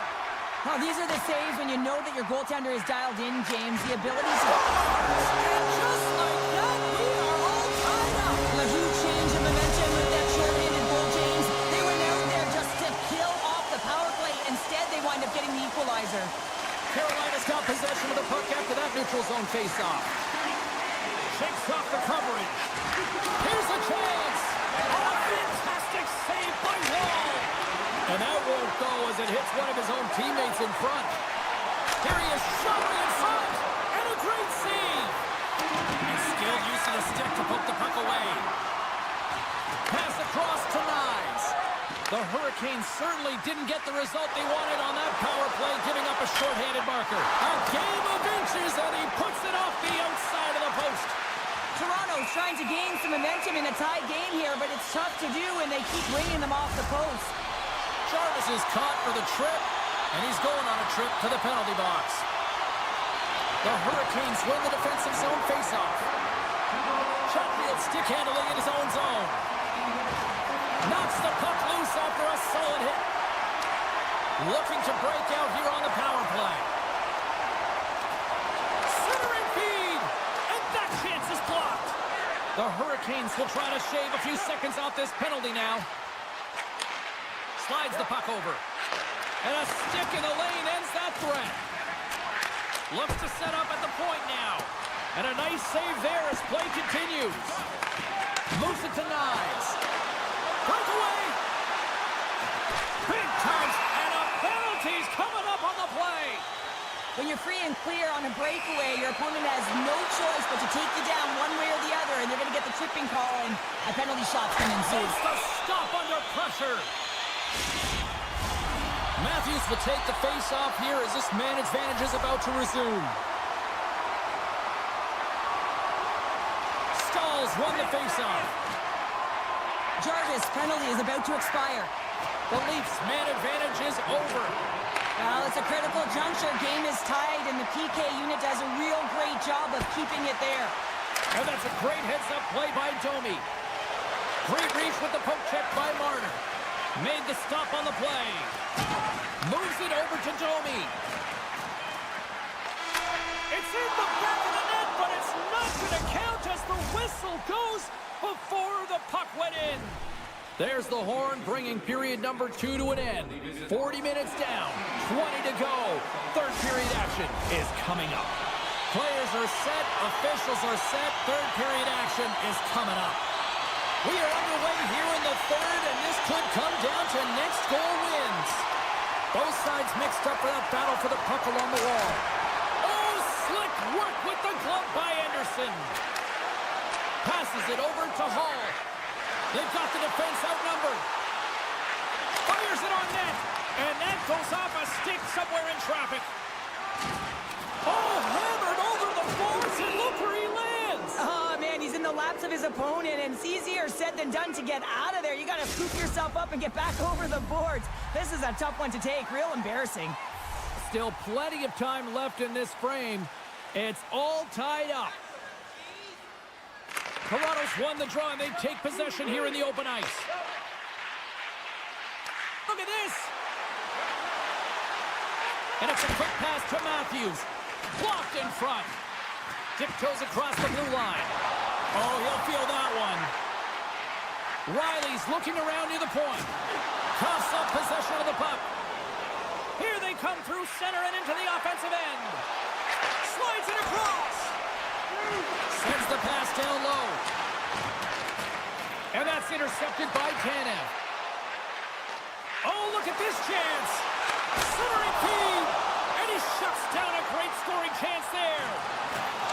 B: Now, these are the saves when you know that your goaltender is dialed in, James. The ability to...
C: And just like that, we are all tied up.
B: A huge change of momentum with that short-handed goal, James. They went out there just to kill off the power play. Instead, they wind up getting the equalizer.
C: Carolina's got possession of the puck after that neutral zone faceoff. Shakes off the coverage. Here's a chance. Oh, a fantastic save by Wall. And that won't go as it hits one of his own teammates in front. Here he is, shoving in front. And a great save. He's still using a stick to poke the puck away. Pass across to Nyes. The Hurricanes certainly didn't get the result they wanted on that power play, giving up a shorthanded marker. A game of inches, and he puts it off the outside of the post.
B: Toronto's trying to gain some momentum in a tied game here, but it's tough to do, and they keep bringing them off the post.
C: Jarvis is caught for the trip, and he's going on a trip to the penalty box. The Hurricanes win the defensive zone faceoff. Chatfield stick handling in his own zone. Knocks the puck loose after a solid hit. Looking to break out here on the power play. Centering feed, and that chance is blocked. The Hurricanes will try to shave a few seconds off this penalty now. Slides the puck over. And a stick in the lane ends that threat. Looks to set up at the point now. And a nice save there as play continues. Moves it to Nyes. Breakaway. Big times. And a penalty's coming up on the play.
B: When you're free and clear on a breakaway, your opponent has no choice but to take you down one way or the other, and they're going to get the tripping call, and a penalty shot's going to ensue.
C: Makes the stop under pressure. Matthews will take the face-off here as this man advantage is about to resume. Stalls won the face-off.
B: Jarvis' penalty is about to expire.
C: The Leafs' man advantage is over.
B: Well, it's a critical juncture. Game is tied, and the PK unit does a real great job of keeping it there.
C: And that's a great heads-up play by Domi. Great reach with the poke check by Marner. Made the stop on the play. Moves it over to Domi. It's in the back of the net, but it's not going to count as the whistle goes before the puck went in. There's the horn, bringing period number 2 to an end. 40 minutes down, 20 to go. Third period action is coming up. Players are set, officials are set. Third period action is coming up. We are underway here in the third, and this could come down to next goal wins. Both sides mixed up for that battle for the puck along the wall. Oh, slick work with the glove by Anderson. Passes it over to Hall. They've got the defense outnumbered. Fires it on net, and that goes off a stick somewhere in traffic. Oh, hammered over the boards, and look where he lands.
B: Oh, man, he's in the laps of his opponent, and it's easier said than done to get out of there. You got to scoop yourself up and get back over the boards. This is a tough one to take. Real embarrassing.
C: Still plenty of time left in this frame. It's all tied up. Toronto's won the draw, and they take possession here in the open ice. Look at this. And it's a quick pass to Matthews. Blocked in front. Tiptoes across the blue line. Oh, he'll feel that one. Riley's looking around near the point. Coughs up possession of the puck. Here they come through center and into the offensive end. Slides it across. Sends the pass down low. And that's intercepted by Tanev. Oh, look at this chance. Centering feed. And he shuts down a great scoring chance there.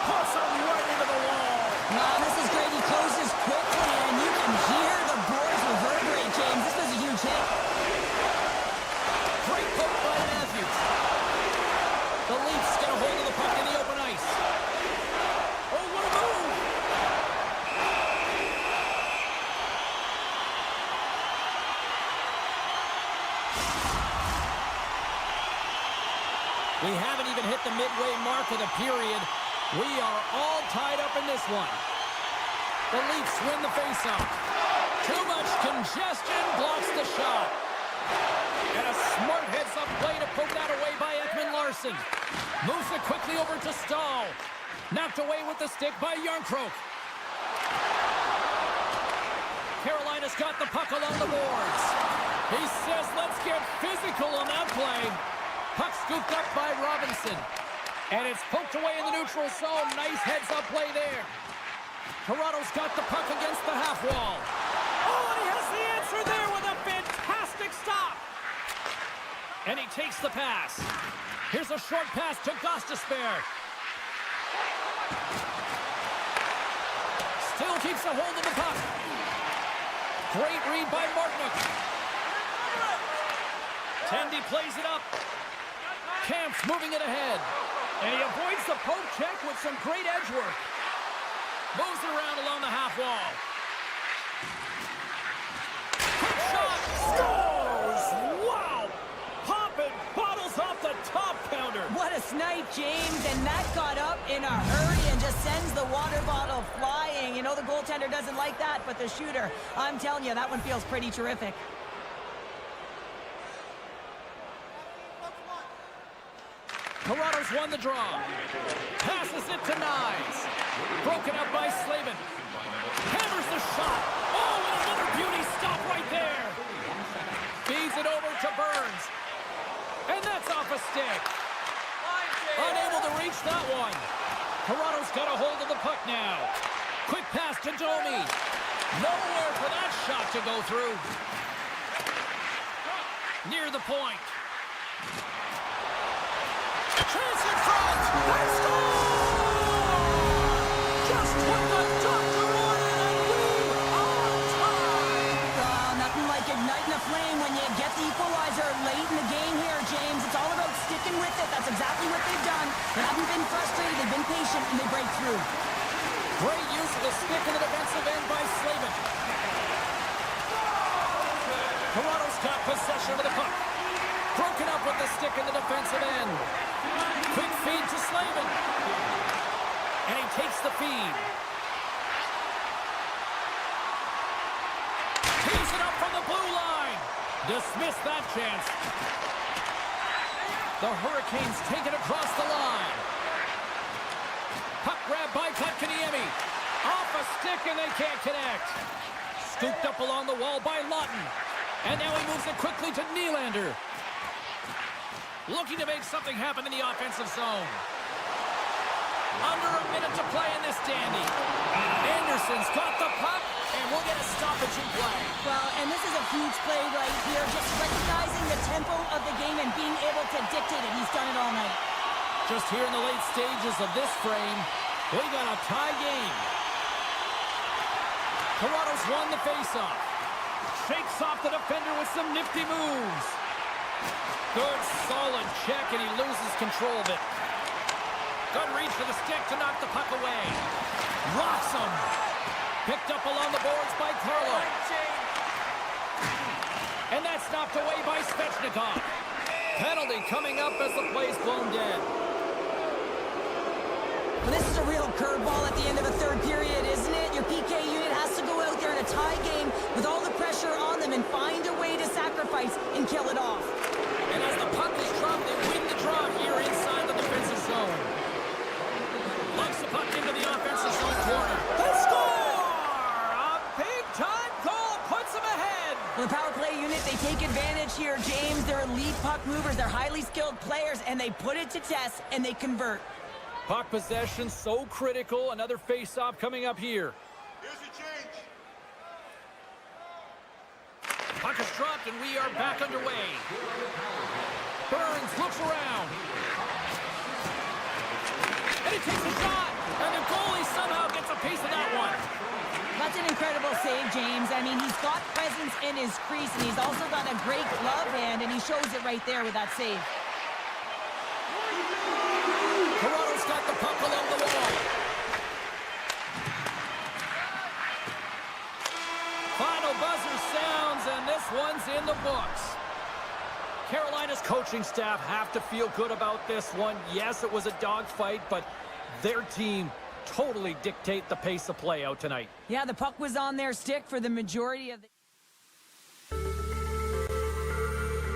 C: Puts him right into the wall.
B: Wow, this is great. He closes quickly, and you can hear the boards reverberate, James. This was a huge hit.
C: Great poke by Matthews. The Leafs get a hold of the puck in the open ice. Oh, what a move! We haven't even hit the midway mark of the period. We are all tied up in this one. The Leafs win the faceoff. Too much congestion blocks the shot. And a smart heads-up play to poke that away by Ekman-Larsson. Moves it quickly over to Stahl. Knocked away with the stick by Järnkrok. Carolina's got the puck along the boards. He says, let's get physical on that play. Puck scooped up by Robinson. And it's poked away in the neutral zone. Nice heads-up play there. Toronto's got the puck against the half wall.
A: Oh, and he has the answer there with a fantastic stop.
C: And he takes the pass. Here's a short pass to Gostisbehere. Still keeps a hold of the puck. Great read by Martinook. Tendy plays it up. Kamp's moving it ahead.
A: And he avoids the poke check with some great edge work.
C: Moves it around along the half wall. Quick shot.
A: Scores! Wow! Popping bottles off the top counter.
B: What a snipe, James, and that got up in a hurry and just sends the water bottle flying. You know the goaltender doesn't like that, but the shooter, I'm telling you, that one feels pretty terrific.
C: Toronto's won the draw. Passes it to Nyes. Broken up by Slavin. Hammers the shot. Oh, and another beauty stop right there. Feeds it over to Burns. And that's off a stick. Unable to reach that one. Toronto's got a hold of the puck now. Quick pass to Domi. Nowhere for that shot to go through. Near the point. Chance in front. Let's go! Just what the doctor ordered, and we are tied.
B: Oh, nothing like igniting a flame when you get the equalizer late in the game here, James. It's all about sticking with it. That's exactly what they've done. They haven't been frustrated. They've been patient, and they break through.
C: Great use of the stick in the defensive end by Slavin. Toronto's got possession of the puck. Broken up with the stick in the defensive end. Quick feed to Slavin. And he takes the feed. Tees it up from the blue line. Dismiss that chance. The Hurricanes take it across the line. Puck grab by Kotkaniemi. Off a stick and they can't connect. Scooped up along the wall by Lawton. And now he moves it quickly to Nylander. Looking to make something happen in the offensive zone. Under a minute to play in this dandy. Anderson's got the puck, and we'll get a stoppage in play.
B: Well, and this is a huge play right here. Just recognizing the tempo of the game and being able to dictate it. He's done it all night.
C: Just here in the late stages of this frame, we got a tie game. Toronto's won the faceoff. Shakes off the defender with some nifty moves. Good, solid check, and he loses control of it. Good reach for the stick to knock the puck away. Rocks him. Picked up along the boards by Carlo. And that's knocked away by Svechnikov. Penalty coming up as the play's blown dead.
B: Well, this is a real curveball at the end of a third period, isn't it? Your PK unit has to go out there in a tie game with all the pressure on them and find a way to sacrifice and kill it off.
C: And as the puck is dropped, they win the draw here inside the defensive zone. Locks the puck into the offensive zone corner.
A: They score! A big-time goal puts them ahead.
B: Well, the power play unit, they take advantage here, James. They're elite puck movers. They're highly skilled players, and they put it to test, and they convert.
C: Puck possession so critical. Another face-off coming up here.
E: Here's your change.
C: Puck is dropped, and we are back underway. Burns looks around. And he takes a shot. And the goalie somehow gets a piece of that one.
B: That's an incredible save, James. I mean, he's got presence in his crease, and he's also got a great glove hand, and he shows it right there with that save.
C: Toronto's got the puck along the wall. Final buzzer sounds, and this one's in the books. Carolina's coaching staff have to feel good about this one. Yes, it was a dogfight, but their team totally dictate the pace of play out tonight.
B: Yeah, the puck was on their stick for the majority of the...